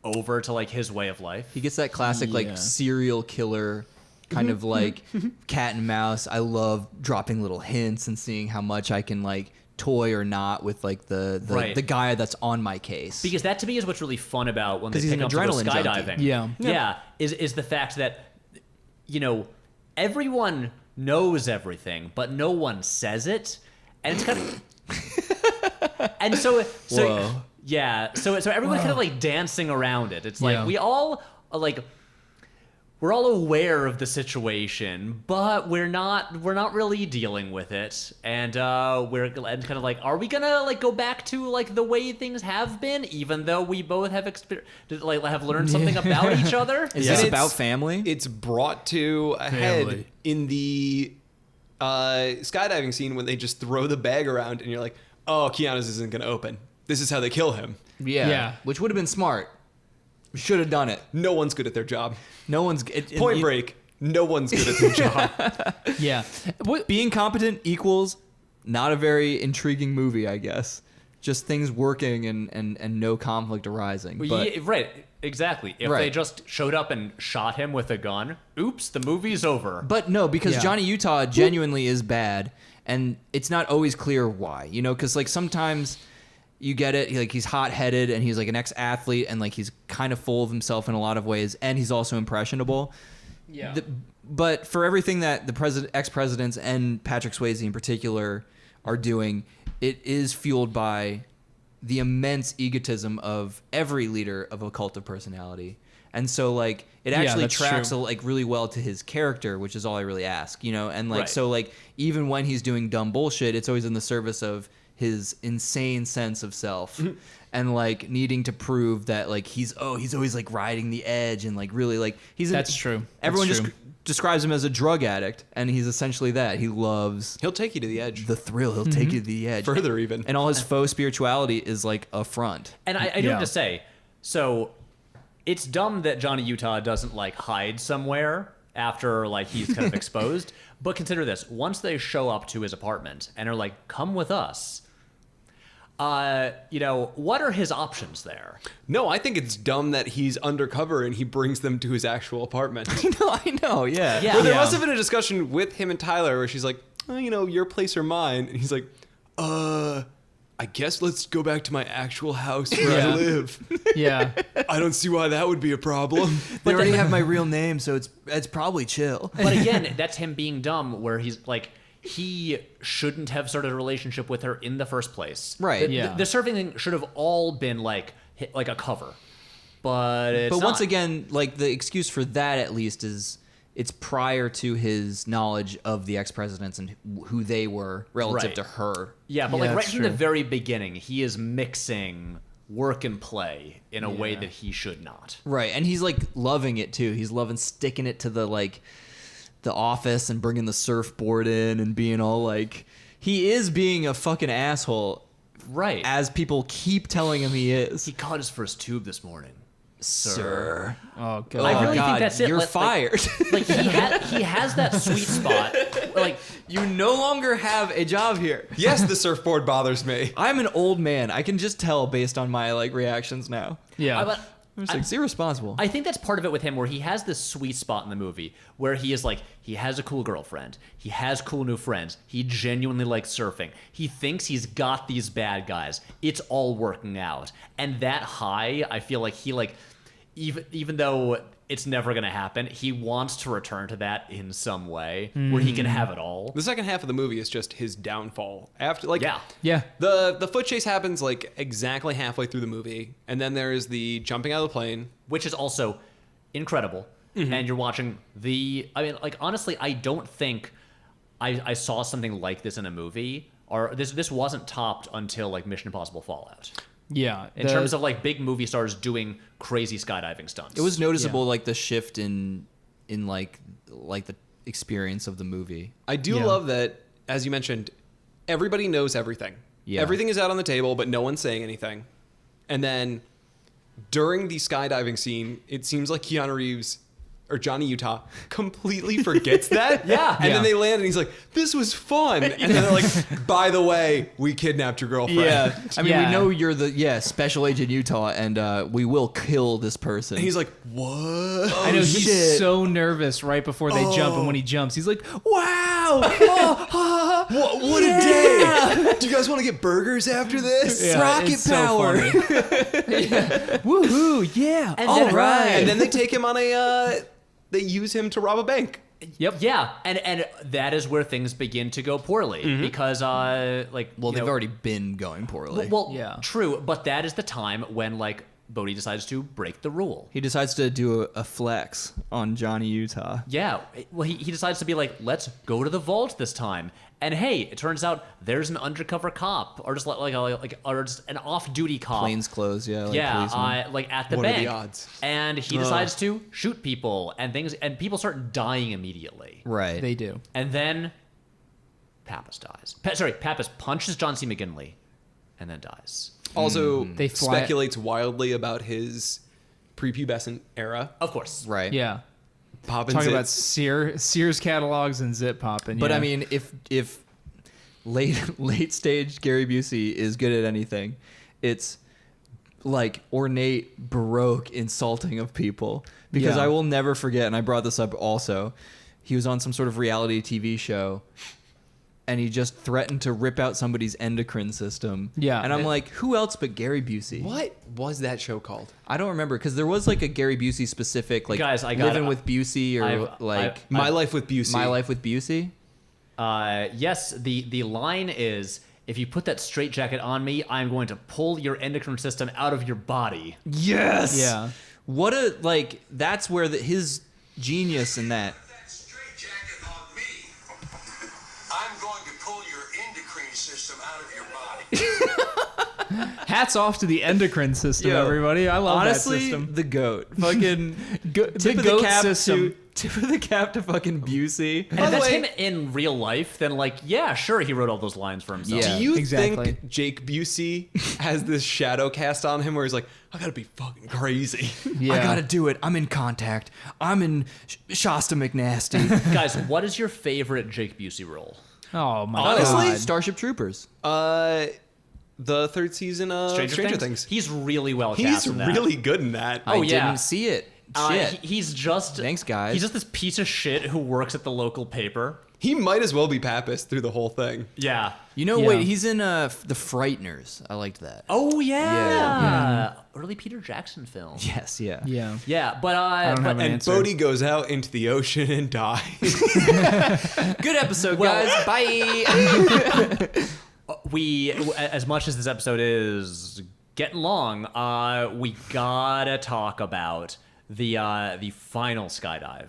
over to like his way of life. He gets that classic Yeah. like serial killer kind of like cat and mouse. I love dropping little hints and seeing how much I can like toy or not with like the Right. the guy that's on my case. Because that to me is what's really fun about when they 'Cause he's pick an up to go adrenaline junkie. skydiving. Yeah. Is the fact that everyone knows everything, but no one says it, and it's kind of and so Whoa. yeah, so everyone's kind of like dancing around it. It's like Yeah. we all are like. We're all aware of the situation, but we're not really dealing with it, and we're kind of like, are we gonna like go back to like the way things have been, even though we both have have learned something about each other? Is And this it's- about family? It's brought to a head Family. in the skydiving scene when they just throw the bag around and you're like, oh, Keanu's isn't going to open. This is how they kill him. Yeah. Which would have been smart. Should have done it. No one's good at their job. No one's Point Break. No one's good at their job. Yeah. What, Being competent equals not a very intriguing movie, I guess. Just things working and no conflict arising. But Yeah, right, exactly. If they Right. just showed up and shot him with a gun, oops, the movie's over. But no, because Yeah. Johnny Utah genuinely is bad, and it's not always clear why. Because like sometimes you get it, like he's hot-headed and he's like an ex-athlete and like he's kind of full of himself in a lot of ways, and he's also impressionable. yeah. But for everything that the ex-presidents and Patrick Swayze in particular are doing, it is fueled by the immense egotism of every leader of a cult of personality. And so like it Yeah, actually that's tracks true. like really well to his character, which is all I really ask, and like Right. so like even when he's doing dumb bullshit, it's always in the service of his insane sense of self and like needing to prove that like he's always like riding the edge and like really like That's true. That's Everyone true. just describes him as a drug addict, and he's essentially that. He loves He'll take you to the edge. the thrill. He'll take you to the edge. Further even. And all his faux spirituality is like a front. And I do Yeah. have to say, so it's dumb that Johnny Utah doesn't like hide somewhere after like he's kind of exposed. But consider this: once they show up to his apartment and are like, "Come with us," what are his options there? No, I think it's dumb that he's undercover and he brings them to his actual apartment. I know, yeah. Yeah. But there Yeah. must have been a discussion with him and Tyler where she's like, oh, your place or mine. And he's like, I guess let's go back to my actual house where Yeah. I live. Yeah. I don't see why that would be a problem. They already have my real name, so it's probably chill. But again, that's him being dumb, where he's like, he shouldn't have started a relationship with her in the first place. Right. Yeah. The surfing thing should have all been like a cover. But it's But once not. again, like the excuse for that at least is it's prior to his knowledge of the ex-presidents and who they were relative Right. to her. Yeah, but Yeah, like right that's from the true. very beginning, he is mixing work and play in a way Yeah. that he should not. Right, and he's like loving it too. He's loving sticking it to the office and bringing the surfboard in and being all like, he is being a fucking asshole, Right. as people keep telling him he is. He caught his first tube this morning. Sir. Oh god. I really God, think that's it. you're Like- fired. Like he has that sweet spot. Like You no longer have a job here. Yes, the surfboard bothers me. I'm an old man. I can just tell based on my like reactions now. Yeah. but I'm just like, it's irresponsible. I think that's part of it with him, where he has this sweet spot in the movie where he is like, he has a cool girlfriend, he has cool new friends, he genuinely likes surfing, he thinks he's got these bad guys, it's all working out, and that high, I feel like he like, even though it's never gonna happen, he wants to return to that in some way where he can have it all. The second half of the movie is just his downfall. After Yeah. Yeah. The foot chase happens like exactly halfway through the movie, and then there is the jumping out of the plane. Which is also incredible. And you're watching honestly, I don't think I saw something like this in a movie, or this wasn't topped until like Mission Impossible Fallout. Yeah. In terms of like big movie stars doing crazy skydiving stunts. It was noticeable, like the shift in like the experience of the movie. I do Yeah. love that, as you mentioned, everybody knows everything. Yeah. Everything is out on the table, but no one's saying anything. And then during the skydiving scene, it seems like Keanu Reeves or Johnny Utah completely forgets that. Yeah. And Yeah. then they land and he's like, this was fun. And then they're like, by the way, we kidnapped your girlfriend. Yeah. I mean, Yeah. we know you're the special agent Utah, and we will kill this person. And he's like, what? I know he's shit. so nervous right before they jump, and when he jumps, he's like, "Wow, What a day. Do you guys want to get burgers after this? Yeah, Rocket it's so power. funny. Woohoo, yeah, And all then- right." And then they take him on they use him to rob a bank. Yep. Yeah, and that is where things begin to go poorly because well, you they've know, already been going poorly. well, Yeah. true, but that is the time when like Bodhi decides to break the rule. He decides to do a flex on Johnny Utah. Yeah, well, he decides to be like, let's go to the vault this time. And hey, it turns out there's an undercover cop, or just or just an off-duty cop. Plains clothes, yeah. Like Yeah, policemen. like at the What are bank. the odds? And he decides to shoot people and things, and people start dying immediately. Right. They do. And then Pappas dies. Pappas punches John C. McGinley, and then dies. Also, They fly- speculates wildly about his prepubescent era. Of course. Right. Yeah. Poppins Talking it. about Sears catalogs and zip popping. But yeah. I mean, if late stage Gary Busey is good at anything, it's like ornate, baroque insulting of people. Because Yeah. I will never forget, and I brought this up also, he was on some sort of reality TV show, and he just threatened to rip out somebody's endocrine system. Yeah. And I'm like, who else but Gary Busey? What was that show called? I don't remember, because there was like a Gary Busey specific, like Guys, I got Living it. with Busey, or I've- My Life with Busey. My Life with Busey. Yes, the line is, if you put that straitjacket on me, I'm going to pull your endocrine system out of your body. Yes. Yeah. What a like. That's where his genius in that. That straitjacket on me, I'm going to pull your endocrine system out of your body. hats off to the endocrine system, Yo, everybody. I love honestly, that system. the goat. Fucking The tip of the goat cap system. tip of the cap to fucking Busey. And By if the that's way- him in real life, then like, yeah, sure, he wrote all those lines for himself. Yeah. Do you exactly. think Jake Busey has this shadow cast on him where he's like, I gotta be fucking crazy? Yeah. I gotta do it. I'm in Contact. I'm in Shasta McNasty. Guys, what is your favorite Jake Busey role? Oh my Honestly, god. Starship Troopers. The third season of Stranger Things. He's really well He's cast in that. really good in that. Oh, I yeah. didn't see it. Shit. He's just Thanks, guys. He's just this piece of shit who works at the local paper. He might as well be Pappas through the whole thing. Yeah. You know, Yeah. wait, he's in The Frighteners. I liked that. Oh yeah. Yeah. Early Peter Jackson film. Yes, yeah. Yeah. Yeah, but don't have an And answer. Bodhi goes out into the ocean and dies. Good episode, Well- guys. Bye. we, as much as this episode is getting long, we gotta talk about the final skydive.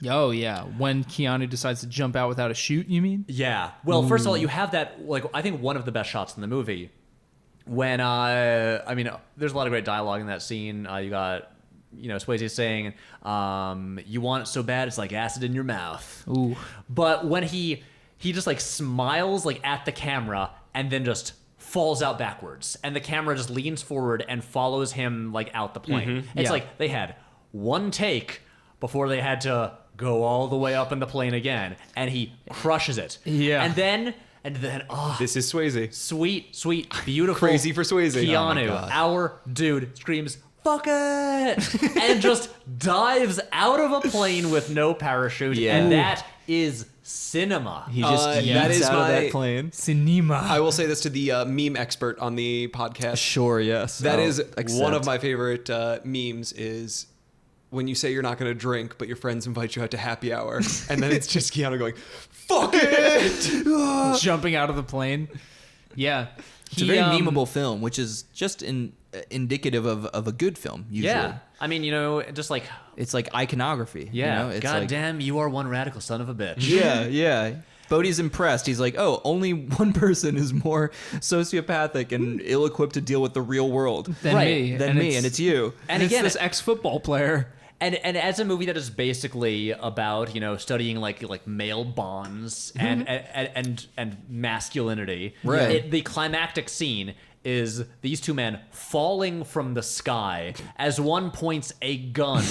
Oh yeah. When Keanu decides to jump out without a chute, you mean? Yeah. Well, first of all, you have that, like, I think one of the best shots in the movie when, I mean, there's a lot of great dialogue in that scene. You got, Swayze saying, you want it so bad, it's like acid in your mouth. Ooh. But when he just, like, smiles, like, at the camera and then just falls out backwards, and the camera just leans forward and follows him, like, out the plane. It's Yeah. like they had one take before they had to go all the way up in the plane again, and he crushes it. Yeah. And then, oh, This is Swayze. sweet, beautiful. Crazy for Swayze. Oh my Keanu, God. our dude, screams, "Fuck it!" and just dives out of a plane with no parachute. Yeah. And that is cinema. He just that yeets is out of my- that plane. Cinema. I will say this to the meme expert on the podcast. Sure, yes. That I'll is accept. one of my favorite memes is when you say you're not going to drink, but your friends invite you out to happy hour. And then it's just Keanu going, fuck it! jumping out of the plane. Yeah. It's a very memeable film, which is just indicative of a good film, usually. Yeah. I mean, just like, It's like iconography. yeah, You know? It's God like, damn, you are one radical son of a bitch. Yeah, yeah. Bodhi's impressed. He's like, oh, only one person is more sociopathic and ill-equipped to deal with the real world Than Right. me. than me, and it's you. And it's again, this ex-football player. And as a movie that is basically about studying like male bonds and masculinity, Right. the climactic scene is these two men falling from the sky as one points a gun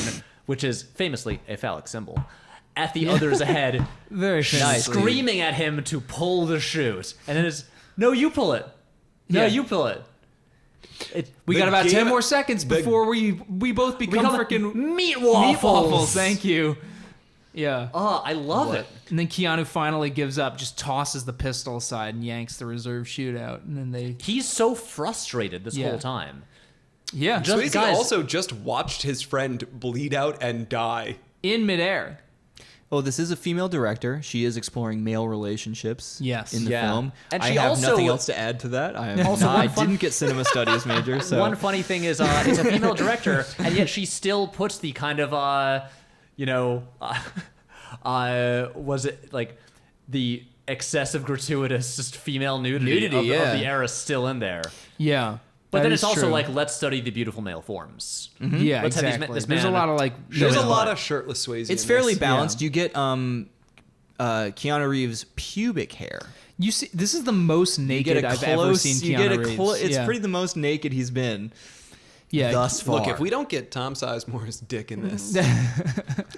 which is famously a phallic symbol, at the other's head, Very nice. screaming at him to pull the chute. And then it's, no, you pull it. No, Yeah. you pull it. We The got about 10 game- more seconds before we both become freaking meat waffles. Thank you. Yeah. Oh, I love it. And then Keanu finally gives up, just tosses the pistol aside and yanks the reserve chute out. And then they... He's so frustrated this Yeah. whole time. Yeah. Just- Swayze guys- also just watched his friend bleed out and die. in midair. Oh, this is a female director. She is exploring male relationships Yes. in the Yeah. film. And I she have also- nothing else to add to that. I am Also, not, I one fun- didn't get cinema studies major, so One funny thing is, it's a female director, and yet she still puts the kind of, was it like the excessive gratuitous just female nudity, of yeah. the era still in there? Yeah. But that then is it's also true. like, let's study the beautiful male forms. Yeah, Let's have these exactly. this There's a man lot of like... There's a his lot butt. of shirtless Swayze. it's in fairly this. balanced. Yeah. You get Keanu Reeves' pubic hair. You see, this is the most You naked get a I've ever close. seen You Keanu get a Reeves. close. It's yeah. pretty the most naked he's been Yeah. thus far. Look, if we don't get Tom Sizemore's dick in this,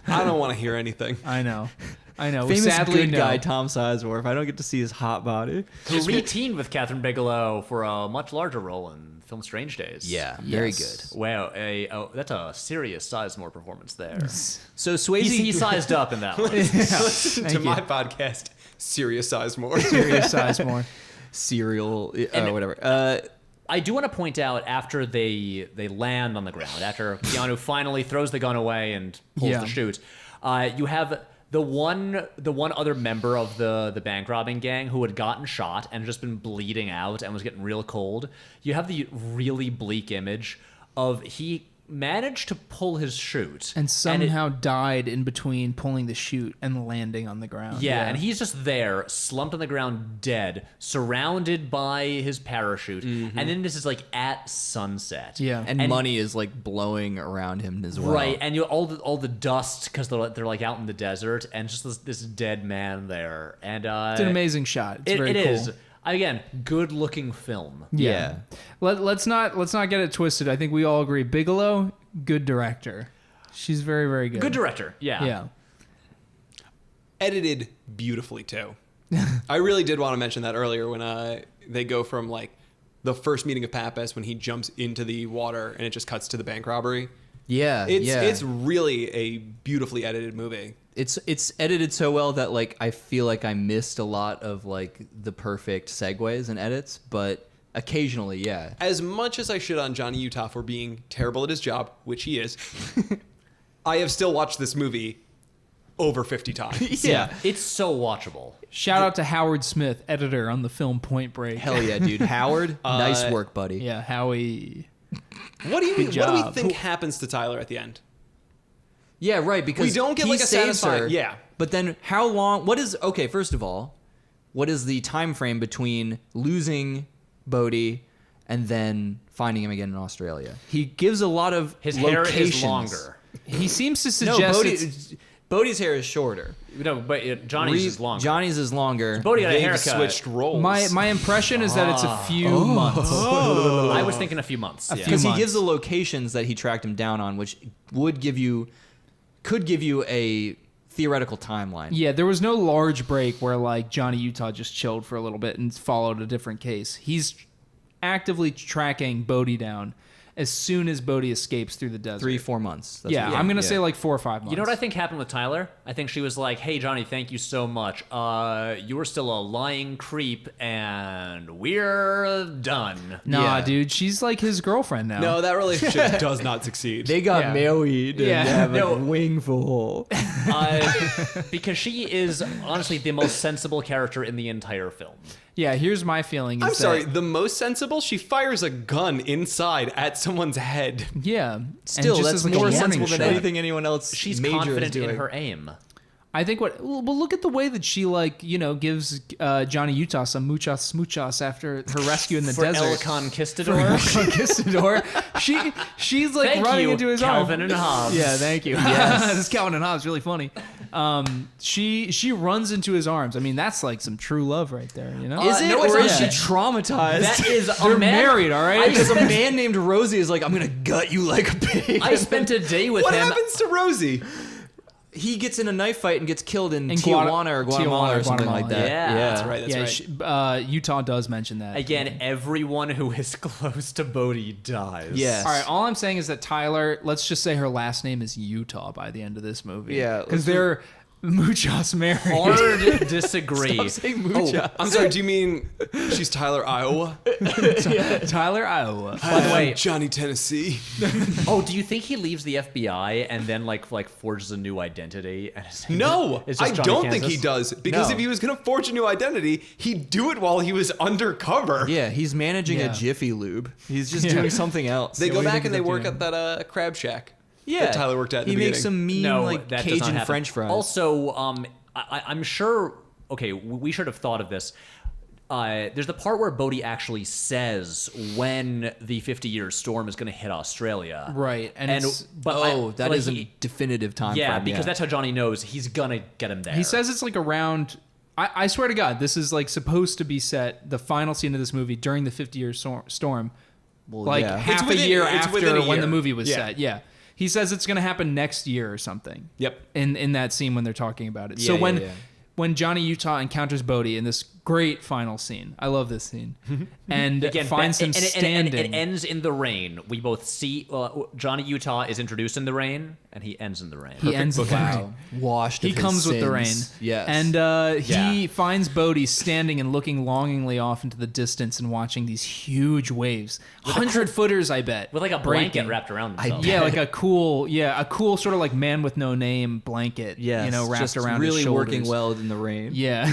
I don't want to hear anything. I know. famous Sadly, good no. guy Tom Sizemore, if I don't get to see his hot body, Who re-teamed with Kathryn Bigelow for a much larger role in film Strange Days. very Yes. good. Wow, that's a serious Sizemore performance there. So Swayze, He sized up in that one. Listen to Thank my you. podcast, Serious Sizemore. Serious size more. serial, And- whatever. I do want to point out after they land on the ground, after Keanu finally throws the gun away and pulls Yeah. the chute, you have the one other member of the bank robbing gang who had gotten shot and just been bleeding out and was getting real cold. You have the really bleak image of he managed to pull his chute And it- somehow died in between pulling the chute and landing on the ground. Yeah, and he's just there, slumped on the ground, dead, surrounded by his parachute, and then this is like at sunset. Yeah. and money is like blowing around him as well. Right, and you all the dust because they're like out in the desert, and just this dead man there, and It's an amazing shot. It's very It cool. is. Again, good looking film. Yeah. Let's not get it twisted. I think we all agree. Bigelow, good director. She's very, very good. Good director. Yeah. Yeah. Edited beautifully too. I really did want to mention that earlier when they go from like the first meeting of Pappas when he jumps into the water and it just cuts to the bank robbery. It's really a beautifully edited movie. It's edited so well that like I feel like I missed a lot of like the perfect segues and edits, but occasionally, yeah. As much as I shit on Johnny Utah for being terrible at his job, which he is, I have still watched this movie over 50 times. Yeah. It's so watchable. Shout out to Howard Smith, editor on the film Point Break. Hell yeah, dude. Howard, nice work, buddy. Yeah, Howie. What do we job. think happens to Tyler at the end? Yeah, right, because We don't get he like a saves satisfying. her, Yeah. But then okay, first of all, what is the time frame between losing Bodhi and then finding him again in Australia? He gives a lot of His locations. hair is longer. He seems to No, suggest Bodhi's hair is shorter. No, but Johnny's is longer. Johnny's is longer. Bodhi got a They've haircut. switched roles. my impression is that it's a few months. I was thinking a few months. Yeah. Because he months. gives the locations that he tracked him down on, which could give you a theoretical timeline. Yeah, there was no large break where like Johnny Utah just chilled for a little bit and followed a different case. He's actively tracking Bodhi down as soon as Bodhi escapes through the desert. 3-4 months. That's Yeah, what- I'm gonna say like 4 or 5 months. You know what I think happened with Tyler? I think she was like, "Hey Johnny, thank you so much. You were still a lying creep, and we're done." Nah, Yeah. dude, she's like his girlfriend now. No, that relationship does not succeed. They got Yeah. married and Yeah. have No. a wing full. Because she is honestly the most sensible character in the entire film. Yeah, here's my feeling. Is I'm sorry, that- the most sensible, she fires a gun inside at someone's head. Yeah, and Still, just that's as, like, a more warning sensible than shot. anything anyone else She's major confident is doing. in her aim. I think well, look at the way that she gives Johnny Utah some muchas after her rescue in the For desert. El Conquistador. Conquistador. She's like Thank running you, into his Calvin arm. and Hobbes. Yeah, thank you. Yes. This Calvin and Hobbes is really funny. She runs into his arms. I mean, that's like some true love right there, you know? Is it? no, Or it's is not. she traumatized? That is a They're man. married, all right? Because a man named Rosie is like, I'm gonna gut you like a pig. I spent a day with What him. happens to Rosie? He gets in a knife fight and gets killed in In Tijuana or Guatemala Tijuana, or something like Guatemala, that. yeah. That's right. That's right. Utah does mention that. Again, everyone who is close to Bodhi dies. Yes. All right, all I'm saying is that Tyler, let's just say her last name is Utah by the end of this movie. Yeah, Because they're muchos married. Hard disagree. Stop saying mucha. I'm sorry. Do you mean she's Tyler, Iowa? Tyler, Iowa. By the way, Johnny, Tennessee. oh, do you think he leaves the FBI and then like forges a new identity? And No, it's I just Johnny don't think he Kansas? does. Because No. if he was going to forge a new identity, he'd do it while he was undercover. Yeah, he's managing Yeah. a Jiffy Lube. He's just Yeah. doing something else. They Yeah, go what do you back think and they he's work up at that crab shack. yeah, that Tyler worked at in He the makes beginning. some mean No, like that does not Cajun happen. French fries. Also, I'm sure. Okay, we should have thought of this. There's the part where Bodhi actually says when the 50-year storm is going to hit Australia. Right, and it's- that is a definitive time Yeah, frame. because that's how Johnny knows he's gonna get him there. He says it's like around. I swear to God, this is like supposed to be set the final scene of this movie during the 50-year storm, like yeah. half It's within- a year it's after within a when the year. movie was Yeah. set. Yeah, he says it's going to happen next year or something. Yep. In that scene when they're talking about it. So Yeah, when yeah. when Johnny Utah encounters Bodhi in this great final scene, I love this scene, and Again, finds him and standing. it ends in the rain. We both see Johnny Utah is introduced in the rain, and he ends in the rain. He ends with the rain. Wow. Washed. He of his comes with the rain. sins. Yes. And he Yeah. finds Bodhi standing and looking longingly off into the distance and watching these huge waves. 100-footers, I bet. With like a breaking. blanket wrapped around himself. Yeah, like a cool sort of like man with no name blanket. yes, you know, wrapped just around really his shoulders. working well in the rain. Yeah.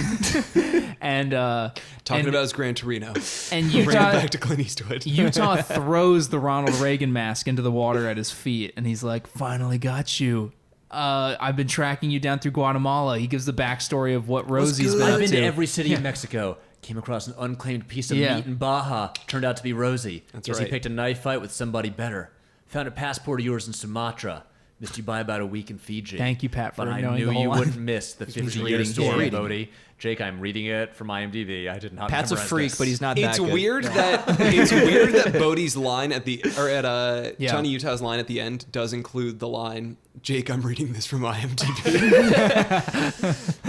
And Talking and, about his Gran Torino. and Bring it Utah back to Clint Eastwood. Utah throws the Ronald Reagan mask into the water at his feet, and he's like, "Finally got you. I've been tracking you down through Guatemala." He gives the backstory of what Rosie's been I've up been to. to every city in Mexico. Came across an unclaimed piece of Yeah. meat in Baja. Turned out to be Rosie. That's Guess right. he picked a knife fight with somebody better. Found a passport of yours in Sumatra. Missed you by about a week in Fiji. Thank you, Pat, for But I knowing knew the whole you line. wouldn't miss the 50-year reading. story, He's reading. Bodhi. Jake, I'm reading it from IMDb. I did not. Pat's a memorize freak, this. but he's not that It's good. weird that Bodhi's line at Yeah. Johnny Utah's line at the end does include the line, "Jake, I'm reading this from IMDb."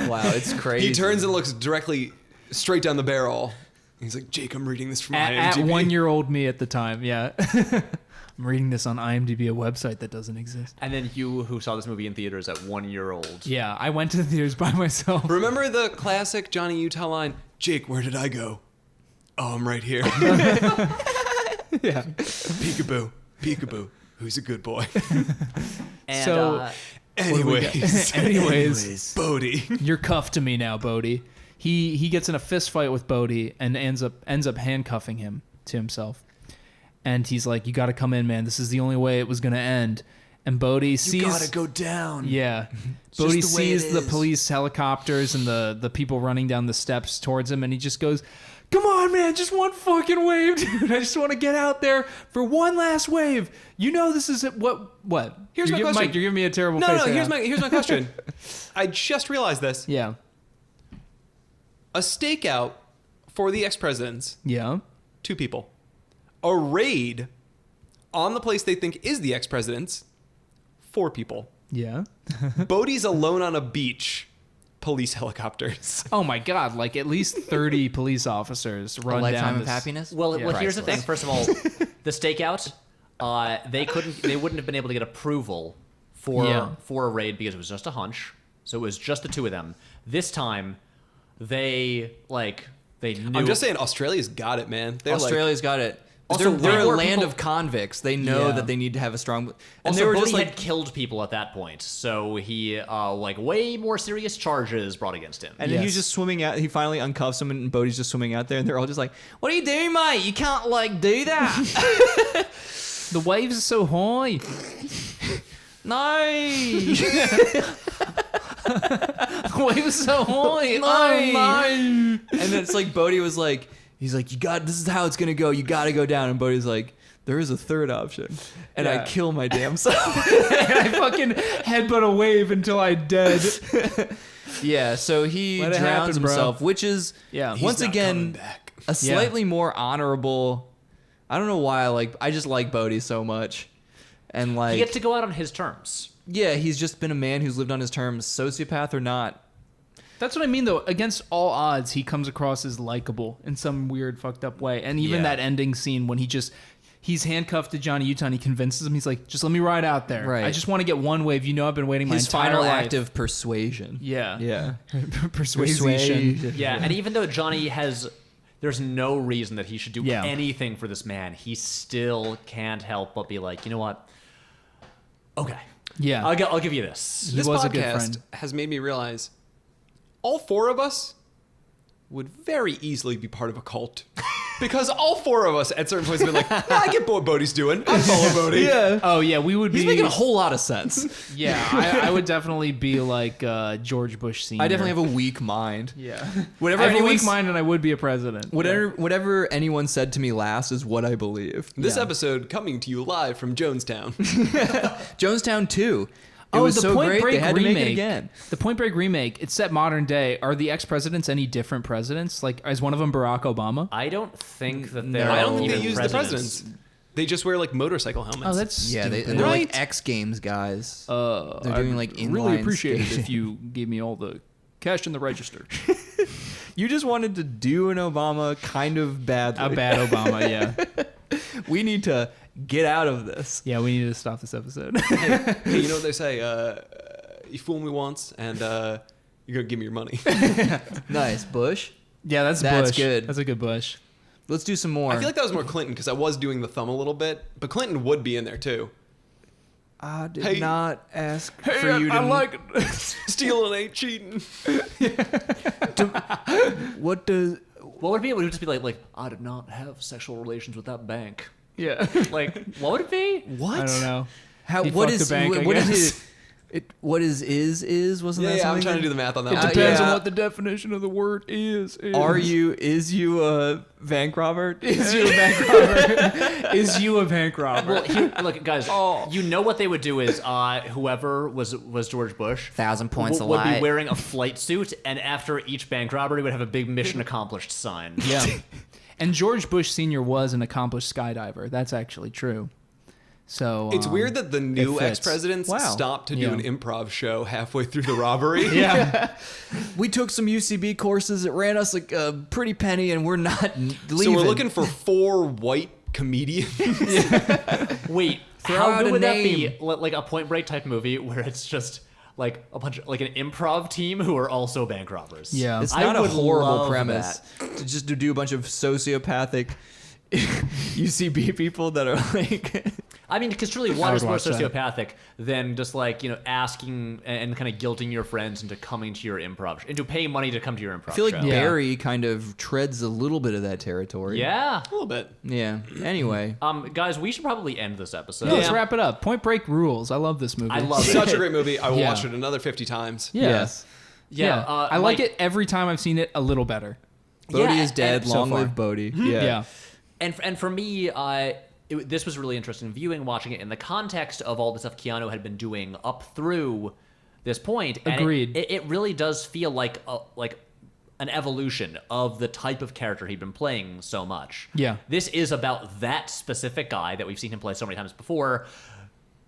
Wow, it's crazy. He turns and looks directly straight down the barrel. He's like, "Jake, I'm reading this from At IMDb." 1-year-old me at the time, yeah. I'm reading this on IMDb, a website that doesn't exist. And then you, who saw this movie in theaters at 1 year old. Yeah, I went to the theaters by myself. Remember the classic Johnny Utah line, "Jake, where did I go? Oh, I'm right here." Yeah. Peekaboo, peekaboo. Who's a good boy? And, So- Anyways, Bodhi. you're cuffed to me now, Bodhi. He gets in a fist fight with Bodhi and ends up handcuffing him to himself. And he's like, "You got to come in, man. This is the only way it was gonna end." And Bodhi sees go down. Yeah. just Bodhi the way it sees the is. police helicopters and the people running down the steps towards him, and he just goes, "Come on, man, just one fucking wave, dude. I just want to get out there for one last wave. You know this is it. What? Here's You're my giving- question. Mike, you're giving me a terrible No, face no. right Here's now. my question. I just realized this. Yeah. A stakeout for the ex-presidents. Yeah. 2 people. A raid on the place they think is the ex-presidents. 4 people. Yeah. Bodhi's alone on a beach. Police helicopters. Oh my God! Like at least 30 police officers A run lifetime down of this. happiness. Well, Yeah. well, here's the thing. Priceless. First of all, the stakeout, they wouldn't have been able to get approval for a raid because it was just a hunch. So it was just the 2 of them. This time, they knew. I'm just saying, Australia's got it, man. They're Australia's got it. Also, they're there a were land people- of convicts. They know Yeah. that they need to have a strong. And Also, they were Bodhi just like, had killed people at that point, so he way more serious charges brought against him. and then he was Yes. just swimming out. He finally uncuffs him, and Bodhi's just swimming out there, and they're all just like, "What are you doing, mate? You can't do that." The waves are so high. No. The waves are so high. And then it's like Bodhi was like, he's like, "You got. This is how it's gonna go. You got to go down." And Bodhi's like, there is a third option, and I Yeah. kill my damn self. And I fucking headbutt a wave until I'm dead. Yeah, so he Let it drowns happen, bro. himself, which is Yeah. once not again coming back. a slightly more honorable. I don't know why I just like Bodhi so much, and like He gets to go out on his terms. yeah, he's just been a man who's lived on his terms, sociopath or not. That's what I mean, though. Against all odds, he comes across as likable in some weird, fucked up way. And even Yeah. that ending scene when he's handcuffed to Johnny Utah and he convinces him, he's like, just let me ride out there. Right. I just want to get one wave. You know, I've been waiting my His entire final life. act of persuasion. Yeah. Yeah. Persuasion. Yeah, and even though Johnny there's no reason that he should do Yeah. anything for this man, he still can't help but be like, you know what? Okay. Yeah. I'll give you this. He This was a good podcast friend. has made me realize all four of us would very easily be part of a cult. Because all four of us at certain points have been like, yeah, I get what Bodhi's doing. I follow Bodhi. Yeah. Oh, yeah. We would He's be. making a whole lot of sense. Yeah. I would definitely be like George Bush Sr. I definitely have a weak mind. Yeah. Whatever I have a weak anyone's- mind and I would be a president. Whatever anyone said to me last is what I believe. This Yeah. episode coming to you live from Jonestown. Jonestown 2. It was so great they had to make it again. The Point Break remake, it's set modern day. Are the ex-presidents any different presidents? Like, is one of them Barack Obama? I don't think that No. they're I don't think they even use the presidents. They just wear like motorcycle helmets. Oh, that's Yeah, stupid. and they're like Right? X Games guys. They're doing, like, really inline appreciate it skating. if you gave me all the cash in the register. You just wanted to do an Obama kind of badly. A bad Obama, yeah. We need to get out of this. Yeah, we need to stop this episode. Hey, you know what they say? You fool me once, and you're gonna give me your money. Nice, Bush. Yeah, that's That's Bush. good. That's a good Bush. Let's do some more. I feel like that was more Clinton because I was doing the thumb a little bit, but Clinton would be in there too. I did Hey. not ask for you to. Stealing ain't cheating. What does? What would it be? It would just be like I did not have sexual relations with that bank. Yeah. Like, what would it be? What? I don't know. How? He What fucked is? the bank, I what is guess. it? What is? Wasn't that Yeah, I'm something? trying to do the math on that It one. depends yeah. on what the definition of the word is. Are you? Is you a bank robber? Is you a bank robber? Is you a bank robber? Well, look, guys. You know what they would do is whoever was George Bush 1,000 points a would be light. wearing a flight suit, and after each bank robbery would have a big mission accomplished sign. Yeah. And George Bush Sr. was an accomplished skydiver. That's actually true. So It's weird that the new fits. ex-presidents Wow. stopped to do Yeah. an improv show halfway through the robbery. Yeah. We took some UCB courses. It ran us like a pretty penny, and we're not leaving. So we're looking for 4 white comedians. Wait, Throw how out good a would that name. be? Like a Point Break type movie where it's just like a bunch of like an improv team who are also bank robbers. Yeah. It's I not a would horrible love premise to do a bunch of sociopathic UCB people that are like. I mean, because truly, I one would is more watch that. sociopathic than just like asking and kind of guilting your friends into coming to your improv, into paying money to come to your improv. I feel like show. Yeah. Barry kind of treads a little bit of that territory. Yeah. A little bit. Yeah. Anyway. Guys, we should probably end this episode. Let's wrap it up. Point Break rules. I love this movie. I love it. Such a great movie. I will Yeah. watch it another 50 times. Yeah. Yes. Yeah, I like Mike- it every time I've seen it a little better. Bodhi Yeah, is dead. and- so Long far. live Bodhi. Yeah. And for me, this was really interesting viewing, watching it in the context of all the stuff Keanu had been doing up through this point. And Agreed. It really does feel like an evolution of the type of character he'd been playing so much. Yeah. This is about that specific guy that we've seen him play so many times before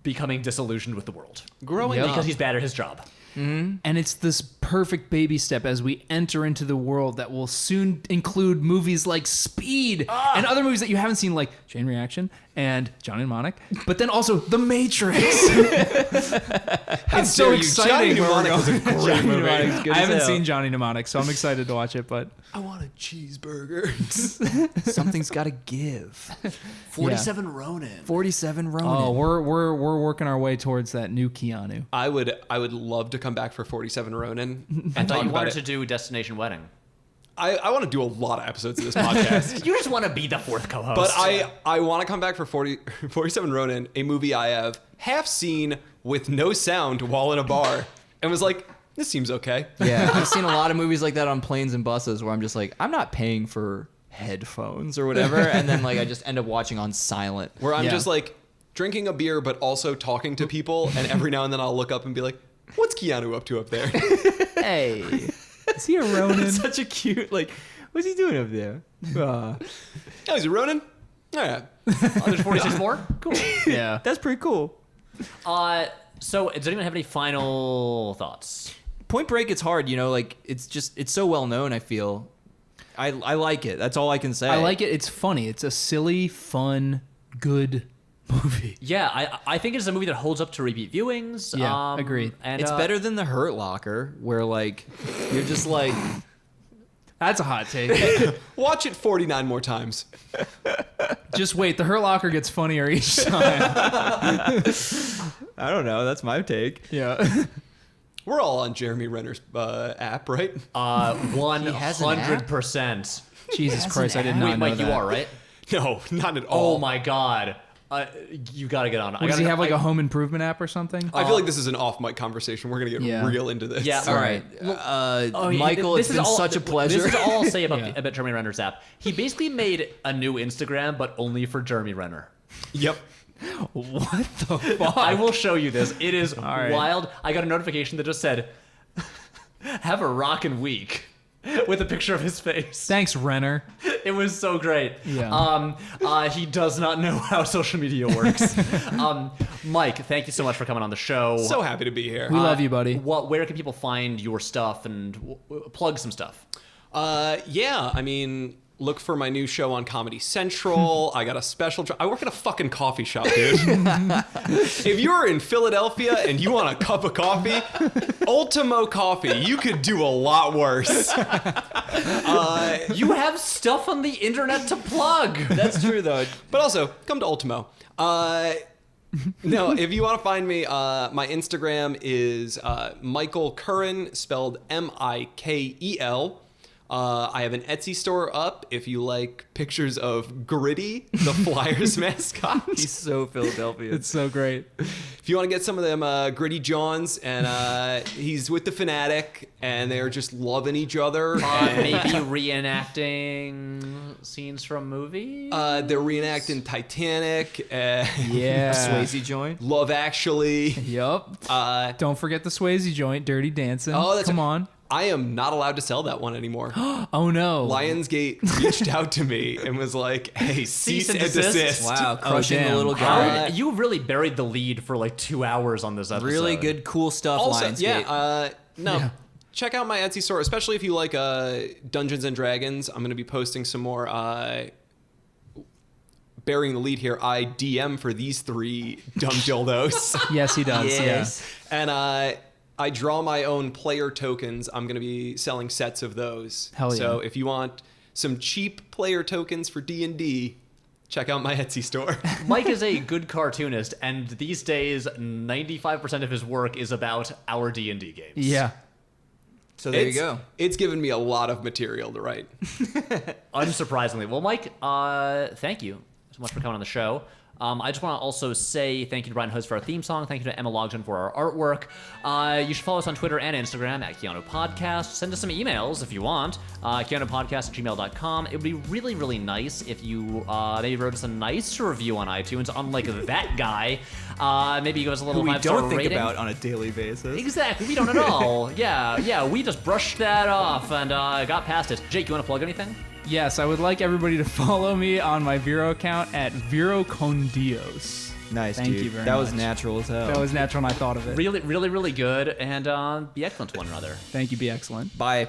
becoming disillusioned with the world. Growing Yep. up. Because he's bad at his job. And it's this perfect baby step as we enter into the world that will soon include movies like Speed and other movies that you haven't seen, like Chain Reaction and Johnny Mnemonic, but then also The Matrix. It's so dare you. exciting. Johnny where we're Mnemonic was a going. great Johnny movie. Mnemonic's good I as haven't hell. seen Johnny Mnemonic, so I'm excited to watch it. But I want a cheeseburger. Something's got to give. 47 Ronin. 47 Ronin. oh, we're working our way towards that new Keanu. I would love to come back for 47 Ronin I and thought talk you about wanted it. to do Destination Wedding. I want to do a lot of episodes of this podcast. You just want to be the fourth co-host. But I want to come back for 47 Ronin, a movie I have half seen with no sound while in a bar, and was like, this seems okay. Yeah, I've seen a lot of movies like that on planes and buses where I'm just like, I'm not paying for headphones or whatever, and then like I just end up watching on silent. Where I'm Yeah. just like drinking a beer, but also talking to people, and every now and then I'll look up and be like, "What's Keanu up to up there?" Hey, is he a Ronin? Such a cute like. What's he doing up there? Oh, he's a Ronin. Yeah. Oh, there's 46 more? Cool. Yeah. That's pretty cool. So does anyone have any final thoughts? Point Break, it's hard, you know, like it's so well known. I feel, I like it. That's all I can say. I like it. It's funny. It's a silly, fun, good movie. Yeah, I think it's a movie that holds up to repeat viewings. Yeah, agreed. And It's better than The Hurt Locker, where like you're just like, That's a hot take. Watch it 49 more times. Just wait. The Hurt Locker gets funnier each time. I don't know. That's my take. Yeah. We're all on Jeremy Renner's app, right? 100%. Jesus Christ, I did not Wait, know Mike, that. you are, right? No, not at all. Oh my god. You gotta get on. Does he have like a home improvement app or something? I feel like this is an off-mic conversation. We're gonna get Yeah. real into this. Yeah. All right, Michael, This it's is been such a pleasure. This is all I'll say about, Yeah. about Jeremy Renner's app. He basically made a new Instagram, but only for Jeremy Renner. Yep. What the fuck? I will show you this. It is right. wild. I got a notification that just said, "Have a rockin' week," with a picture of his face. Thanks, Renner. It was so great. Yeah. He does not know how social media works. Mike, thank you so much for coming on the show. So happy to be here. We love you, buddy. Where can people find your stuff and plug some stuff? Yeah, I mean, look for my new show on Comedy Central. I got a special I work at a fucking coffee shop, dude. If you're in Philadelphia and you want a cup of coffee, Ultimo Coffee, you could do a lot worse. You have stuff on the internet to plug. That's true though. But also, come to Ultimo. No, if you want to find me, my Instagram is Michael Curran, spelled Mikel. I have an Etsy store up if you like pictures of Gritty, the Flyers mascot. He's so Philadelphia. It's so great. If you want to get some of them Gritty Johns, and he's with the Fanatic, and they're just loving each other. Maybe reenacting scenes from movies. They're reenacting Titanic, Yeah. Swayze joint. Love Actually. Yup. Don't forget the Swayze joint, Dirty Dancing. Oh, that's Come on. I am not allowed to sell that one anymore. Oh no. Lionsgate reached out to me and was like, "Hey, cease and desist." Wow, crushing the damn. little How, guy. you really buried the lead for like 2 hours on this episode. Really good, cool stuff. Also, Lionsgate. yeah, no. Yeah. Check out my Etsy store, especially if you like Dungeons and Dragons. I'm going to be posting some more. Burying the lead here, I DM for these 3 dumb dildos. Yes, he does. Yes. And I draw my own player tokens. I'm going to be selling sets of those. Hell yeah. So if you want some cheap player tokens for D&D, check out my Etsy store. Mike is a good cartoonist, and these days, 95% of his work is about our D&D games. Yeah. So there you It's- go. It's given me a lot of material to write. Unsurprisingly. Well, Mike, thank you so much for coming on the show. I just want to also say thank you to Brian Host for our theme song. Thank you to Emma Logden for our artwork. You should follow us on Twitter and Instagram at Keanu Podcast. Send us some emails if you want. KeanuPodcast@gmail.com. It would be really, really nice if you maybe wrote us a nice review on iTunes, unlike that guy. Maybe give us a little Who we 5-star don't think rating. about on a daily basis. Exactly, we don't at all. Yeah, we just brushed that off and got past it. Jake, you want to plug anything? Yes, I would like everybody to follow me on my Vero account at Vero Condios. Nice, Thank dude. you very That was much. natural as hell. That was natural and I thought of it. Really, really, really good, and be excellent to one another. Thank you, be excellent. Bye.